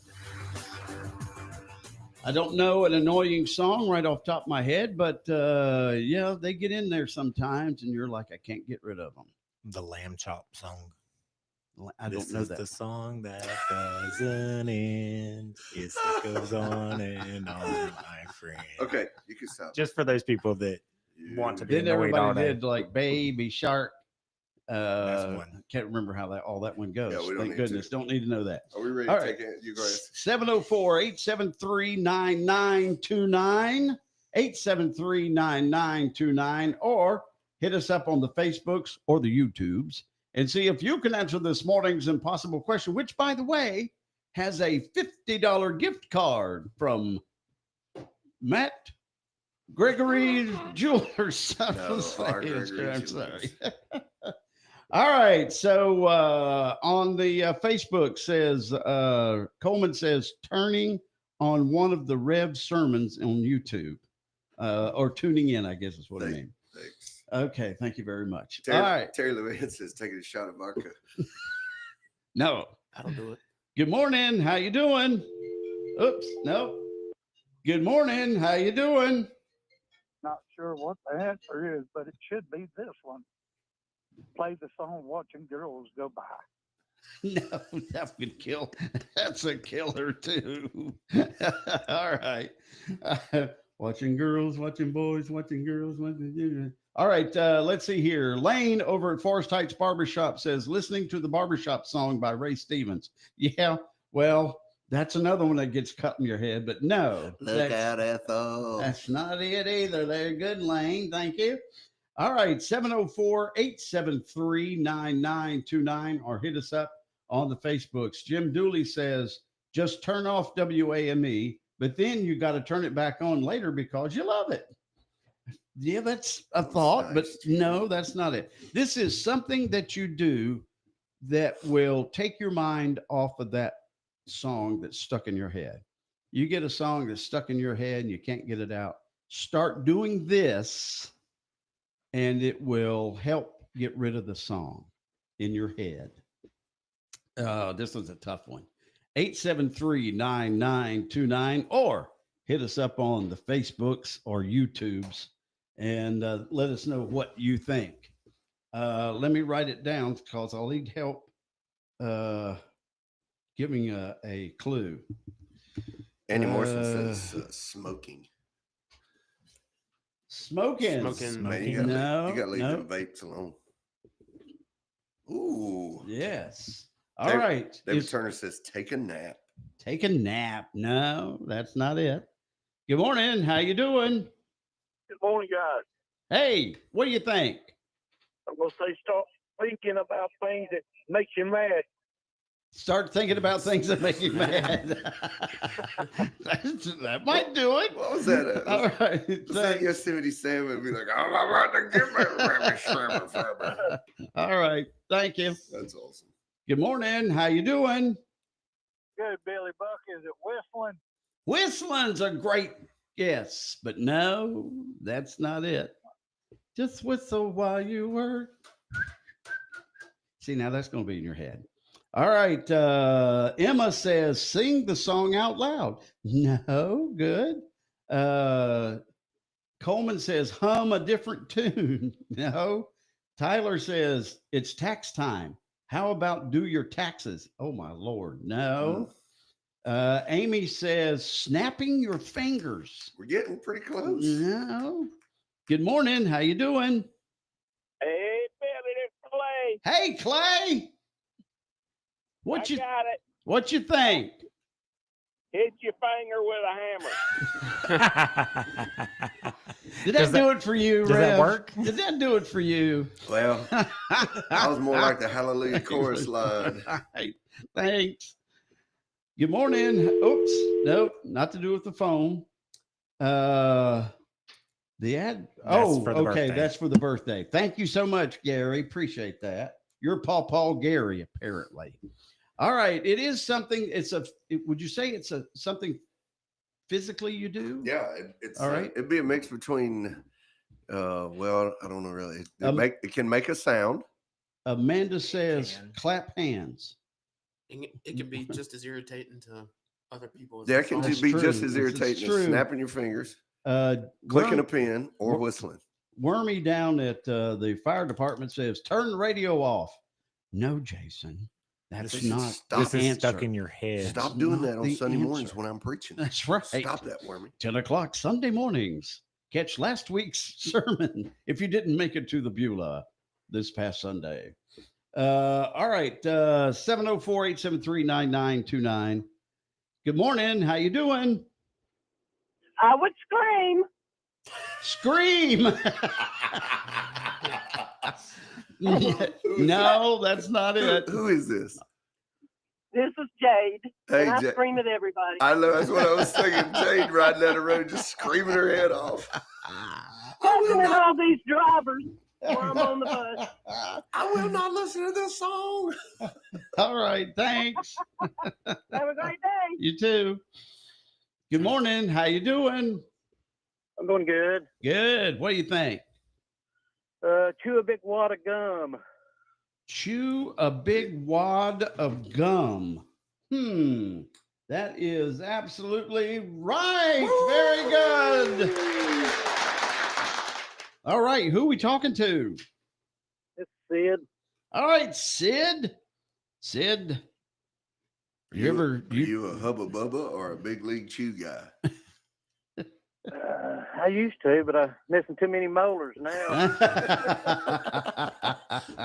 I don't know an annoying song right off the top of my head, but yeah, they get in there sometimes and you're like, I can't get rid of them. The lamb chop song. I don't know that. The song that doesn't end. Yes, it goes on and on, my friend. Okay, you can stop. Just for those people that want to be Then annoyed all everybody day. did like Baby Shark. That's one. Can't remember how all that one goes. Yeah, we don't Thank need goodness. to. Don't need to know that. Are we ready All to right. take it? You go ahead. 704-873-9929. 873-9929. Or hit us up on the Facebooks or the YouTubes and see if you can answer this morning's impossible question, which, by the way, has a $50 gift card from Matt Gregory Jewelers. I'm sorry. All right. So on the Facebook says, Coleman says, turning on one of the Rev sermons on YouTube or tuning in, I guess is what I mean. Thanks. Okay, thank you very much. Terry, All right. Terry Lewis says taking a shot at vodka. No. That'll do it. Good morning. How you doing? Oops. No. Good morning. How you doing? Not sure what the answer is, but it should be this one. Play the song Watching Girls Go By. No, that would kill. That's a killer too. All right. Watching girls, watching boys, watching girls, watching. All right. Let's see here. Lane over at Forest Heights Barbershop says, listening to the Barbershop song by Ray Stevens. Yeah. Well, that's another one that gets cut in your head, but no. Look out, Ethel. That's not it either. They're good, Lane. Thank you. All right. 704-873-9929 or hit us up on the Facebooks. Jim Dooley says, just turn off WAME, but then you got to turn it back on later because you love it. Yeah, that's a thought, but no, that's not it. This is something that you do that will take your mind off of that song that's stuck in your head. You get a song that's stuck in your head and you can't get it out. Start doing this and it will help get rid of the song in your head. This was a tough one. 873-9929 or hit us up on the Facebooks or YouTubes and let us know what you think. Let me write it down because I'll need help giving a clue. Andy Morrison says smoking. Smoking. Man, you gotta leave them vapes alone. Ooh. Yes. All right. David Turner says, take a nap. Take a nap. No, that's not it. Good morning. How you doing? Good morning, guys. Hey, what do you think? I'm going to say start thinking about things that make you mad. Start thinking about things that make you mad. That might do it. What was that? All right. Was that Yosemite Sam would be like, I'm about to give me a All right. Thank you. That's awesome. Good morning. How you doing? Good, Billy Buck. Is it whistling? Whistling's a great guess, but no, that's not it. Just whistle while you work. See, now that's going to be in your head. All right. Emma says, sing the song out loud. No, good. Coleman says, hum a different tune. No. Tyler says, it's tax time. How about do your taxes? Oh, my Lord. No. Amy says, snapping your fingers. We're getting pretty close. No. Good morning. How you doing? Hey, Billy, it's Clay. Hey, Clay. What you got it. What you think? Hit your finger with a hammer. Did that do it for you, Does that Rev? work? Did that do it for you? Well, I was more like the Hallelujah chorus line. Right. Thanks. Good morning. Oops. Nope. Not to do with the phone. The ad. That's for the okay. birthday. That's for the birthday. Thank you so much, Gary. Appreciate that. You're Paul Gary, apparently. All right. It is something. Would you say it's something physically you do? Yeah, it's all right. It'd be a mix between. Well, I don't know really. It can make a sound. Amanda says, clap hands. It can be just as irritating to other people. There can be just as irritating as snapping your fingers, clicking a pen, or whistling. Wormy down at the fire department says, turn the radio off. No, Jason, that's not This the is answer. stuck in your head. Stop doing that on the Sunday mornings answer. when I'm preaching. That's right. Stop that, Wormy. 10 o'clock Sunday mornings. Catch last week's sermon if you didn't make it to the Beulah this past Sunday. All right. 704-873-9929. Good morning. How you doing? I would scream. Scream. No, that's not it. Who is this? This is Jade. Hey, and I Jade. scream at everybody. I know, that's what I was thinking. Jade riding down the road just screaming her head off. Listen to all these drivers while I'm on the bus. I will not listen to this song. All right. Thanks. Have a great day. You too. Good morning. How you doing? I'm doing good. Good. What do you think? Chew a big wad of gum. Chew a big wad of gum. That is absolutely right. Very good. All right, who are we talking to? It's Sid. All right, Sid. Sid, Are you a Hubba Bubba or a big league chew guy? I used to, but I'm missing too many molars now.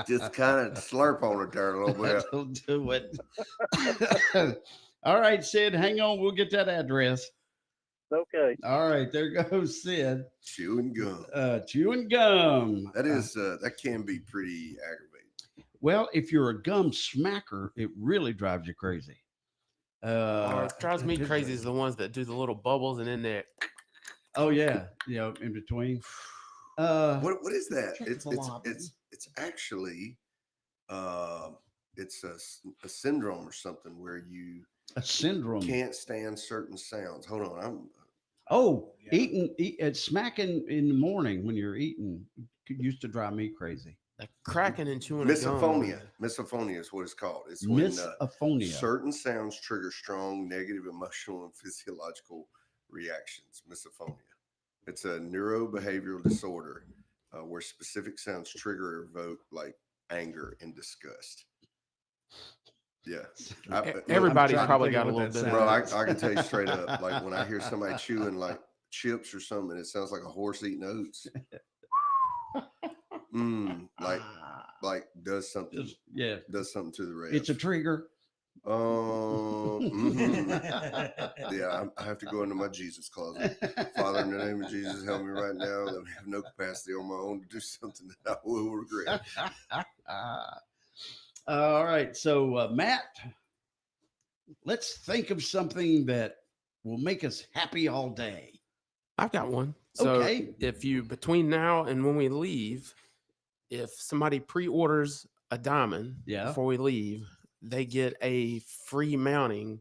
Just kind of slurp on it there a little bit. That'll do it. All right, Sid, hang on. We'll get that address. Okay. All right, there goes Sid. Chewing gum. Chewing gum. That is that can be pretty aggravating. Well, if you're a gum smacker, it really drives you crazy. What drives me crazy is the ones that do the little bubbles and then they. Oh yeah, in between. What is that? It's actually it's a syndrome or something where you can't stand certain sounds. Hold on, smacking in the morning when you're eating used to drive me crazy. Like cracking and chewing. Misophonia. Misophonia is what it's called. It's when misophonia. Certain sounds trigger strong negative emotional and physiological reactions. Misophonia. It's a neurobehavioral disorder where specific sounds trigger or evoke like anger and disgust. Yeah. Everybody's probably got a little bit. Bro, I can tell you straight up, like when I hear somebody chewing like chips or something, it sounds like a horse eating oats. Like does something. Does something to the ribs. It's a trigger. Yeah, I have to go into my Jesus closet. Father, in the name of Jesus, help me right now. Let me have no capacity on my own to do something that I will regret. All right, so Matt, let's think of something that will make us happy all day. I've got one. So Okay. if you, between now and when we leave, if somebody pre-orders a diamond before we leave, they get a free mounting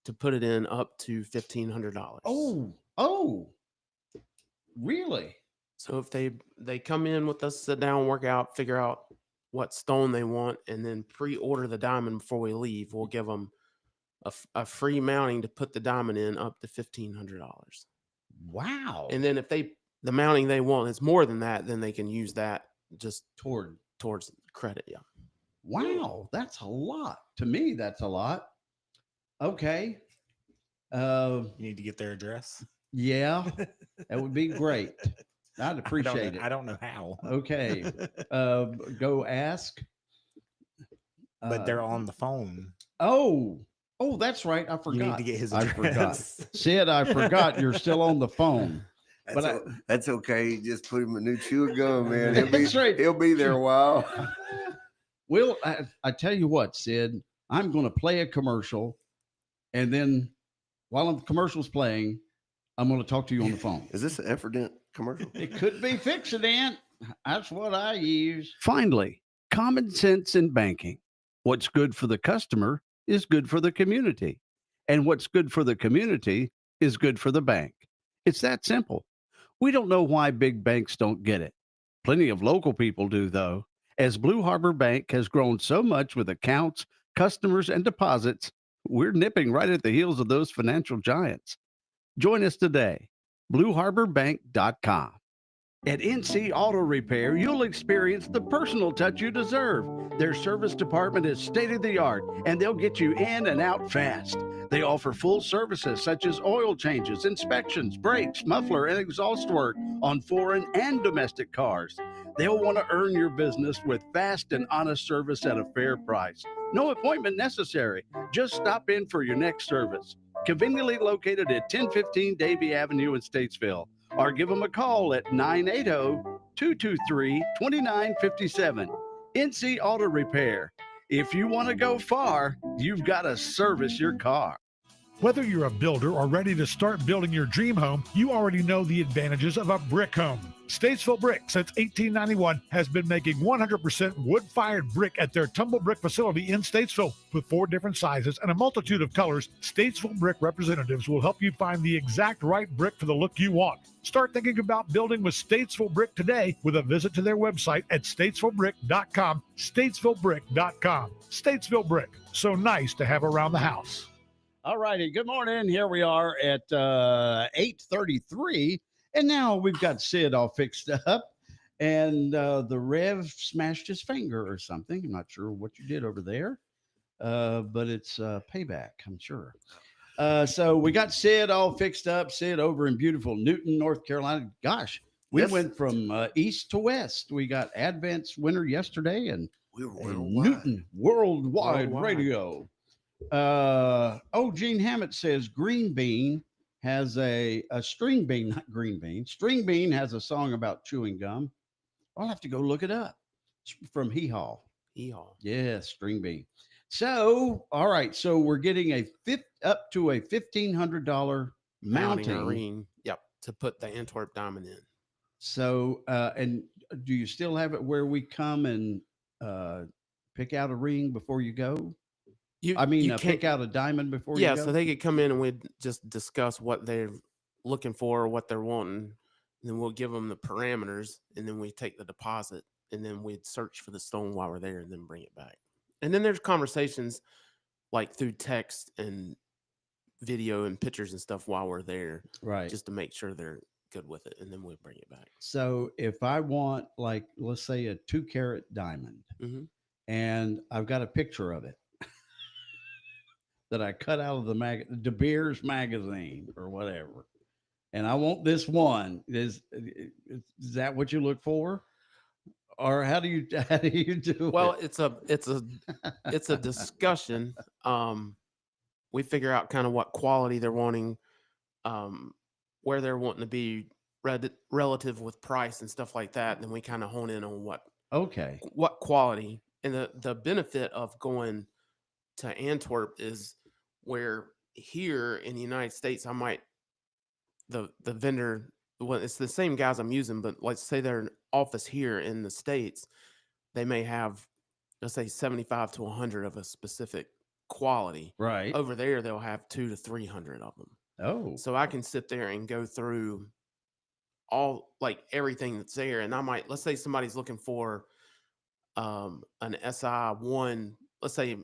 to put it in up to $1,500. Oh, really? So if they come in with us, sit down, work out, figure out what stone they want, and then pre-order the diamond before we leave, we'll give them a free mounting to put the diamond in up to $1,500. Wow. And then if the mounting they want is more than that, then they can use that just towards credit. Yeah. Wow, that's a lot. To me, that's a lot. Okay. You need to get their address. Yeah, that would be great. I'd appreciate it. I don't know how. Okay. Go ask. But they're on the phone. Oh, that's right. I forgot. You need to get his I address. forgot. Sid, I forgot you're still on the phone. That's okay. Just put him a new chewing gum, man. That's right. He'll be there a while. Well, I tell you what, Sid, I'm going to play a commercial, and then while the commercial's playing, I'm going to talk to you on the phone. Is this an Effordent commercial? It could be Fixodent. That's what I use. Finally, common sense in banking. What's good for the customer is good for the community. And what's good for the community is good for the bank. It's that simple. We don't know why big banks don't get it. Plenty of local people do, though. As Blue Harbor Bank has grown so much with accounts, customers, and deposits, we're nipping right at the heels of those financial giants. Join us today, blueharborbank.com. At NC Auto Repair, you'll experience the personal touch you deserve. Their service department is state-of-the-art, and they'll get you in and out fast. They offer full services such as oil changes, inspections, brakes, muffler, and exhaust work on foreign and domestic cars. They'll want to earn your business with fast and honest service at a fair price. No appointment necessary. Just stop in for your next service. Conveniently located at 1015 Davie Avenue in Statesville. Or give them a call at 980-223-2957. NC Auto Repair. If you want to go far, you've got to service your car. Whether you're a builder or ready to start building your dream home, you already know the advantages of a brick home. Statesville Brick, since 1891, has been making 100% wood-fired brick at their Tumble Brick facility in Statesville. With 4 different sizes and a multitude of colors, Statesville Brick representatives will help you find the exact right brick for the look you want. Start thinking about building with Statesville Brick today with a visit to their website at statesvillebrick.com, statesvillebrick.com. Statesville Brick, so nice to have around the house. All righty. Good morning. Here we are at 8:33. And now we've got Sid all fixed up. And the Rev smashed his finger or something. I'm not sure what you did over there. But it's payback, I'm sure. So we got Sid all fixed up. Sid over in beautiful Newton, North Carolina. Gosh, we went from east to west. We got Advent's winter yesterday and Newton Worldwide Radio. Gene Hammett says Green Bean has a string bean, not green bean. String bean has a song about chewing gum. I'll have to go look it up. It's from Hee Haw. Hee Haw. Yeah, string bean. So, all right. So we're getting up to a $1,500 mounting ring. Yep, to put the Antwerp diamond in. So, and do you still have it where we come and pick out a ring before you go? Pick out a diamond before you go? Yeah, so they could come in and we'd just discuss what they're looking for, what they're wanting. And then we'll give them the parameters, and then we take the deposit, and then we'd search for the stone while we're there and then bring it back. And then there's conversations like through text and video and pictures and stuff while we're there. Right. Just to make sure they're good with it, and then we'll bring it back. So if I want, like, let's say a 2-carat diamond, and I've got a picture of it, that I cut out of the De Beers magazine or whatever, and I want this one. Is that what you look for, or how do you do Well, it? it's a discussion. We figure out kind of what quality they're wanting, where they're wanting to be relative with price and stuff like that, and then we kind of hone in on what quality. And the benefit of going to Antwerp is where here in the United States, the vendor, well, it's the same guys I'm using, but let's say they're an office here in the States, they may have, let's say 75 to 100 of a specific quality. Right. Over there, they'll have 200 to 300 of them. Oh. So I can sit there and go through everything that's there. And let's say somebody's looking for an SI1, let's say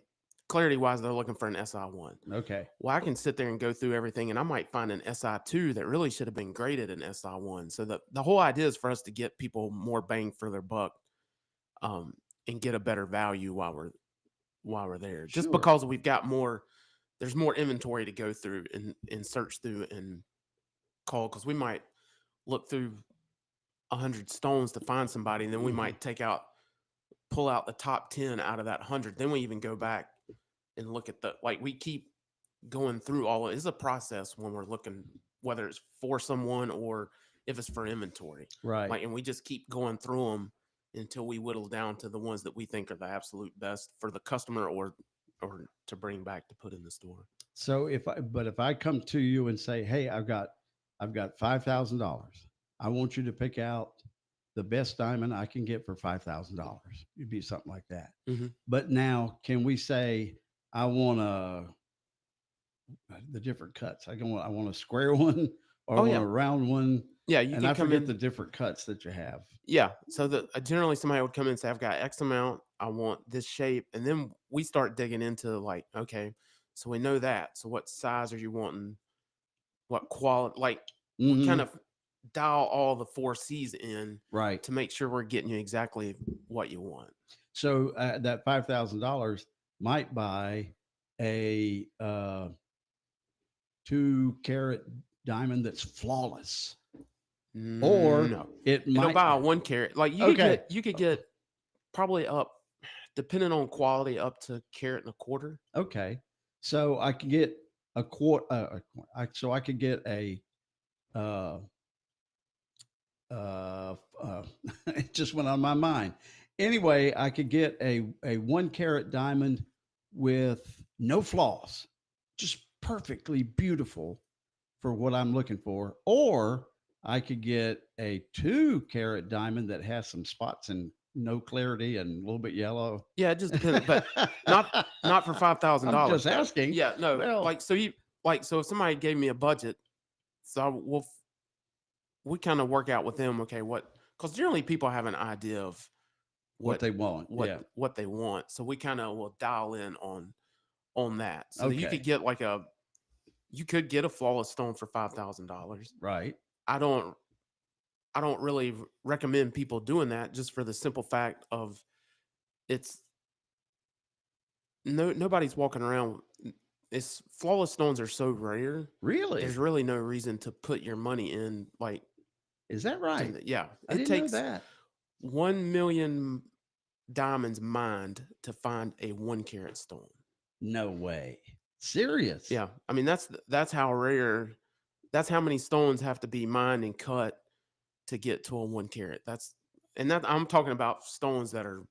clarity wise, they're looking for an SI1. Okay. Well, I can sit there and go through everything, and I might find an SI2 that really should have been graded an SI1. So the whole idea is for us to get people more bang for their buck, and get a better value while we're there. Just because we've got there's more inventory to go through and search through and call, because we might look through 100 stones to find somebody, and then we might pull out the top 10 out of that 100. Then we even go back and look at we keep going through all of it. It's a process when we're looking, whether it's for someone or if it's for inventory. Right. And we just keep going through them until we whittle down to the ones that we think are the absolute best for the customer or to bring back to put in the store. So if I come to you and say, hey, I've got $5,000, I want you to pick out the best diamond I can get for $5,000. It'd be something like that. Mm-hmm. But now, can we say I want the different cuts? I want a square one, or I want a round one. Yeah, you can I come forget in the different cuts that you have. Yeah, so generally somebody would come in and say, I've got X amount, I want this shape, and then we start digging into okay, so we know that. So what size are you wanting? What quality? We kind of dial all the 4 C's in, right, to make sure we're getting you exactly what you want. So that $5,000 might buy a 2-carat diamond that's flawless, or no, it'll buy a 1-carat. You could get probably up, depending on quality, up to 1.25 carats. Okay, so I could get a quart. So I could get a it just went on my mind. Anyway, I could get a 1-carat diamond with no flaws, just perfectly beautiful for what I'm looking for. Or I could get a 2-carat diamond that has some spots and no clarity and a little bit yellow. Yeah, it just depends, but not for $5,000. I'm just asking. Yeah, no. Well, So if somebody gave me a budget, so we kind of work out with them. Okay, because generally people have an idea of what they want. what they want. So we kind of will dial in on that. So that you Okay. could get you could get a flawless stone for $5,000. Right. I don't really recommend people doing that, just for the simple fact of nobody's walking around. It's flawless stones are so rare. Really? There's really no reason to put your money in Is that right? Yeah. I It didn't takes know that. 1 million diamonds mined to find a 1-carat stone. No way. Serious? Yeah. I mean, that's how rare. That's how many stones have to be mined and cut to get to a 1-carat. I'm talking about stones that are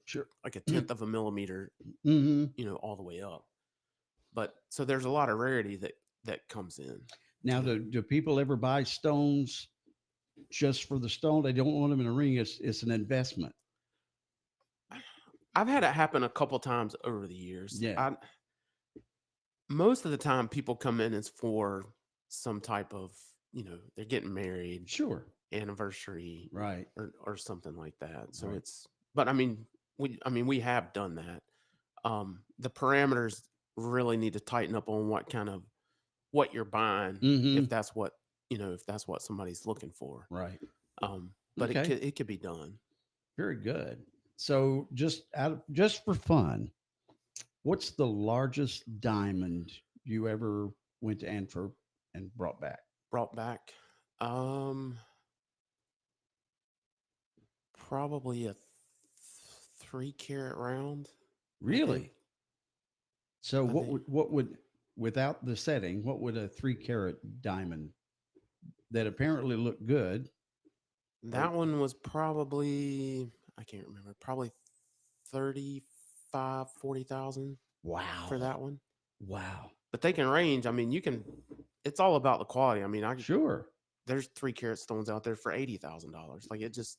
sure like a 1/10 of a millimeter, Mm-hmm. All the way up. But so there's a lot of rarity that comes in. Now, do people ever buy stones just for the stone? They don't want them in a ring. It's an investment. I've had it happen a couple times over the years. Yeah. Most of the time, people come in as for some type of, they're getting married, Sure, anniversary, right, or something like that. So right. but I mean, we have done that. The parameters really need to tighten up on what you're buying, if that's what somebody's looking for. Right. But Okay. it could be done. Very good. So just for fun, what's the largest diamond you ever went to Antwerp and brought back? Probably a 3-carat round. Really? So what would without the setting, what would a 3-carat diamond that apparently looked good? That one was probably, I can't remember, probably 40,000. Wow. For that one. Wow. But they can range. I mean, it's all about the quality. I mean, sure. There's 3-carat stones out there for $80,000. Like, it just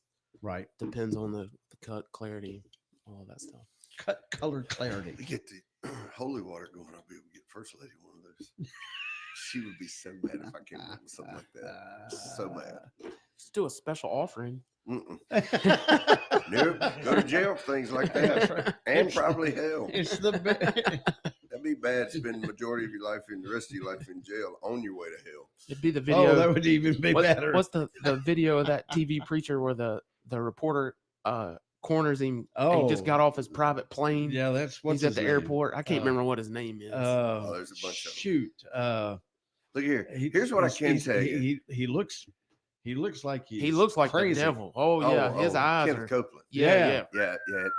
depends on the cut, clarity, all of that stuff. Cut, color, clarity. We get the holy water going. I'll be able to get First Lady one of those. She would be so mad if I came up with something like that. So mad. Just do a special offering. Nope. Go to jail for things like that, and probably hell. It's the that'd be bad. Spend the majority of your life the rest of your life in jail on your way to hell. It'd be the video. Oh, that would even be better. What's the video of that TV preacher where the reporter corners him? And he just got off his private plane. Yeah, he's at the airport. I can't remember what his name is. There's a bunch of them. Shoot. Look here. Here's what I can tell you. He looks like he looks like crazy. the devil. Oh yeah, his eyes Kenneth are. Copeland. Yeah.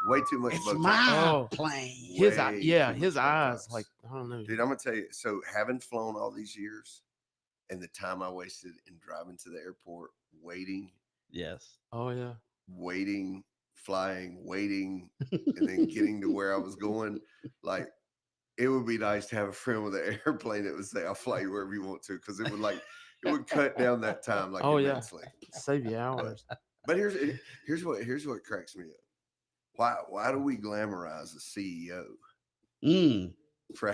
Way too much. It's Botox. my plane. His Way his too much eyes Botox. like, I don't know. Dude, I'm gonna tell you. So having flown all these years, and the time I wasted in driving to the airport, waiting. Yes. Oh yeah. Waiting, flying, waiting, and then getting to where I was going. Like, it would be nice to have a friend with an airplane that would say, "I'll fly you wherever you want to," because it would cut down that time immensely. Save you hours. But here's what cracks me up. Why do we glamorize a CEO for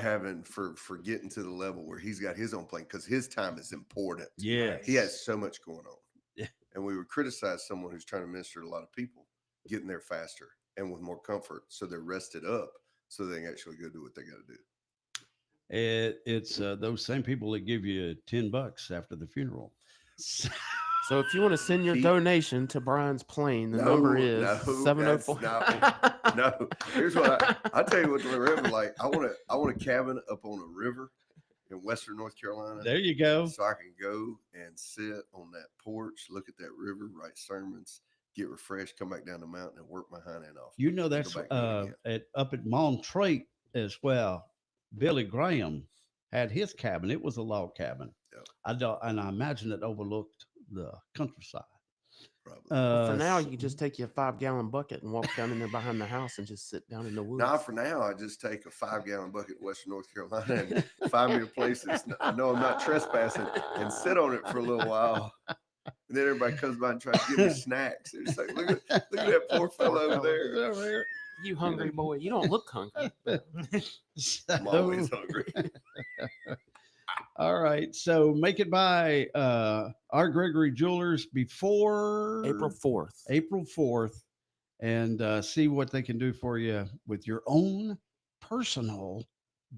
getting to the level where he's got his own plane? Because his time is important. Yeah, he has so much going on. Yeah, and we would criticize someone who's trying to minister to a lot of people getting there faster and with more comfort, so they're rested up, so they can actually go do what they got to do. It's those same people that give you $10 after the funeral. So if you want to send your donation to Brian's plane, the number is 704. No. Here's what I tell you what the river like. I want a cabin up on a river in Western North Carolina. There you go. So I can go and sit on that porch, look at that river, write sermons, get refreshed, come back down the mountain, and work my hind end off. You know, that's up at Montreat as well. Billy Graham had his cabin. It was a log cabin. Yep. I imagine it overlooked the countryside. probably. For now, you can just take your 5-gallon bucket and walk down in there behind the house and just sit down in the woods. Now, for now, I just take a 5-gallon bucket in Western North Carolina and find me a place that's I know I'm not trespassing and sit on it for a little while. And then everybody comes by and tries to give me snacks. They're just like, look at that poor fellow over there. You hungry boy? You don't look hungry. I'm always hungry. All right. So make it by our Gregory Jewelers before April 4th. April 4th, and see what they can do for you with your own personal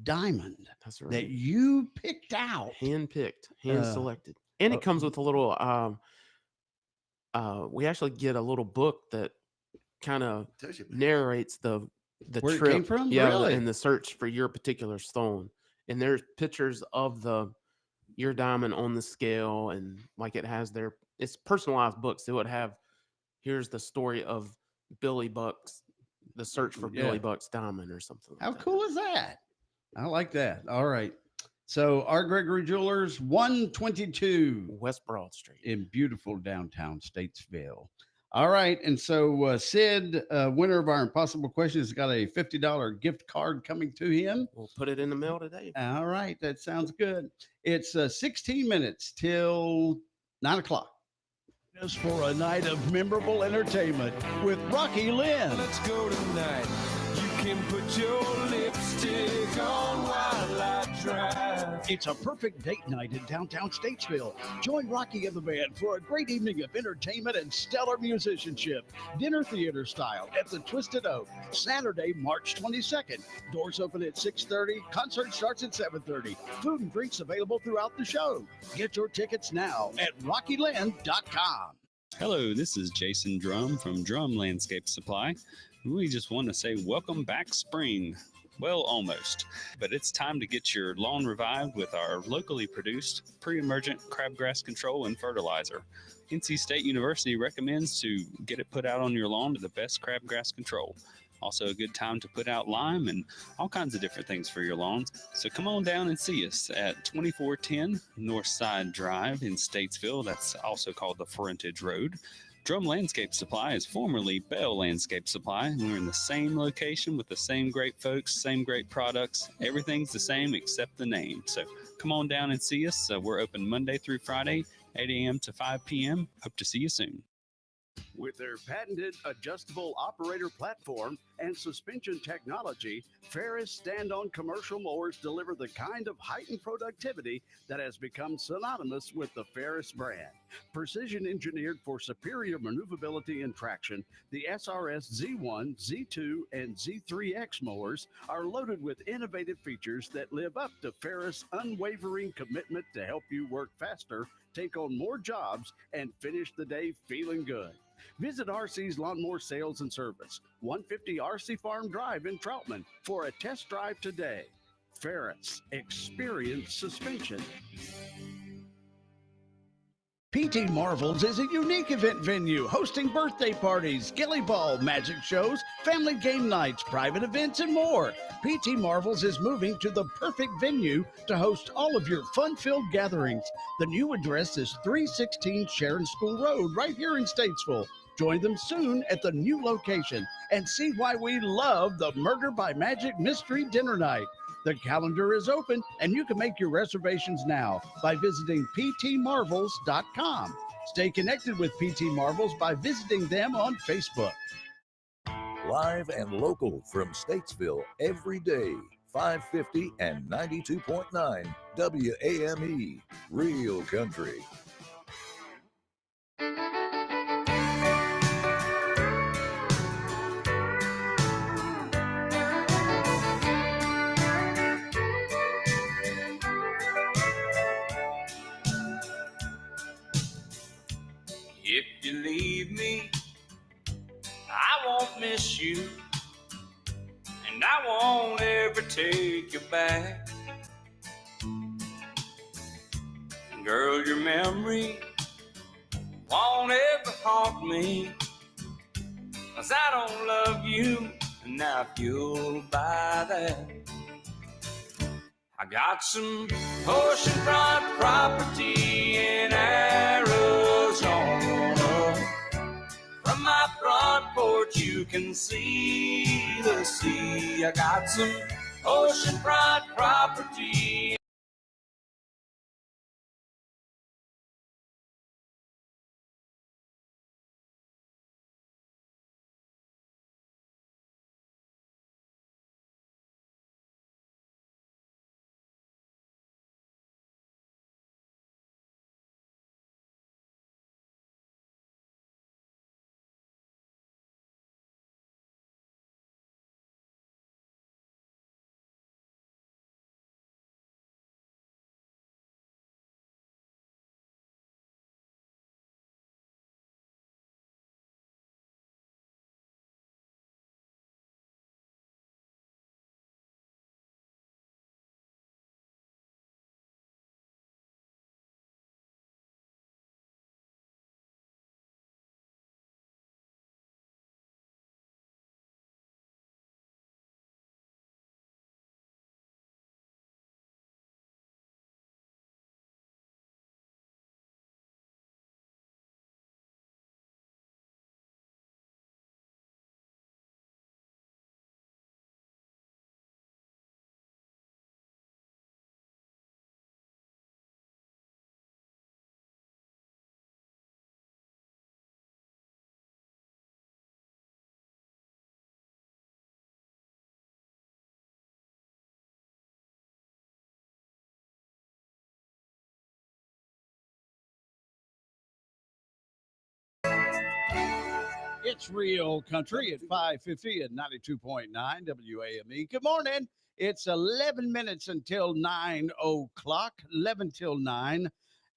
diamond. That's right. That you picked out. Hand-picked, hand-selected. And it comes with a little, we actually get a little book that kind of narrates the Where trip. it came from? Yeah, Really? and the search for your particular stone. And there's pictures of your diamond on the scale, and like it has it's personalized books. So it would have, here's the story of Billy Buck's, the search for Billy Buck's diamond or something. How cool is that? I like that. All right. So our Gregory Jewelers, 122 West Broad Street in beautiful downtown Statesville. All right. And so Sid, winner of our Impossible Questions, has got a $50 gift card coming to him. We'll put it in the mail today. All right. That sounds good. It's 16 minutes till 9 o'clock. Just for a night of memorable entertainment with Rocky Lynn. Let's go tonight. You can put your lipstick on while I drive. It's a perfect date night in downtown Statesville. Join Rocky and the band for a great evening of entertainment and stellar musicianship. Dinner theater style at the Twisted Oak. Saturday, March 22nd. Doors open at 6:30. Concert starts at 7:30. Food and drinks available throughout the show. Get your tickets now at rockyland.com. Hello, this is Jason Drum from Drum Landscape Supply. We just want to say welcome back spring. Well, almost. But it's time to get your lawn revived with our locally produced pre-emergent crabgrass control and fertilizer. NC State University recommends to get it put out on your lawn to the best crabgrass control. Also a good time to put out lime and all kinds of different things for your lawns. So come on down and see us at 2410 Northside Drive in Statesville. That's also called the Frontage Road. Drum Landscape Supply is formerly Bell Landscape Supply, and we're in the same location with the same great folks, same great products. Everything's the same except the name. So come on down and see us. We're open Monday through Friday, 8 a.m. to 5 p.m. Hope to see you soon. With their patented adjustable operator platform and suspension technology, Ferris stand-on commercial mowers deliver the kind of heightened productivity that has become synonymous with the Ferris brand. Precision engineered for superior maneuverability and traction, the SRS Z1, Z2, and Z3X mowers are loaded with innovative features that live up to Ferris' unwavering commitment to help you work faster, take on more jobs, and finish the day feeling good. Visit RC's Lawnmower Sales and Service, 150 RC Farm Drive in Troutman for a test drive today. Ferris, experience suspension. PT Marvels is a unique event venue hosting birthday parties, ghillie ball, magic shows, family game nights, private events, and more. PT Marvels is moving to the perfect venue to host all of your fun-filled gatherings. The new address is 316 Sharon School Road, right here in Statesville. Join them soon at the new location and see why we love the Murder by Magic Mystery Dinner Night. The calendar is open and you can make your reservations now by visiting ptmarvels.com. Stay connected with PT Marvels by visiting them on Facebook. Live and local from Statesville every day, 550 and 92.9 WAME, Real Country. If you leave me, I won't miss you, and I won't ever take you back. Girl, your memory won't ever haunt me, 'cause I don't love you, and now if you'll buy that. I got some oceanfront property in Arizona. my front porch, you can see the sea. I got some oceanfront property. It's Real Country at 550 at 92.9 WAME. Good morning. It's 11 minutes until 9 o'clock, 11 till 9.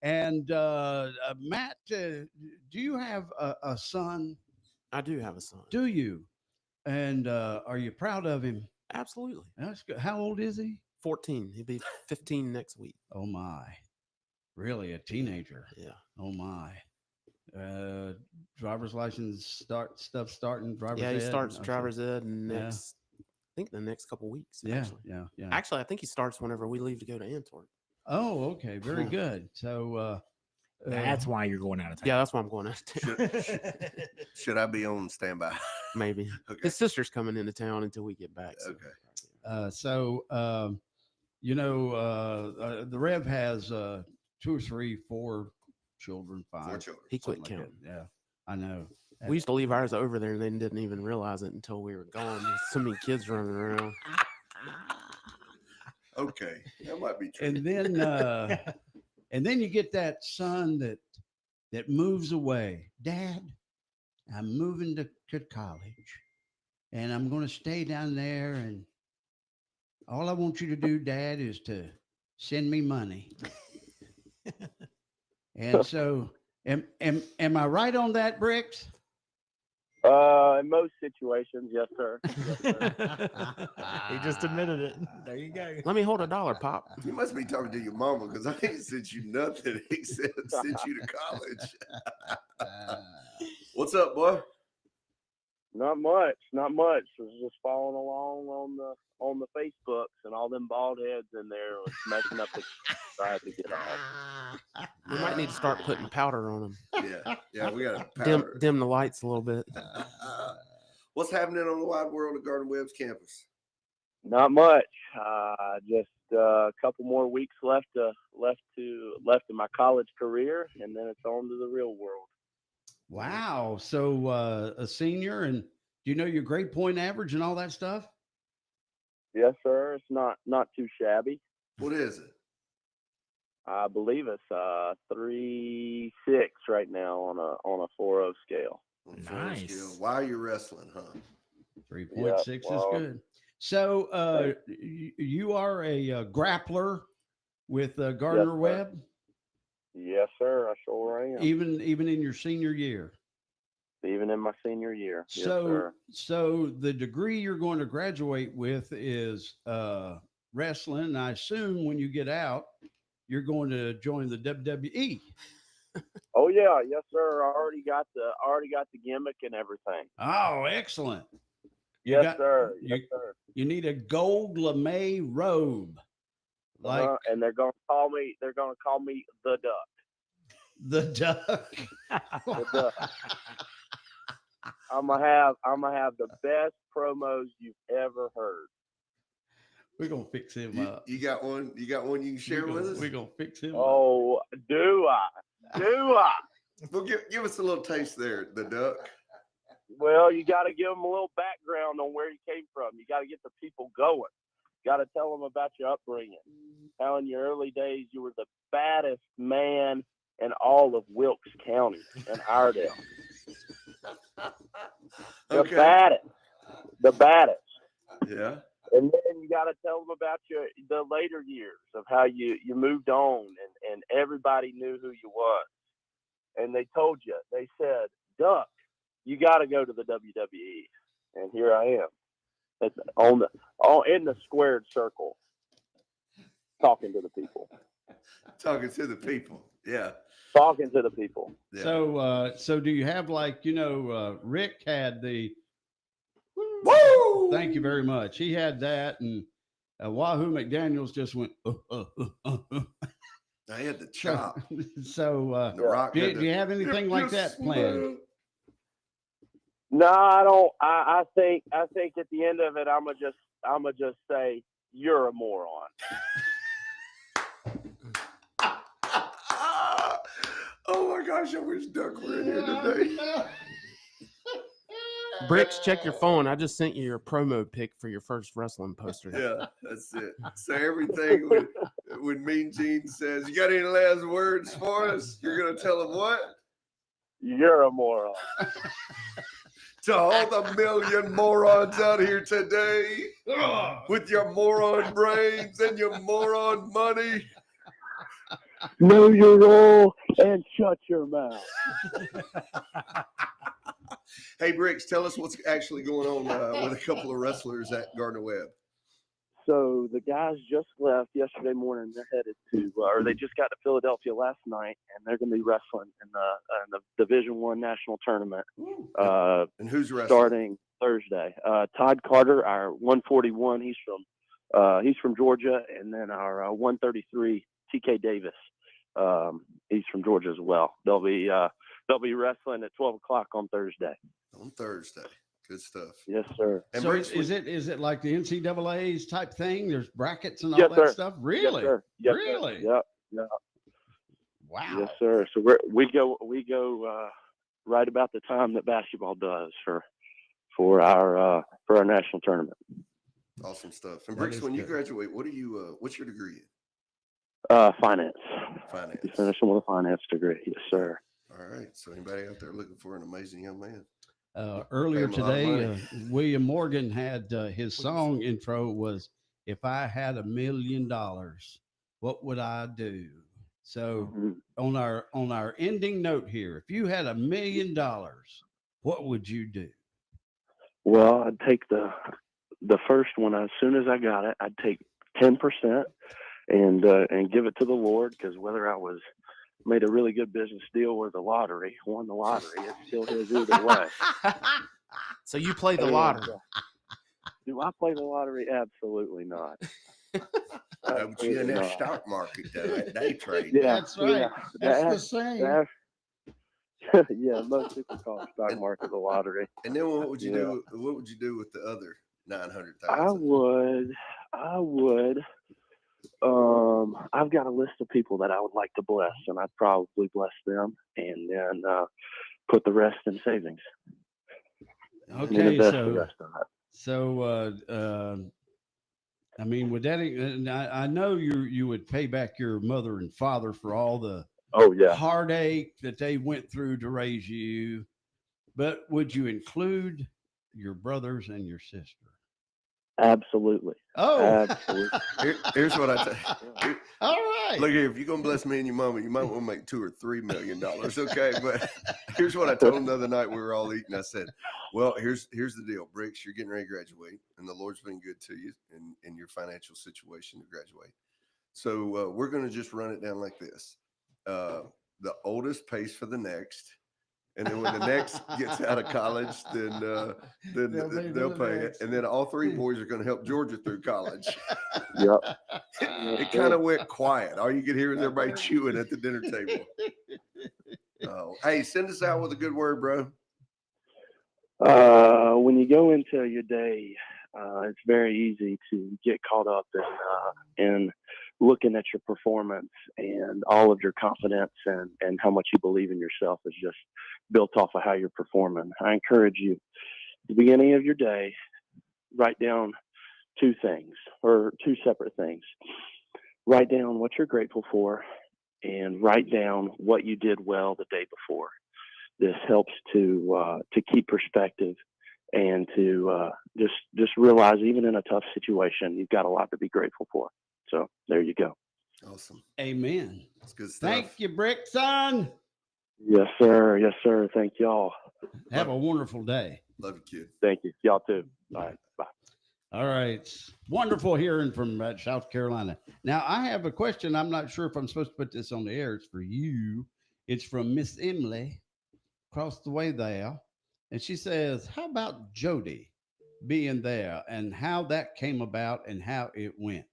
And Matt, do you have a son? I do have a son. Do you? And are you proud of him? Absolutely. That's good. How old is he? 14. He'll be 15 next week. Oh, my. Really? A teenager? Yeah. Oh, my. Driver's license starting driver's Yeah, he ed? starts Okay. driver's ed Yeah. next, I think the next couple weeks. Yeah, Actually. yeah. Actually, I think he starts whenever we leave to go to Antwerp. Oh, okay. Very good. So That's why you're going out of town. Yeah, that's why I'm going out of town. Should I be on standby? Maybe. Okay. His sister's coming into town until we get back. So. Okay. The Rev has 2 or 3, 4 children, 5. 4 children. He quit something like counting. that. Yeah, I know. We used to leave ours over there and they didn't even realize it until we were gone. There's so many kids running around. Okay, that might be true. And then you get that son that moves away. Dad, I'm moving to college, and I'm going to stay down there. And all I want you to do, Dad, is to send me money. And so, am I right on that, Bricks? In most situations, yes, sir. Yes, sir. He just admitted it. There you go. Let me hold $1, Pop. You must be talking to your mama because I ain't sent you nothing except sent you to college. What's up, boy? Not much. Not much. Was just following along on the Facebooks, and all them bald heads in there was messing up the trying to get off. We might need to start putting powder on them. Yeah, we got to dim the lights a little bit. What's happening on the wide world of Garden Webb's campus? Not much. Just a couple more weeks left in my college career, and then it's on to the real world. Wow. So a senior, and do you know your grade point average and all that stuff? Yes, sir. It's not too shabby. What is it? I believe it's 3.6 right now on a 4.0 scale. Nice. Why are you wrestling, huh? 3.6 is good. So you are a grappler with Gardner Webb? Yes, sir. I sure am. Even in your senior year? Even in my senior year. Yes, sir. So the degree you're going to graduate with is wrestling. And I assume when you get out, you're going to join the WWE. Oh yeah, yes, sir. I already got the gimmick and everything. Oh, excellent. Yes, sir. You need a gold lame robe. And they're gonna call me the Duck. The Duck. The Duck. I'm gonna have the best promos you've ever heard. We're gonna fix him up. You got one? You got one you can share with us? We're gonna fix him up. Oh, do I? Do I? Well, give us a little taste there, the duck. Well, you got to give them a little background on where you came from. You got to get the people going. Got to tell them about your upbringing. How in your early days you were the baddest man in all of Wilkes County and Iredell. The baddest. Yeah. And then you got to tell them about the later years of how you moved on and everybody knew who you was. And they told you, they said, Duck, you got to go to the WWE. And here I am. In the squared circle, talking to the people. Talking to the people. Yeah. Talking to the people. Yeah. So do you have Rick had the Woo! Thank you very much. He had that, and Wahoo McDaniels just went. I had the chop. So, The Rock do had you have anything like that planned? No, I don't. I think at the end of it, I'ma just say you're a moron. Oh my gosh! I wish Duck were in here today. Bricks, check your phone. I just sent you your promo pic for your first wrestling poster. Yeah, that's it. So everything when Mean Gene says, "You got any last words for us?" You're gonna tell him what? You're a moron. To all the million morons out here today, with your moron brains and your moron money. Know your role and shut your mouth. Hey, Bricks, tell us what's actually going on with a couple of wrestlers at Gardner Webb. So the guys just left yesterday morning. They're headed to, or they just got to Philadelphia last night, and they're going to be wrestling in the Division I national tournament. And who's wrestling? Starting Thursday. Todd Carter, our 141. He's from Georgia, and then our 133 TK Davis. He's from Georgia as well. They'll be wrestling at 12 o'clock on Thursday. On Thursday. Good stuff. Yes, sir. And So Bricks, is it like the NCAA's type thing? There's brackets and all Yes, that sir. stuff? Really? Yes, sir. Yes, sir. Really? Yep. Yep. Wow. Yes, sir. So we go right about the time that basketball does for our national tournament. awesome stuff. And That Bricks, is when you good. graduate, what do you? What's your degree Finance. Finance. Finishing with a finance degree. Yes, sir. All right. So anybody out there looking for an amazing young man? Earlier Pay him a lot of today, money. William Morgan had his song intro was, "If I had $1 million, what would I do?" So on our ending note here, if you had $1 million, what would you do? Well, I'd take the first one as soon as I got it. I'd take 10% and give it to the Lord, because whether I made a really good business deal with the lottery, won the lottery, it's still his either way. So you play the And, lottery. Do I play the lottery? Absolutely not. Don't you in that stock market though, that day trade? Yeah, That's right. yeah, That's the same. yeah, most people call the stock market the lottery. And then what would you Yeah. do? What would you do with the other 900,000? I would. I've got a list of people that I would like to bless, and I'd probably bless them, and then put the rest in savings. And then Okay, invest the rest of it. so I mean, would that? I know you would pay back your mother and father for all the Oh yeah. heartache that they went through to raise you, but would you include your brothers and your sister? Absolutely. Oh, Absolutely. Here's what I tell you. all right. Look here, if you're gonna bless me and your mama, you might want to make $2 or $3 million. Okay, but here's what I told them the other night. We were all eating. I said, "Well, here's the deal, Bricks. You're getting ready to graduate, and the Lord's been good to you in your financial situation to graduate. So we're gonna just run it down like this: the oldest pays for the next." And then when the next gets out of college, then they'll pay it. And then all three boys are going to help Georgia through college. Yep. It kind of went quiet. All you could hear is everybody chewing at the dinner table. Oh, hey, send us out with a good word, bro. When you go into your day, it's very easy to get caught up in looking at your performance, and all of your confidence and how much you believe in yourself is just built off of how you're performing. I encourage you, at the beginning of your day, write down two things or two separate things. Write down what you're grateful for and write down what you did well the day before. This helps to keep perspective and to just realize, even in a tough situation, you've got a lot to be grateful for. So there you go. Awesome. Amen. That's good stuff. Thank you, Brick son. Yes, sir. Yes, sir. Thank y'all. Have a wonderful day. Love you, kid. Thank you. Y'all too. All right. Bye. All right. Wonderful hearing from South Carolina. Now, I have a question. I'm not sure if I'm supposed to put this on the air. It's for you. It's from Miss Emily across the way there. And she says, how about Jody being there and how that came about and how it went?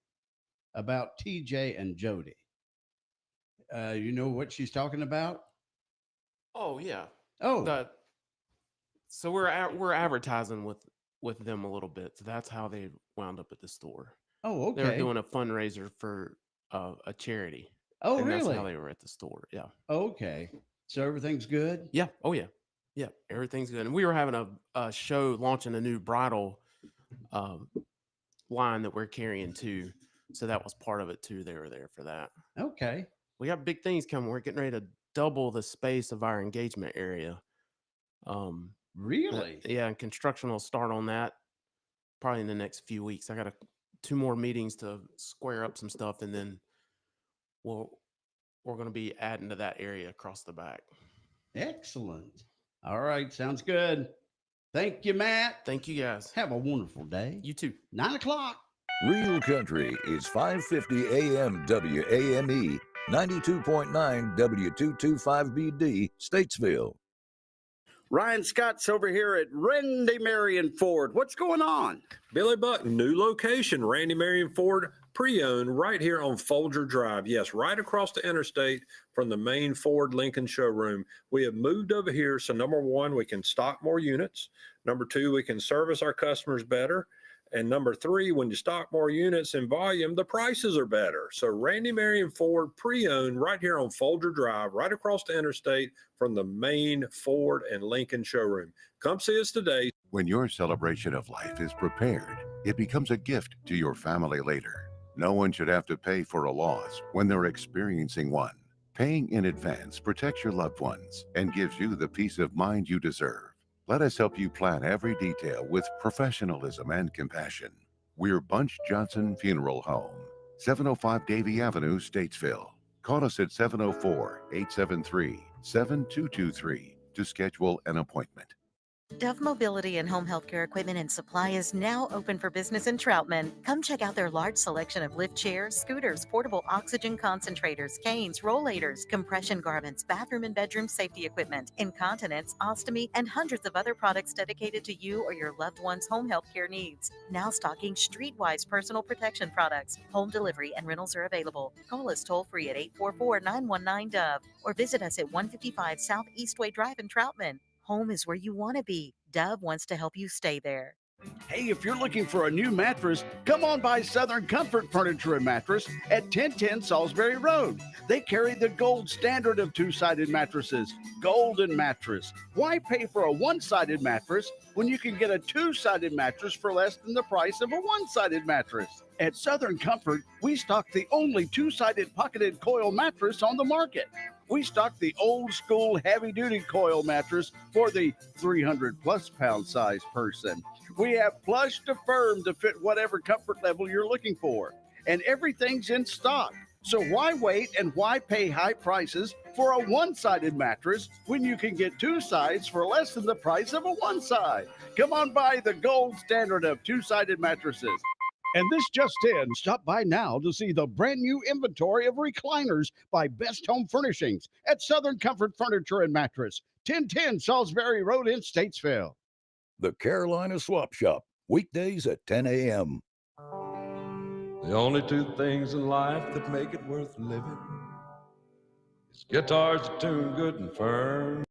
About TJ and Jody. You know what she's talking about? Oh yeah. Oh. So we're advertising with them a little bit. So that's how they wound up at the store. Oh, okay. They were doing a fundraiser for a charity. Oh, and really? That's how they were at the store. Yeah. Okay. So everything's good? Yeah. Oh yeah. Yeah. Everything's good. And we were having a show launching a new bridal line that we're carrying too. So that was part of it too. They were there for that. Okay. We got big things coming. We're getting ready to double the space of our engagement area. Really? Yeah, and construction will start on that probably in the next few weeks. I got two more meetings to square up some stuff, and then we're going to be adding to that area across the back. Excellent. All right. Sounds good. Thank you, Matt. Thank you, guys. Have a wonderful day. You too. 9 o'clock. Real Country is 550 AM WAME, 92.9 W225BD, Statesville. Ryan Scott's over here at Randy Marion Ford. What's going on? Billy Buck, new location, Randy Marion Ford, pre-owned, right here on Folger Drive. Yes, right across the interstate from the main Ford Lincoln showroom. We have moved over here, so number one, we can stock more units. Number two, we can service our customers better. And number three, when you stock more units in volume, the prices are better. So Randy Marion Ford, pre-owned, right here on Folger Drive, right across the interstate from the main Ford and Lincoln showroom. Come see us today. When your celebration of life is prepared, it becomes a gift to your family later. No one should have to pay for a loss when they're experiencing one. Paying in advance protects your loved ones and gives you the peace of mind you deserve. Let us help you plan every detail with professionalism and compassion. We're Bunch Johnson Funeral Home, 705 Davie Avenue, Statesville. Call us at 704-873-7223 to schedule an appointment. Dove Mobility and Home Healthcare Equipment and Supply is now open for business in Troutman. Come check out their large selection of lift chairs, scooters, portable oxygen concentrators, canes, rollators, compression garments, bathroom and bedroom safety equipment, incontinence, ostomy, and hundreds of other products dedicated to you or your loved one's home healthcare needs. Now stocking Streetwise personal protection products. Home delivery and rentals are available. Call us toll-free at 844-919-DOVE or visit us at 155 South Eastway Drive in Troutman. Home is where you want to be. Dove wants to help you stay there. Hey, if you're looking for a new mattress, come on by Southern Comfort Furniture and Mattress at 1010 Salisbury Road. They carry the gold standard of two-sided mattresses, Golden Mattress. Why pay for a one-sided mattress when you can get a two-sided mattress for less than the price of a one-sided mattress? At Southern Comfort, we stock the only two-sided pocketed coil mattress on the market. We stock the old school heavy-duty coil mattress for the 300-plus pound size person. We have plush to firm to fit whatever comfort level you're looking for. And everything's in stock. So why wait and why pay high prices for a one-sided mattress when you can get two sides for less than the price of a one side? Come on by the gold standard of two-sided mattresses. And this just in, stop by now to see the brand new inventory of recliners by Best Home Furnishings at Southern Comfort Furniture and Mattress, 1010 Salisbury Road in Statesville. The Carolina Swap Shop, weekdays at 10 a.m. The only two things in life that make it worth living is guitars that tune good and firm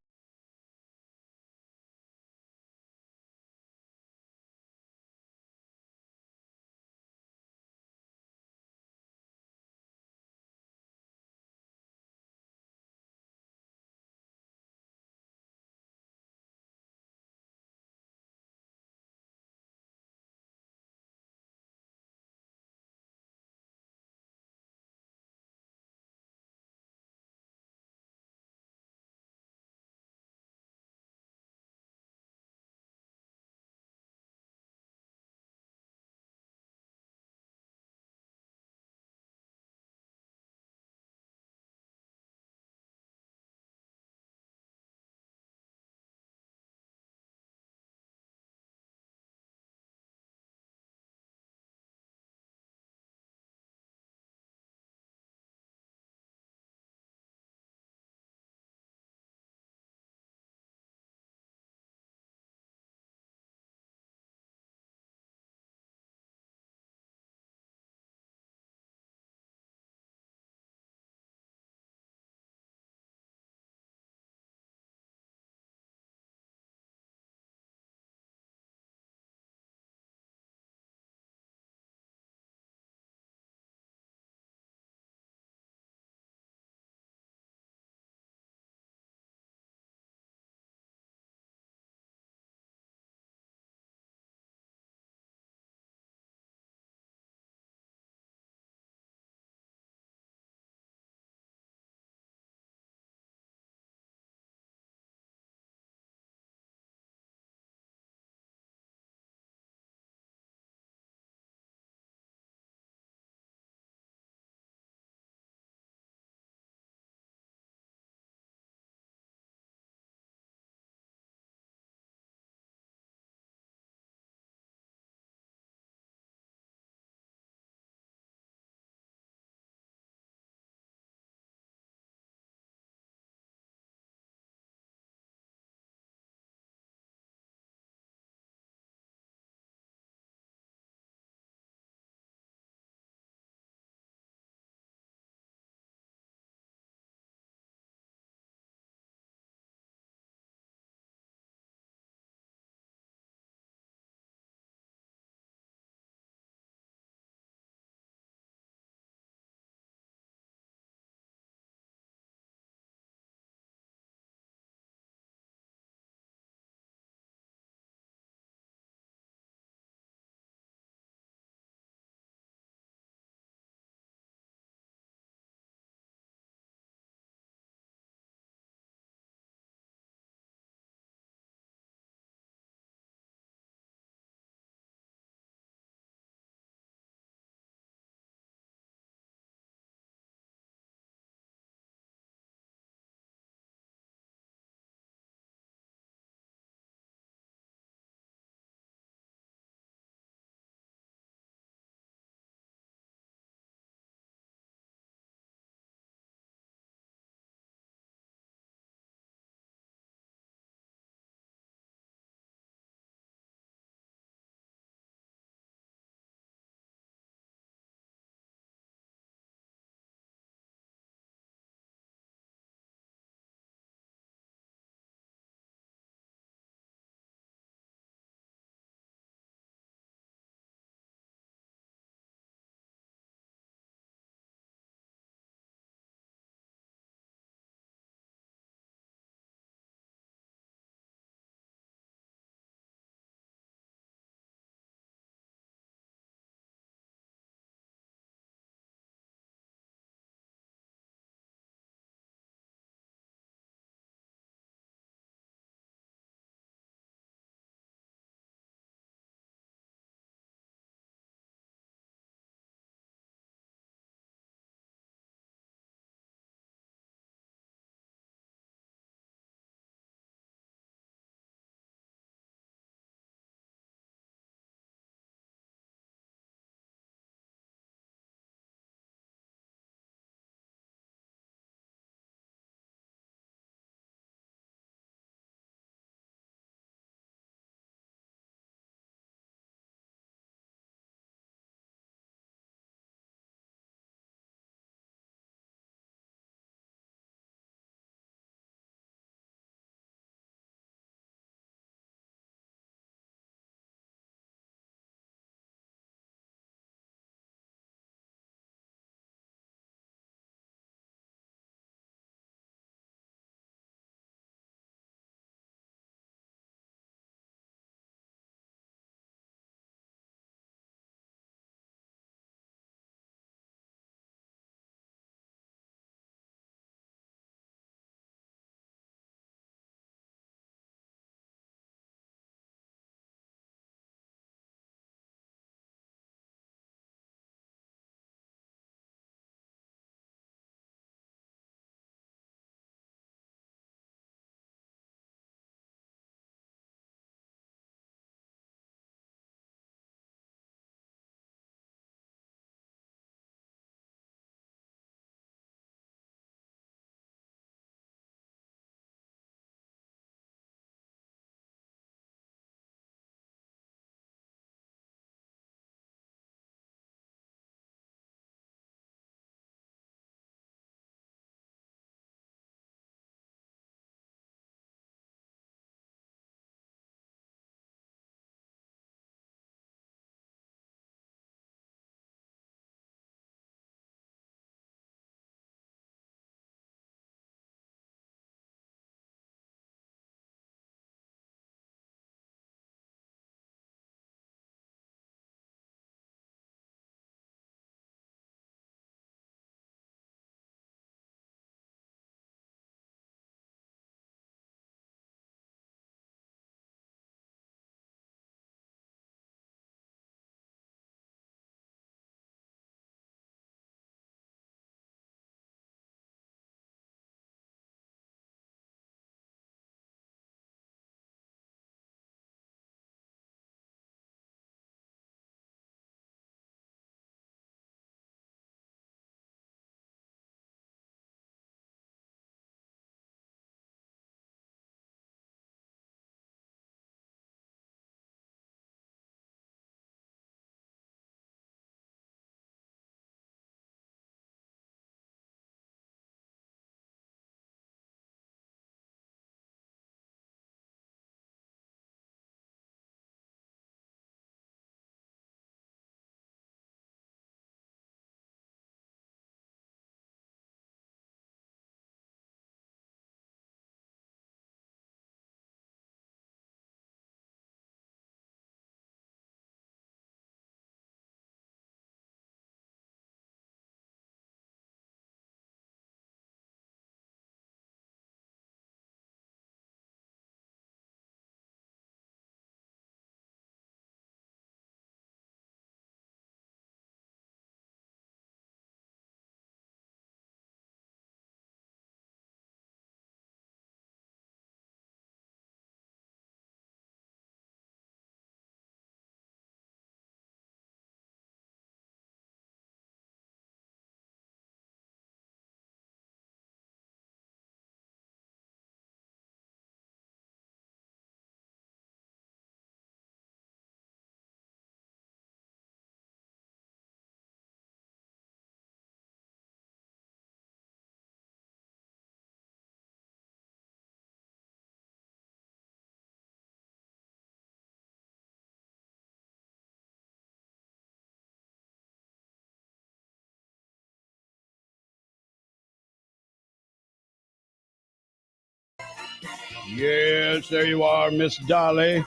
Yes, there you are, Miss Dolly.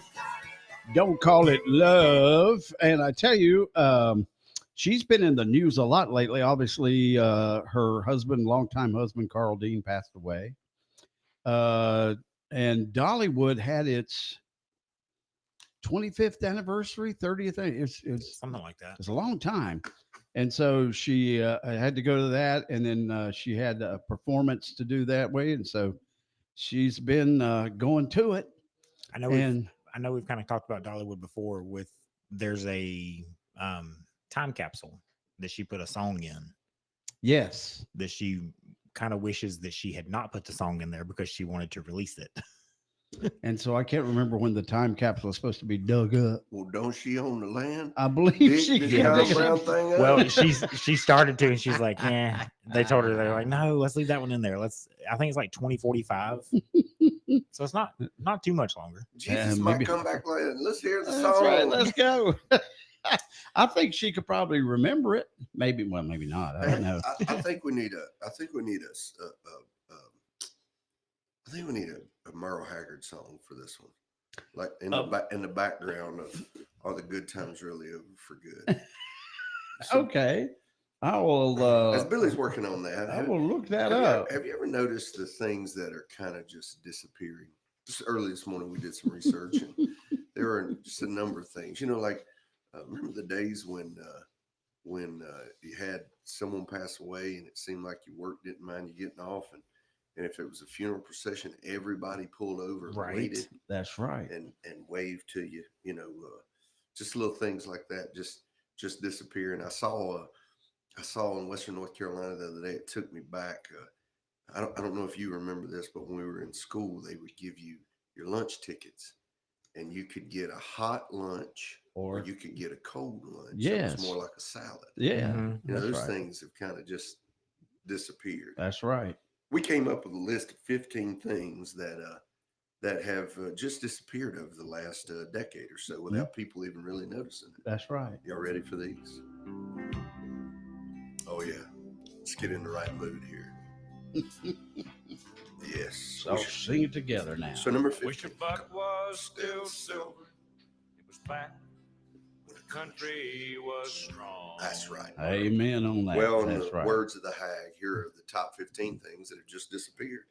Don't call it love. And I tell you, she's been in the news a lot lately. Obviously, her husband, longtime husband, Carl Dean, passed away. And Dollywood had its 25th anniversary, 30th. It's something like that. It's a long time. And so she had to go to that. And then she had a performance to do that way. And so she's been going to it. I know we've kind of talked about Dollywood before. There's a time capsule that she put a song in. Yes, that she kind of wishes that she had not put the song in there because she wanted to release it. And so I can't remember when the time capsule is supposed to be dug up. Well, don't she own the land? I believe Dig she this can. John Brown thing up? Well, she started to, and she's like, yeah. They told her, they're like, no, let's leave that one in there. I think it's like 2045. So it's not too much longer. Jesus might come back later. Let's hear the song. That's right. Let's go. I think she could probably remember it. Maybe not. I don't know. I think we need a Merle Haggard song for this one, like in the background of "Are the Good Times Really Over for Good?" Okay, I will. As Billy's working on that, I will look that up. up. Have you ever noticed the things that are kind of just disappearing? Just early this morning, we did some research, and there are just a number of things. Like remember the days when you had someone pass away, and it seemed like your work didn't mind you getting off, and if it was a funeral procession, everybody pulled over and waited. That's right. And waved to you, just little things like that just disappear. And I saw in Western North Carolina the other day, it took me back. I don't know if you remember this, but when we were in school, they would give you your lunch tickets, and you could get a hot lunch or you could get a cold lunch. Yes. It was more like a salad. Yeah. Those things have kind of just disappeared. That's right. We came up with a list of 15 things that have just disappeared over the last decade or so without people even really noticing it. That's right. Y'all ready for these? Oh yeah, let's get in the right mood here. Yes. So sing it together now. So number 15. Wish a buck was still silver. It was back when the country was strong. That's right. Amen on that. Well, in That's the right. words of the hag, here are the top 15 things that have just disappeared.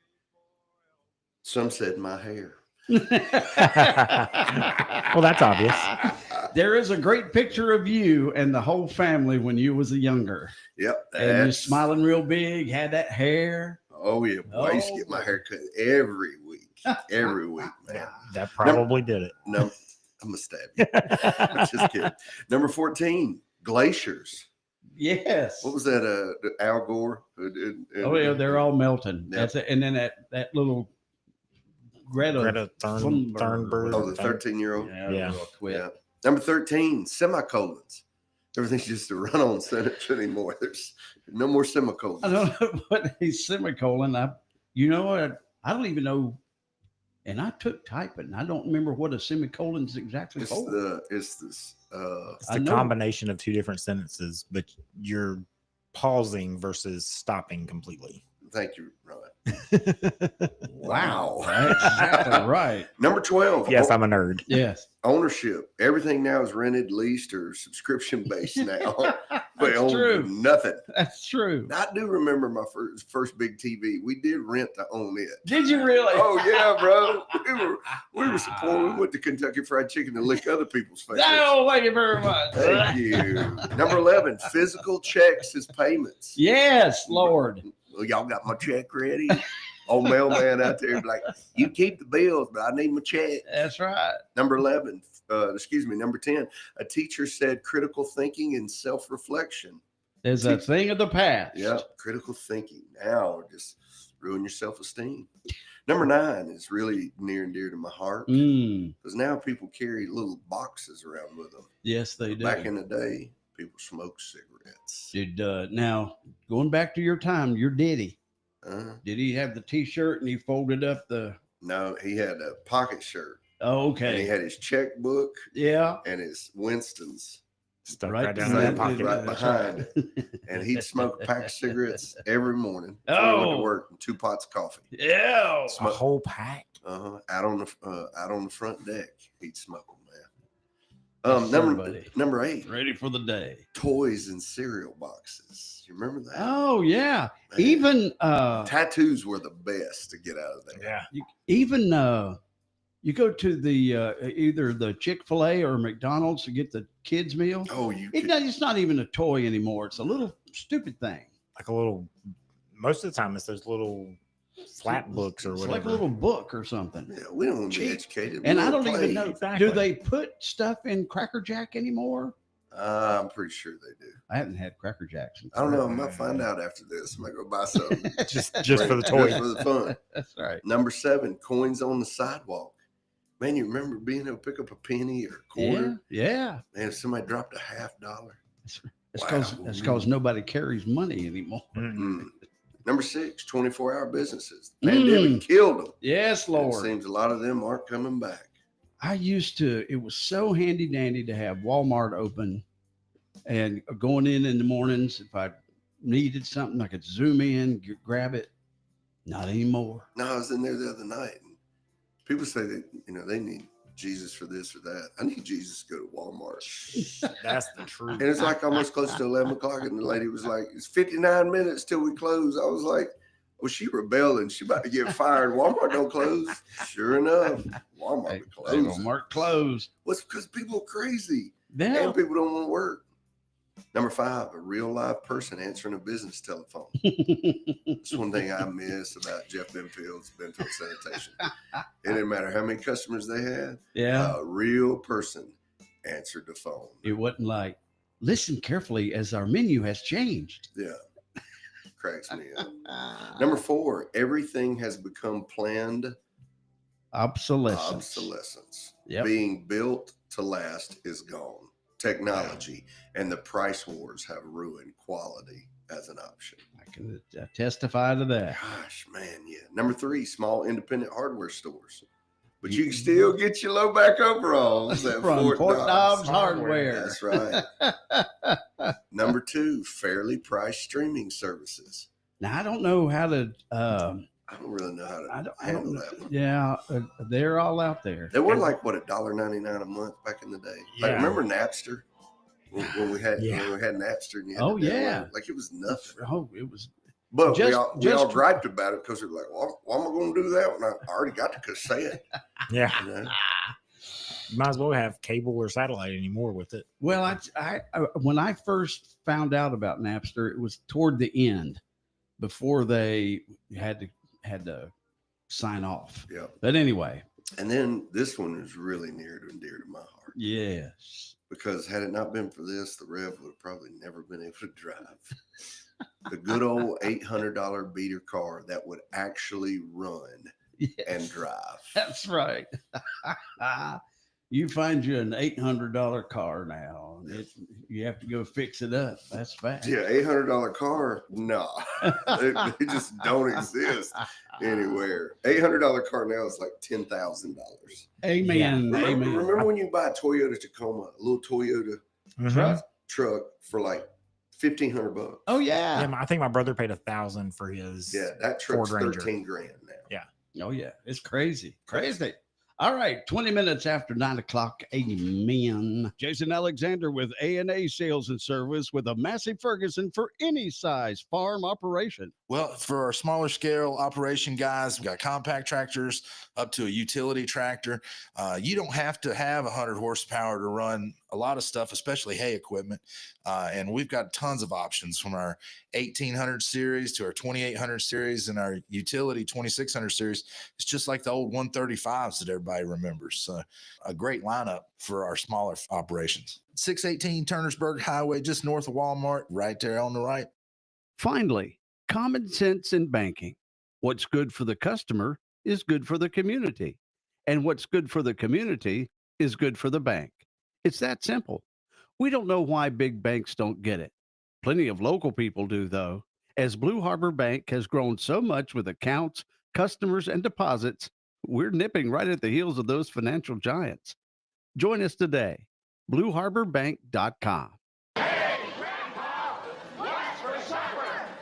Some said my hair. Well, that's obvious. There is a great picture of you and the whole family when you was a younger. Yep. And you're smiling real big, had that hair. Oh yeah, boy, I used to get my hair cut every week. Every week, man. That probably did it. No, I'm gonna stab you. Just kidding. Number 14, glaciers. Yes. What was that? Al Gore. Oh yeah, they're all melting. Yep. That's it. And then that little Greta Thunberg. Oh, the 13-year-old. Yeah. Yeah. Number 13, semicolons. Everything's just a run-on sentence anymore. There's no more semicolons. I don't know what a semicolon. You know what? I don't even know. And I took typing. I don't remember what a semicolon is exactly for. It's the combination of two different sentences, but you're pausing versus stopping completely. Thank you, Ron. Wow. That's exactly right. Number 12. Yes, I'm a nerd. Yes. Ownership. Everything now is rented, leased, or subscription based now. That's true. Nothing. That's true. I do remember my first big TV. We did rent to own it. Did you really? Oh yeah, bro. We were supporting. We went to Kentucky Fried Chicken to lick other people's faces. Oh, thank you very much. Thank you. Number 11. Physical checks as payments. Yes, Lord. Well, y'all got my check ready? Old mailman out there be like, you keep the bills, but I need my check. That's right. Number 10. A teacher said critical thinking and self-reflection. There's a thing of the past. Yeah, critical thinking. Now just ruin your self-esteem. Number 9 is really near and dear to my heart because now people carry little boxes around with them. Yes, they do. Back in the day, people smoked cigarettes. Now, going back to your time, your Diddy. Did he have the T-shirt and he folded up the? No, he had a pocket shirt. Oh, okay. And he had his checkbook. Yeah. And his Winston's. Stuck Right right down in that behind- pocket. right That's behind right. it. And he'd smoke a pack of cigarettes every morning before he went to Oh. work, and 2 pots of coffee. Yeah. A Smoke whole pack. out on the front deck. He'd smoke them, man. Yes, sir, buddy. Number 8, Ready for the day. toys and cereal boxes. You remember that? Oh yeah. Man. Even Tattoos were the best to get out of there. Yeah. even you go to the either the Chick-fil-A or McDonald's to get the kids meal. Oh, It's not even a toy anymore. It's a little stupid thing. Like a little, most of the time it's those little flat books or It's whatever. like a little book or something. Yeah, we don't want to be Cheap. educated. We And I wanna don't play. even know. Exactly. Do they put stuff in Cracker Jack anymore? I'm pretty sure they do. I haven't had Cracker Jacks. I don't know. I might find out after this. I might go buy something. just for the toy. Just for the fun. That's right. Number 7, coins on the sidewalk. Man, you remember being able to pick up a penny or a quarter? Yeah. Man, if somebody dropped a $50. That's because nobody carries money anymore. Mm. Number 6, 24-hour businesses. The pandemic killed them. Yes, And it Lord. seems a lot of them aren't coming back. It was so handy dandy to have Walmart open and going in the mornings. If I needed something, I could zoom in, grab it. Not anymore. No, I was in there the other night, and people say that they need Jesus for this or that. I need Jesus to go to Walmart. That's the truth. And it's like almost close to 11 o'clock, and the lady was like, "It's 59 minutes till we close." I was like, "Well, she rebelling. She about to get fired. Walmart don't close." Sure enough, Walmart closed. Walmart closed. What's because people are crazy Yeah. and people don't want to work. Number 5, a real live person answering a business telephone. That's one thing I miss about Jeff Benfield's Benfield Sanitation. It didn't matter how many customers they had. Yeah. A real person answered the phone. It wasn't like, listen carefully as our menu has changed. Yeah. Cracks me up. Number 4, everything has become planned Obsolescence. Yep. Being built to last is gone. Technology and the price wars have ruined quality as an option. I can testify to that. Gosh, man, yeah. Number 3, small independent hardware stores. But you can still get your low back overalls at From Fort Dobbs Hardware. That's right. Number 2, fairly priced streaming services. Now, I don't know how to. I don't really know how to handle that one. Yeah, they're all out there. They were like what, $1.99 a month back in the day. Like, Yeah. remember Napster when we had Napster? And you had Oh, to download yeah. it? Like it was nothing. Oh, it was. But we Just- all just- griped about it because we were like, well, why am I going to do that when I already got the cassette? Yeah. You know? You might as well have cable or satellite anymore with it. Well, I when I first found out about Napster, it was toward the end, before they had to sign off. Yeah. But anyway. And then this one is really near and dear to my heart. Yes. Because had it not been for this, the Rev would have probably never been able to drive. The good old $800 beater car that would actually run and drive. That's right. You find you an $800 car now. You have to go fix it up. That's fast. Yeah, $800 car, no, they just don't exist anywhere. $800 car now is like $10,000. Amen. Amen. Remember when you buy a Toyota Tacoma, a little Toyota truck for like $1,500? Oh yeah. Yeah, I think my brother paid $1,000 for his. Yeah, that truck's Ford Ranger. 13 grand now. Yeah. Oh yeah. It's crazy. Crazy. All right, 20 minutes after 9 o'clock. Amen. Jason Alexander with A&A Sales and Service with a Massey Ferguson for any size farm operation. Well, for our smaller scale operation guys, we got compact tractors up to a utility tractor. You don't have to have 100 horsepower to run a lot of stuff, especially hay equipment. And we've got tons of options from our 1800 series to our 2800 series and our utility 2600 series. It's just like the old 135s that everybody remembers. So a great lineup for our smaller operations. 618 Turnersburg Highway, just north of Walmart, right there on the right. Finally, common sense in banking. What's good for the customer is good for the community. And what's good for the community is good for the bank. It's that simple. We don't know why big banks don't get it. Plenty of local people do, though, as Blue Harbor Bank has grown so much with accounts, customers, and deposits. We're nipping right at the heels of those financial giants. Join us today. BlueHarborBank.com.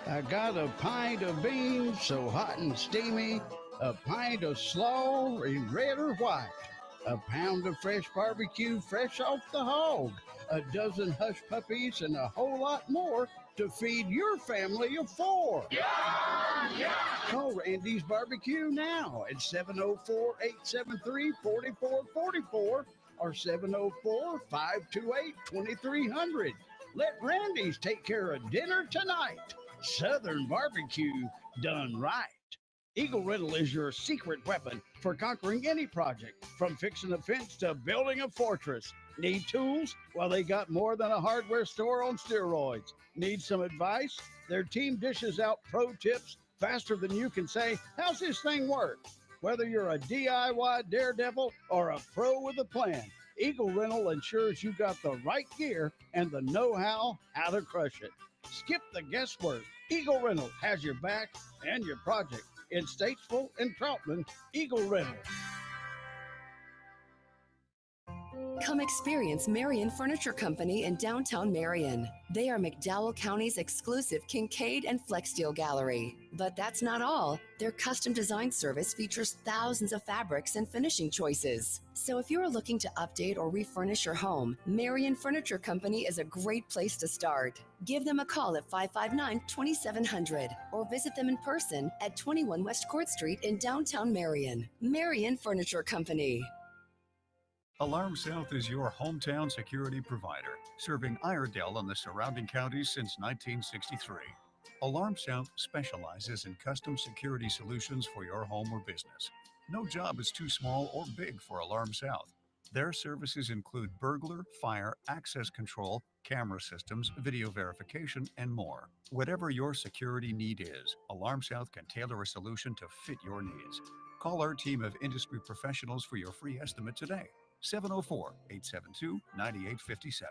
I got a pint of beans so hot and steamy, a pint of slaw, red or white, a pound of fresh barbecue fresh off the hog, a dozen hush puppies, and a whole lot more to feed your family of 4. Call Randy's Barbecue now at 704-873-4444 or 704-528-2300. Let Randy's take care of dinner tonight. Southern barbecue done right. Eagle Rental is your secret weapon for conquering any project, from fixing a fence to building a fortress. Need tools? Well, they got more than a hardware store on steroids. Need some advice? Their team dishes out pro tips faster than you can say, "How's this thing work?" Whether you're a DIY daredevil or a pro with a plan, Eagle Rental ensures you got the right gear and the know-how to crush it. Skip the guesswork. Eagle Rental has your back and your project. In Statesville and Troutman, Eagle Rental. Come experience Marion Furniture Company in downtown Marion. They are McDowell County's exclusive Kincaid and Flex Steel gallery. But that's not all. Their custom design service features thousands of fabrics and finishing choices. So if you're looking to update or refurnish your home, Marion Furniture Company is a great place to start. Give them a call at 559-2700 or visit them in person at 21 West Court Street in downtown Marion. Marion Furniture Company. Alarm South is your hometown security provider, serving Iredell and the surrounding counties since 1963. Alarm South specializes in custom security solutions for your home or business. No job is too small or big for Alarm South. Their services include burglar, fire, access control, camera systems, video verification, and more. Whatever your security need is, Alarm South can tailor a solution to fit your needs. Call our team of industry professionals for your free estimate today. 704-872-9857.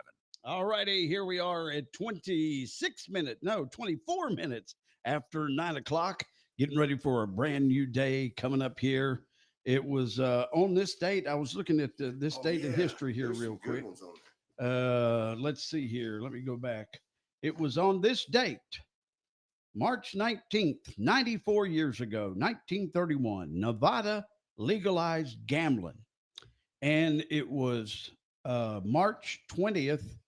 All righty, here we are at 24 minutes after 9 o'clock, getting ready for a brand new day coming up here. It was on this date. I was looking at this date in history here real quick. Let's see here. Let me go back. It was on this date, March 19th, 94 years ago, 1931, Nevada legalized gambling. And it was March 20th,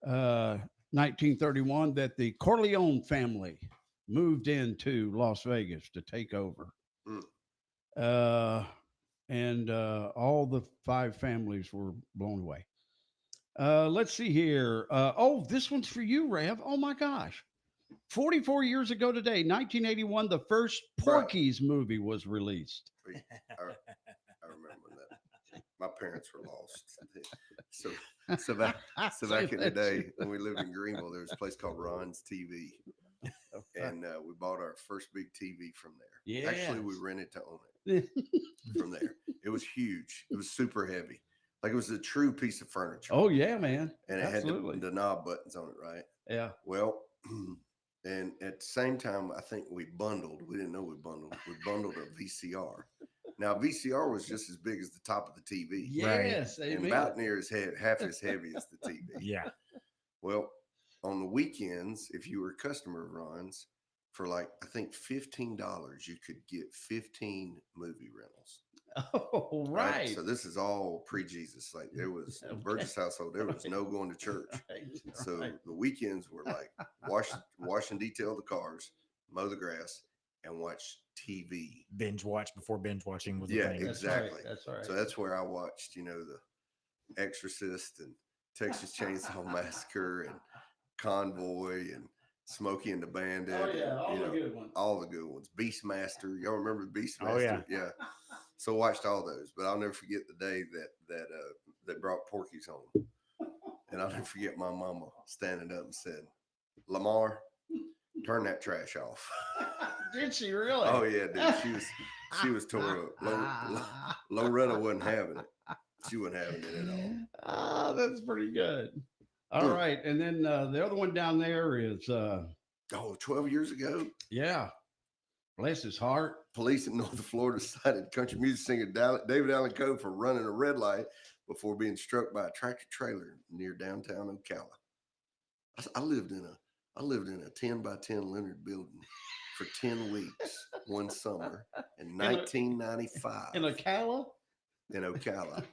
1931, that the Corleone family moved into Las Vegas to take over. And all the 5 families were blown away. Let's see here. This one's for you, Rev. Oh, my gosh. 44 years ago today, 1981, the first Porky's movie was released. I remember that. My parents were lost. So back in the day when we lived in Greenville, there was a place called Ron's TV. And we bought our first big TV from there. Yeah. Actually, we rented to own it from there. It was huge. It was super heavy. Like it was a true piece of furniture. Oh, yeah, man. And it Absolutely. had the knob buttons on it, right? Yeah. Well, and at the same time, I think we bundled. We didn't know we bundled. We bundled a VCR. Now, VCR was just as big as the top of the TV. Yes. Right? And about near as heavy, half as heavy as the TV. Yeah. Well, on the weekends, if you were a customer of Ron's, for like, I think $15, you could get 15 movie rentals. Oh, right. So this is all pre-Jesus. Like there was in Burgess household, there was no going to church. So the weekends were like wash and detail the cars, mow the grass, and watch TV. Binge watch before binge watching was a Yeah, thing. exactly. That's right. So that's where I watched, The Exorcist and Texas Chainsaw Massacre and Convoy and Smokey and the Bandit. Oh, yeah, all the good ones. All the good ones. Beastmaster. Y'all remember Beastmaster? Oh, yeah. Yeah. So watched all those, but I'll never forget the day that brought Porky's home. And I'll never forget my mama standing up and said, "Lamar, turn that trash off." Did she really? Oh yeah, dude. She was tore up. Loretta wasn't having it. She wasn't having it at all. Oh, that's pretty good. All right. And then the other one down there is 12 years ago. Yeah. Bless his heart. Police in North Florida cited country music singer David Allen Coe for running a red light before being struck by a tractor trailer near downtown Ocala. I lived in a 10 by 10 Leonard building for 10 weeks one summer in 1995. In Ocala? In Ocala,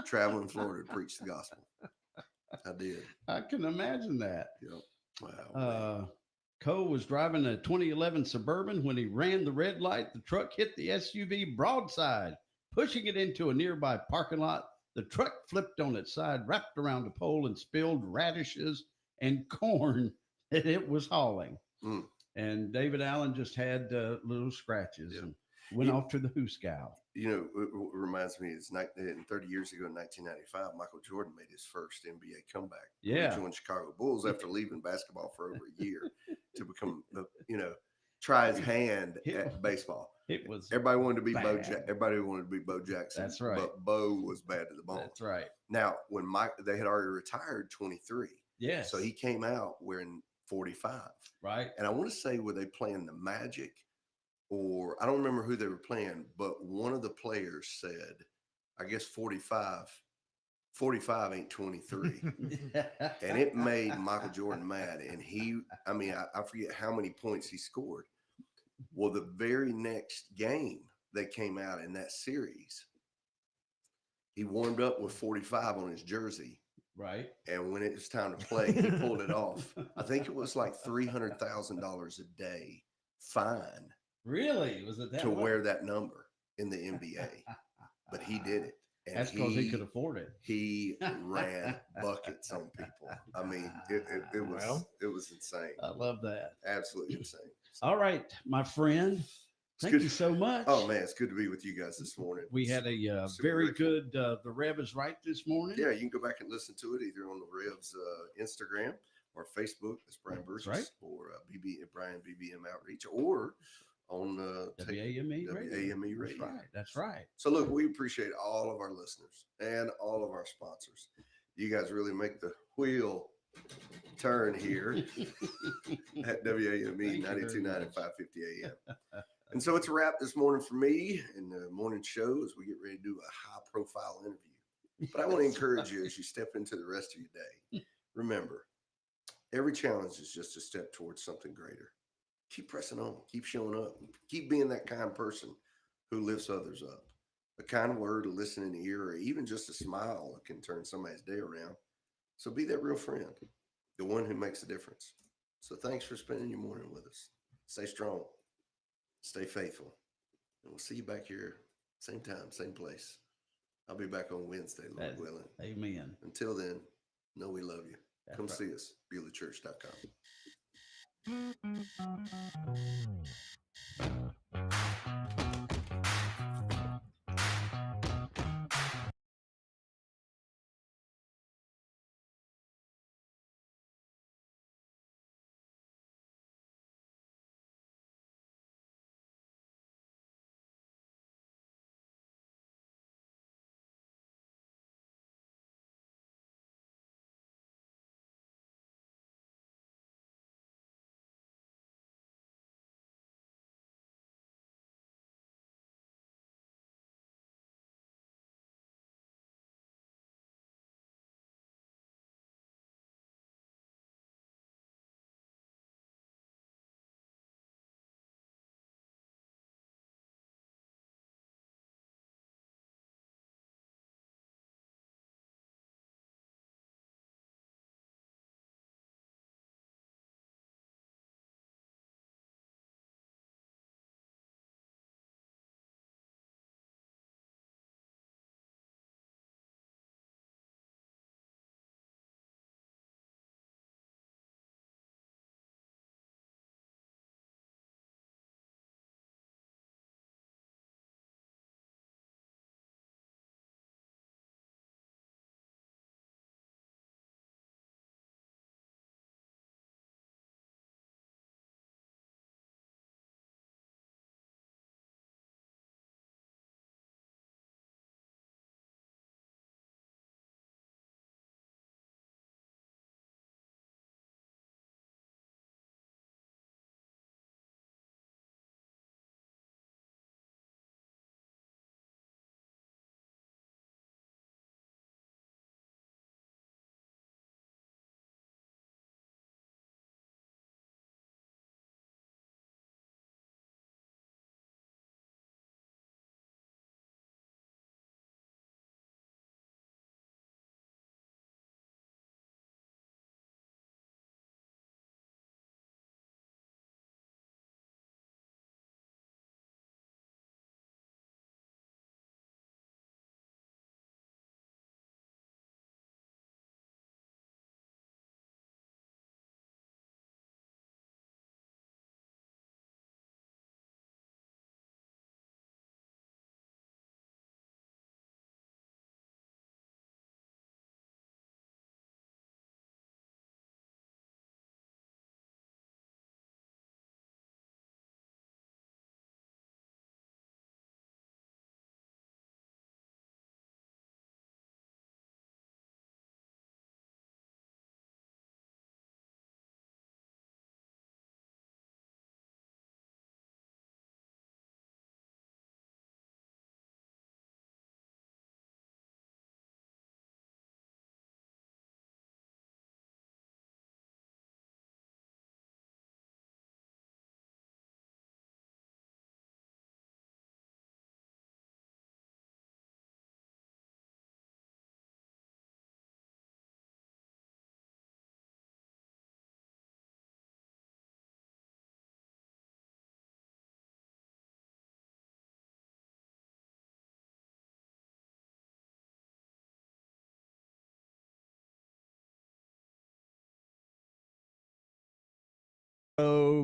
traveling Florida to preach the gospel. I did. I can imagine that. Yep. Wow. Cole was driving a 2011 Suburban when he ran the red light. The truck hit the SUV broadside, pushing it into a nearby parking lot. The truck flipped on its side, wrapped around a pole, and spilled radishes and corn that it was hauling. And David Allen just had little scratches and went off to the Hooskow. You know, it reminds me, it's 30 years ago in 1995, Michael Jordan made his first NBA comeback. Yeah. He joined Chicago Bulls after leaving basketball for over a year to become, try his hand at baseball. It was everybody wanted to be bad. Everybody wanted to be Bo Jackson. That's right. But Bo was bad to the bone. That's right. Now, when they had already retired 23. Yes. So he came out wearing 45. Right. And I want to say, were they playing the Magic? Or I don't remember who they were playing, but one of the players said, I guess 45 ain't 23. And it made Michael Jordan mad. And I forget how many points he scored. Well, the very next game that came out in that series, he warmed up with 45 on his jersey. Right. And when it was time to play, he pulled it off. I think it was like $300,000 a day fine. Really? Was it that to much? wear that number in the NBA? But he did it. And that's because he could afford it. He ran buckets on people. I mean, it was insane. I love that. Absolutely insane. All right, my friend. Thank you so much. Oh man, it's good to be with you guys this morning. We had a very good The Rev is Right this morning. Yeah, you can go back and listen to it either on the Rev's Instagram or Facebook. That's Brian Burgess, right? Or Brian BBM Outreach, or on WAME Radio. That's right. So look, we appreciate all of our listeners and all of our sponsors. You guys really make the wheel turn here at WAME 92.9 and 550 AM. And so it's a wrap this morning for me and the morning show as we get ready to do a high profile interview. But I want to encourage you as you step into the rest of your day. Remember, every challenge is just a step towards something greater. Keep pressing on, keep showing up, keep being that kind person who lifts others up. A kind word, a listening ear, or even just a smile can turn somebody's day around. So be that real friend, the one who makes a difference. So thanks for spending your morning with us. Stay strong, stay faithful, and we'll see you back here, same time, same place. I'll be back on Wednesday, Lord willing. Amen. Until then, know we love you. Come see us, BeulahChurch.com.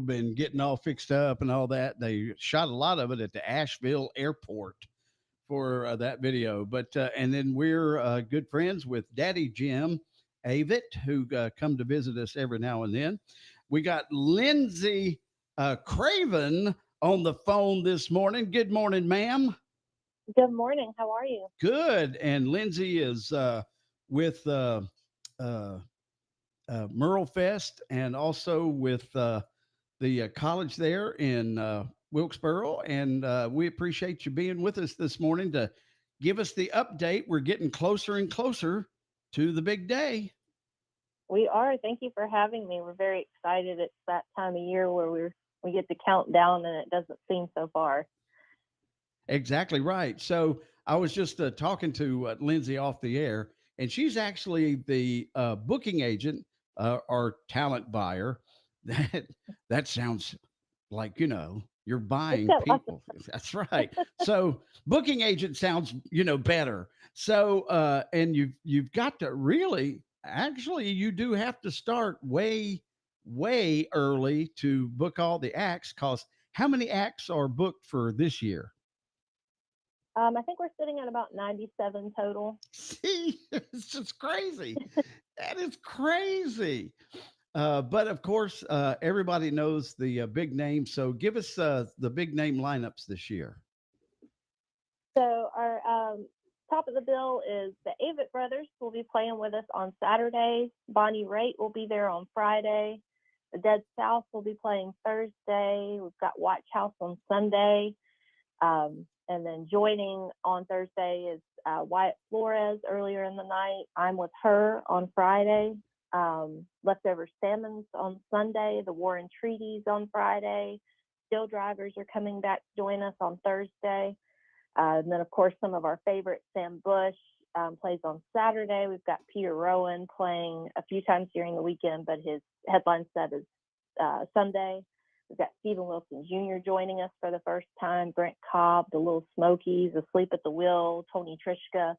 robe and getting all fixed up and all that. They shot a lot of it at the Asheville airport for that video. But and then we're good friends with Daddy Jim Avett, who come to visit us every now and then. We got Lindsay Craven on the phone this morning. Good morning, ma'am. Good morning. How are you? Good. And Lindsay is with Merlefest and also with the college there in Wilkesboro. And we appreciate you being with us this morning to give us the update. We're getting closer and closer to the big day. We are. Thank you for having me. We're very excited. It's that time of year where we get to count down and it doesn't seem so far. Exactly right. So I was just talking to Lindsay off the air, and she's actually the booking agent or talent buyer. That sounds like, you're buying people. That's right. So booking agent sounds, better. So and you've got to really, actually, you do have to start way early to book all the acts, because how many acts are booked for this year? I think we're sitting at about 97 total. See, it's just crazy. That is crazy. But of course, everybody knows the big names. So give us the big name lineups this year. So our top of the bill is the Avett Brothers will be playing with us on Saturday. Bonnie Raitt will be there on Friday. The Dead South will be playing Thursday. We've got Watch House on Sunday. And then joining on Thursday is Wyatt Flores earlier in the night. I'm with her on Friday. Leftover Salmons on Sunday. The War and Treaties on Friday. Still Drivers are coming back to join us on Thursday. And then, of course, some of our favorites, Sam Bush plays on Saturday. We've got Peter Rowan playing a few times during the weekend, but his headline set is Sunday. We've got Stephen Wilson Jr. joining us for the first time, Brent Cobb, the Little Smokies, Asleep at the Wheel, Tony Trischka,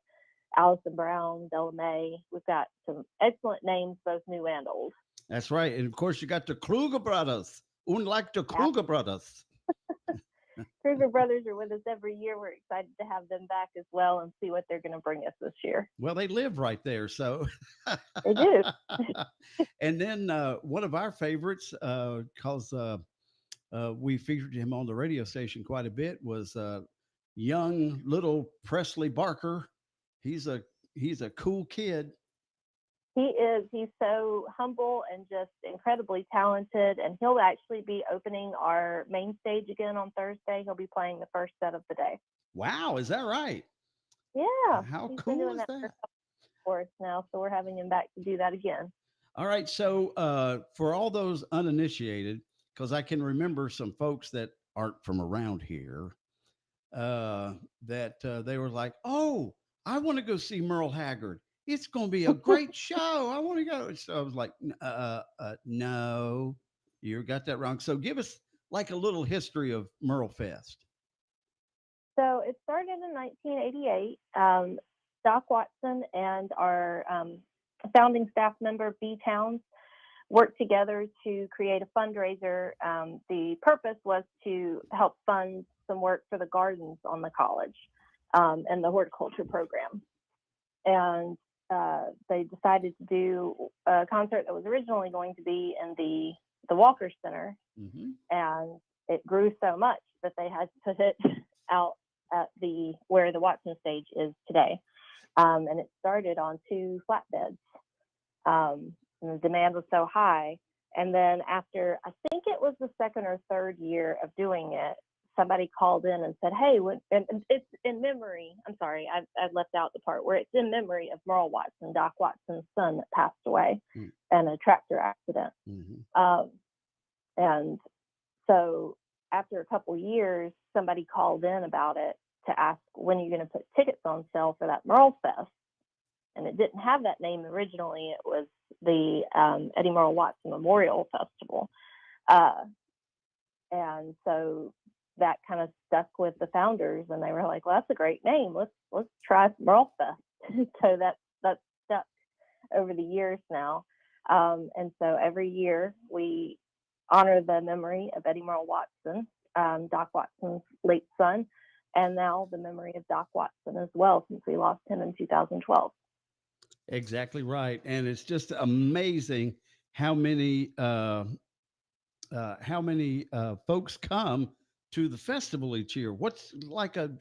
Allison Brown, Della Mae. We've got some excellent names, both new and old. That's right. And of course, you got the Kruger brothers. Unlike the Kruger brothers. Kruger brothers are with us every year. We're excited to have them back as well and see what they're going to bring us this year. Well, they live right there, so. They do. And then one of our favorites, because we featured him on the radio station quite a bit, was young little Presley Barker. He's a cool kid. He is. He's so humble and just incredibly talented. And he'll actually be opening our main stage again on Thursday. He'll be playing the first set of the day. Wow, is that right? Yeah. How He's cool been doing is that that? for us now, so we're having him back to do that again. All right. So for all those uninitiated, because I can remember some folks that aren't from around here, that they were like, "Oh, I want to go see Merle Haggard. It's going to be a great show. I want to go." So I was like, "No, you got that wrong." So give us like a little history of Merlefest. So it started in 1988. Doc Watson and our founding staff member, B. Towns, worked together to create a fundraiser. The purpose was to help fund some work for the gardens on the college and the horticulture program. And they decided to do a concert that was originally going to be in the Walker Center. Mm-hmm. And it grew so much that they had to put it out at where the Watson stage is today. And it started on 2 flatbeds. And the demand was so high. And then after, I think it was the 2nd or 3rd year of doing it, somebody called in and said, "Hey, and it's in memory." I'm sorry, I've left out the part where it's in memory of Merle Watson, Doc Watson's son, that passed away in a tractor accident. Mm-hmm. And so after a couple years, somebody called in about it to ask, "When are you going to put tickets on sale for that Merlefest?" And it didn't have that name originally. It was the Eddie Merle Watson Memorial Festival. And so that kind of stuck with the founders, and they were like, "Well, that's a great name. Let's try Merlefest." So that's stuck over the years now. And so every year we honor the memory of Eddie Merle Watson, Doc Watson's late son, and now the memory of Doc Watson as well, since we lost him in 2012. Exactly right. And it's just amazing how many folks come to the festival each year. What's like an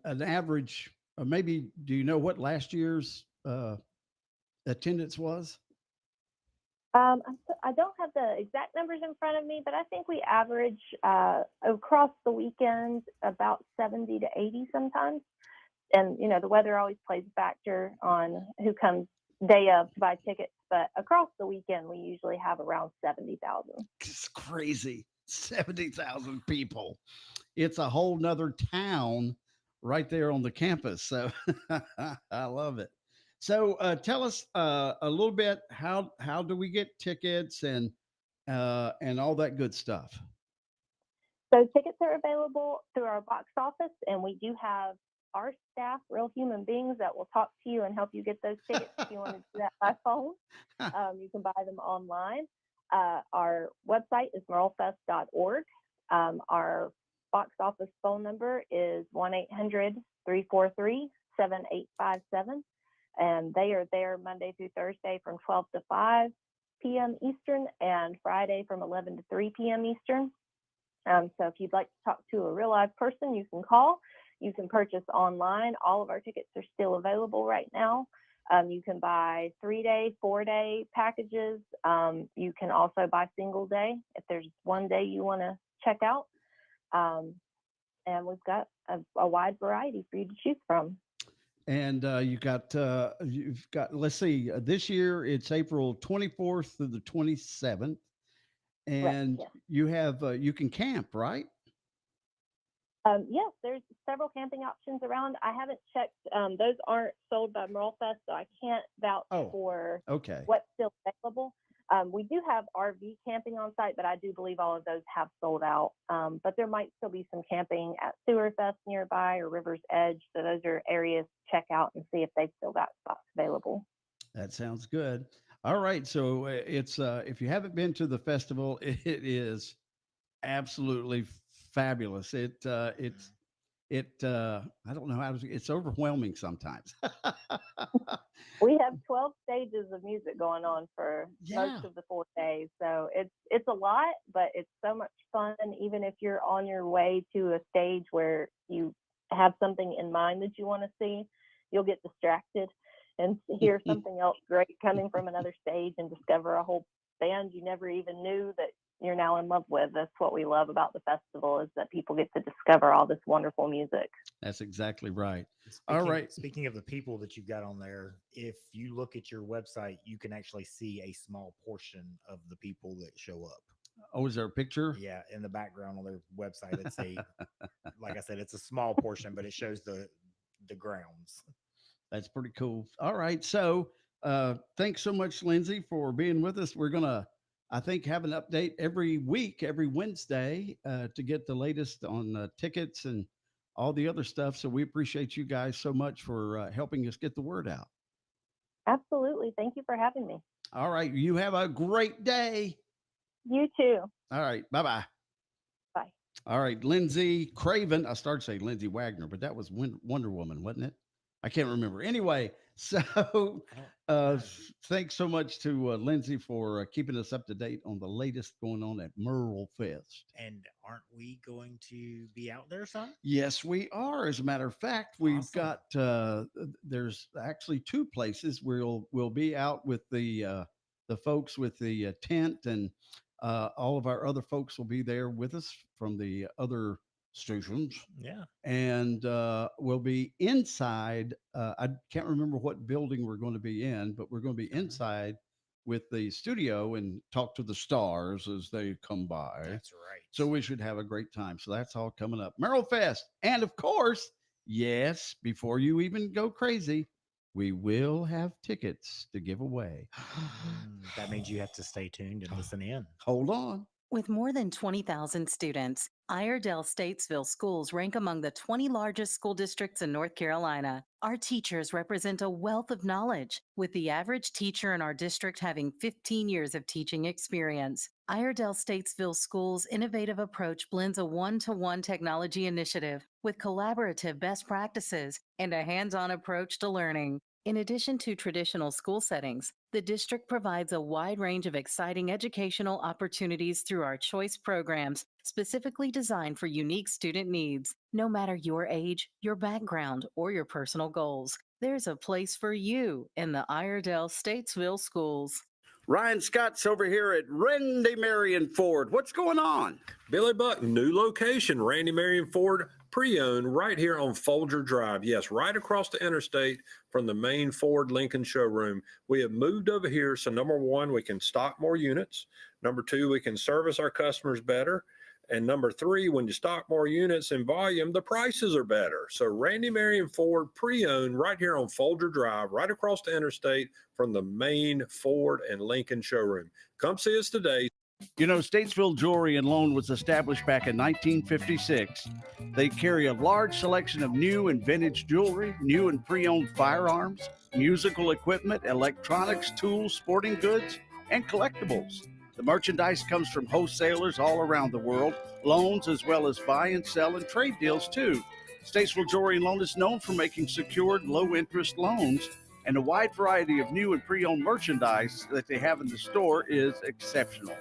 average? Maybe do you know what last year's attendance was? I don't have the exact numbers in front of me, but I think we average across the weekend about 70 to 80 sometimes. And, the weather always plays a factor on who comes day of to buy tickets. But across the weekend, we usually have around 70,000. It's crazy. 70,000 people. It's a whole nother town right there on the campus. So I love it. So tell us a little bit, how do we get tickets and all that good stuff? So tickets are available through our box office, and we do have our staff, real human beings that will talk to you and help you get those tickets if you want to do that by phone. You can buy them online. Our website is merlefest.org. Our box office phone number is 1-800-343-7857. And they are there Monday through Thursday from 12 to 5 p.m. Eastern and Friday from 11 to 3 p.m. Eastern. So if you'd like to talk to a real live person, you can call. You can purchase online. All of our tickets are still available right now. You can buy 3-day, 4-day packages. You can also buy single day if there's one day you want to check out. And we've got a wide variety for you to choose from. And you've got, let's see, this year it's April 24th through the 27th. And yes. you have, you can camp, right? Yes, there's several camping options around. I haven't checked. Those aren't sold by Merlefest, so I can't vouch for what's still available. We do have RV camping on site, but I do believe all of those have sold out. But there might still be some camping at Sewerfest nearby or River's Edge. So those are areas to check out and see if they've still got spots available. That sounds good. All right. So it's, if you haven't been to the festival, it is absolutely fabulous. I don't know how to, it's overwhelming sometimes. We have 12 stages of music going on for most of the 4 days. So it's a lot, but it's so much fun. Even if you're on your way to a stage where you have something in mind that you want to see, you'll get distracted and hear something else great coming from another stage and discover a whole band you never even knew that you're now in love with. That's what we love about the festival, is that people get to discover all this wonderful music. That's exactly right. All right. Speaking of the people that you've got on there, if you look at your website, you can actually see a small portion of the people that show up. Oh, is there a picture? Yeah, in the background on their website, it's like I said, it's a small portion, but it shows the grounds. That's pretty cool. All right. So thanks so much, Lindsay, for being with us. We're going to, I think, have an update every week, every Wednesday, to get the latest on tickets and all the other stuff. So we appreciate you guys so much for helping us get the word out. Absolutely. Thank you for having me. All right. You have a great day. You too. All right. Bye-bye. Bye. All right. Lindsay Craven. I started saying Lindsay Wagner, but that was Wonder Woman, wasn't it? I can't remember. Anyway, so thanks so much to Lindsay for keeping us up to date on the latest going on at Merlefest. And aren't we going to be out there, son? Yes, we are. As a matter of fact, we've got there's actually 2 places we'll be out with the folks with the tent, and all of our other folks will be there with us from the other stations. Yeah. And we'll be inside. I can't remember what building we're going to be in, but we're going to be inside with the studio and talk to the stars as they come by. That's right. So we should have a great time. So that's all coming up. Merlefest. And of course, yes, before you even go crazy, we will have tickets to give away. That means you have to stay tuned and listen in. Hold on. With more than 20,000 students, Iredell Statesville schools rank among the 20 largest school districts in North Carolina. Our teachers represent a wealth of knowledge, with the average teacher in our district having 15 years of teaching experience. Iredell Statesville Schools' innovative approach blends a one-to-one technology initiative with collaborative best practices and a hands-on approach to learning. In addition to traditional school settings, the district provides a wide range of exciting educational opportunities through our choice programs, specifically designed for unique student needs. No matter your age, your background, or your personal goals, there's a place for you in the Iredell Statesville schools. Ryan Scott's over here at Randy Marion Ford. What's going on? Billy Buck, new location, Randy Marion Ford pre-owned right here on Folger Drive. Yes, right across the interstate from the main Ford Lincoln showroom. We have moved over here, so number one, we can stock more units. Number two, we can service our customers better. And number three, when you stock more units in volume, the prices are better. So Randy Marion Ford pre-owned right here on Folger Drive, right across the interstate from the main Ford and Lincoln showroom. Come see us today. You know, Statesville Jewelry and Loan was established back in 1956. They carry a large selection of new and vintage jewelry, new and pre-owned firearms, musical equipment, electronics, tools, sporting goods, and collectibles. The merchandise comes from wholesalers all around the world, loans as well as buy and sell and trade deals too. Statesville Jewelry and Loan is known for making secured low-interest loans, and a wide variety of new and pre-owned merchandise that they have in the store is exceptional.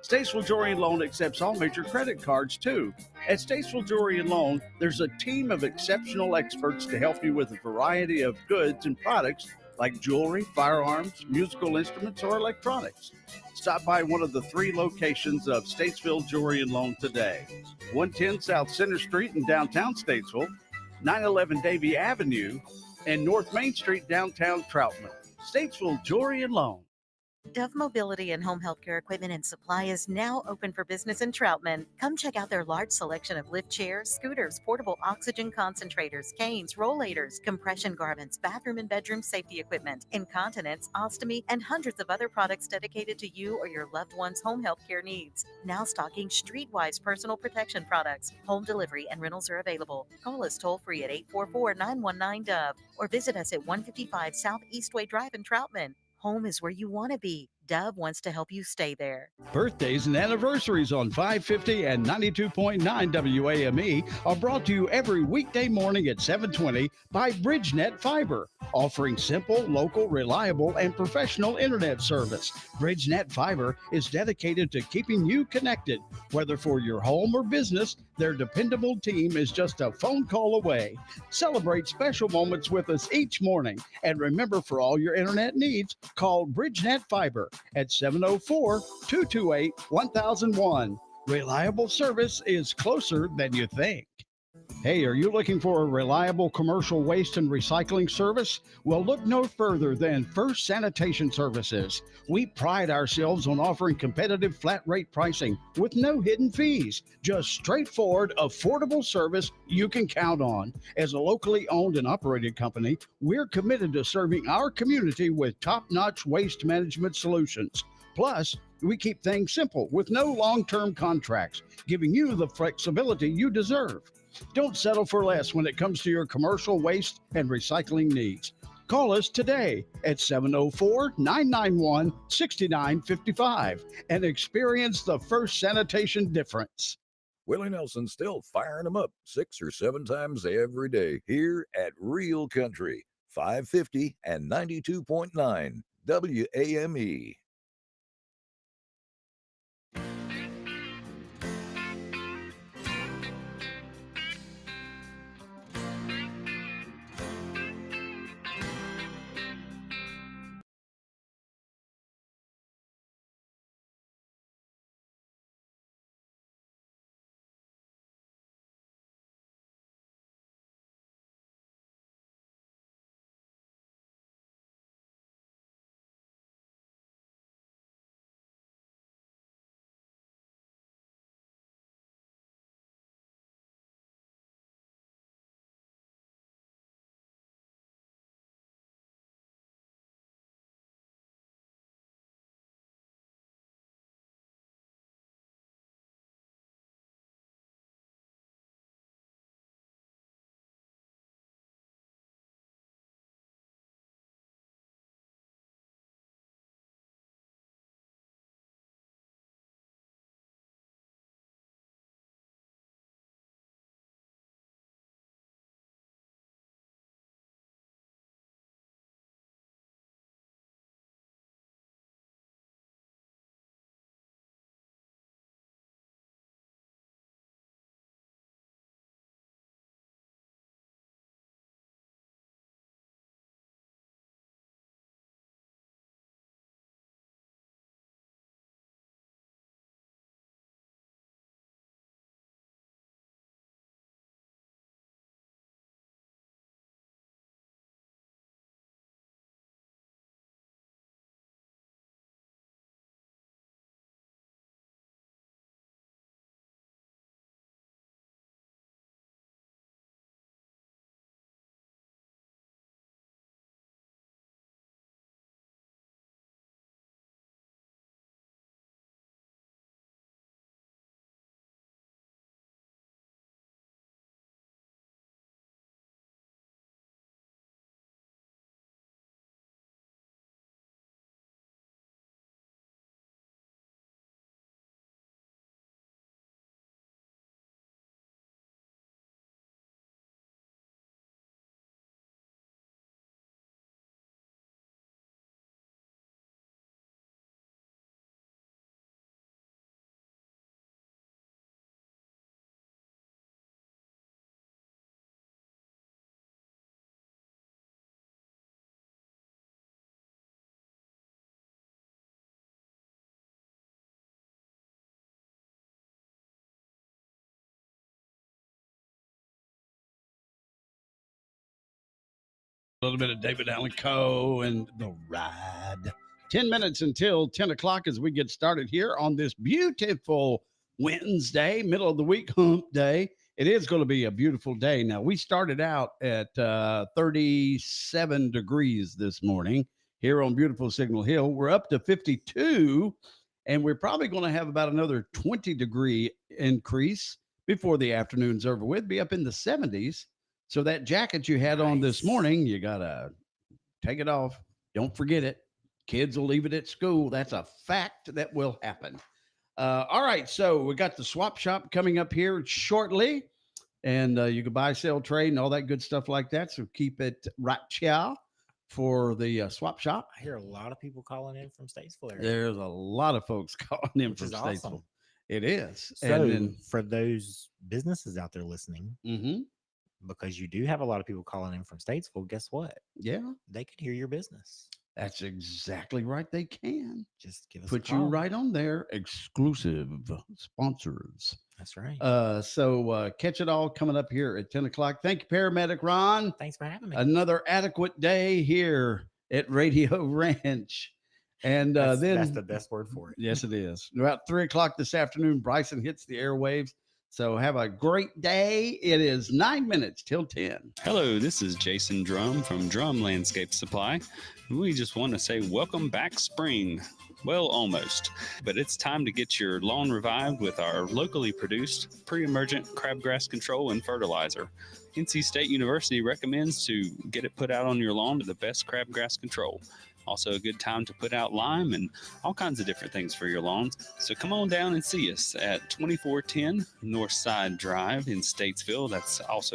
Statesville Jewelry and Loan accepts all major credit cards too. At Statesville Jewelry and Loan, there's a team of exceptional experts to help you with a variety of goods and products like jewelry, firearms, musical instruments, or electronics. Stop by one of the 3 locations of Statesville Jewelry and Loan today. 110 South Center Street in downtown Statesville, 911 Davie Avenue, and North Main Street downtown Troutman. Statesville Jewelry and Loan. Dove Mobility and Home Healthcare Equipment and Supply is now open for business in Troutman. Come check out their large selection of lift chairs, scooters, portable oxygen concentrators, canes, rollators, compression garments, bathroom and bedroom safety equipment, incontinence, ostomy, and hundreds of other products dedicated to you or your loved one's home healthcare needs. Now stocking Streetwise personal protection products. Home delivery and rentals are available. Call us toll-free at 844-919-DOVE or visit us at 155 South Eastway Drive in Troutman. Home is where you want to be. Dove wants to help you stay there. Birthdays and anniversaries on 550 and 92.9 WAME are brought to you every weekday morning at 7:20 by BridgeNet Fiber, offering simple, local, reliable, and professional internet service. BridgeNet Fiber is dedicated to keeping you connected. Whether for your home or business, their dependable team is just a phone call away. Celebrate special moments with us each morning. And remember, for all your internet needs, call BridgeNet Fiber at 704-228-1001. Reliable service is closer than you think. Hey, are you looking for a reliable commercial waste and recycling service? Well, look no further than First Sanitation Services. We pride ourselves on offering competitive flat rate pricing with no hidden fees. Just straightforward, affordable service you can count on. As a locally owned and operated company, we're committed to serving our community with top-notch waste management solutions. Plus, we keep things simple with no long-term contracts, giving you the flexibility you deserve. Don't settle for less when it comes to your commercial waste and recycling needs. Call us today at 704-991-6955 and experience the First Sanitation difference. Willie Nelson's still firing them up 6 or 7 times every day here at Real Country, 550 and 92.9 WAME. A little bit of David Allen Coe and The Ride. 10 minutes until 10 o'clock as we get started here on this beautiful Wednesday, middle of the week hump day. It is going to be a beautiful day. Now, we started out at 37 degrees this morning here on beautiful Signal Hill. We're up to 52, and we're probably going to have about another 20-degree increase before the afternoon's over with, be up in the 70s. So that jacket you had on this morning, you got to take it off. Don't forget it. Kids will leave it at school. That's a fact that will happen. All right, so we got the swap shop coming up here shortly, and you can buy, sell, trade, and all that good stuff like that. So keep it right here for the swap shop. I hear a lot of people calling in from Statesville area. There's a lot of folks calling in from Statesville. Awesome. It is. So and then, for those businesses out there listening, because you do have a lot of people calling in from Statesville, guess what? Yeah. They could hear your business. That's exactly right. They can. Just give us Put a you call. right on there. Exclusive sponsors. That's right. So catch it all coming up here at 10 o'clock. Thank you, Paramedic Ron. Thanks for having me. Another adequate day here at Radio Ranch. And that's then the best word for it. Yes, it is. About 3 o'clock this afternoon, Bryson hits the airwaves. So have a great day. It is 9 minutes till 10. Hello, this is Jason Drum from Drum Landscape Supply. We just want to say welcome back spring. Well, almost. But it's time to get your lawn revived with our locally produced pre-emergent crabgrass control and fertilizer. NC State University recommends to get it put out on your lawn to the best crabgrass control. Also a good time to put out lime and all kinds of different things for your lawns. So come on down and see us at 2410 Northside Drive in Statesville. That's also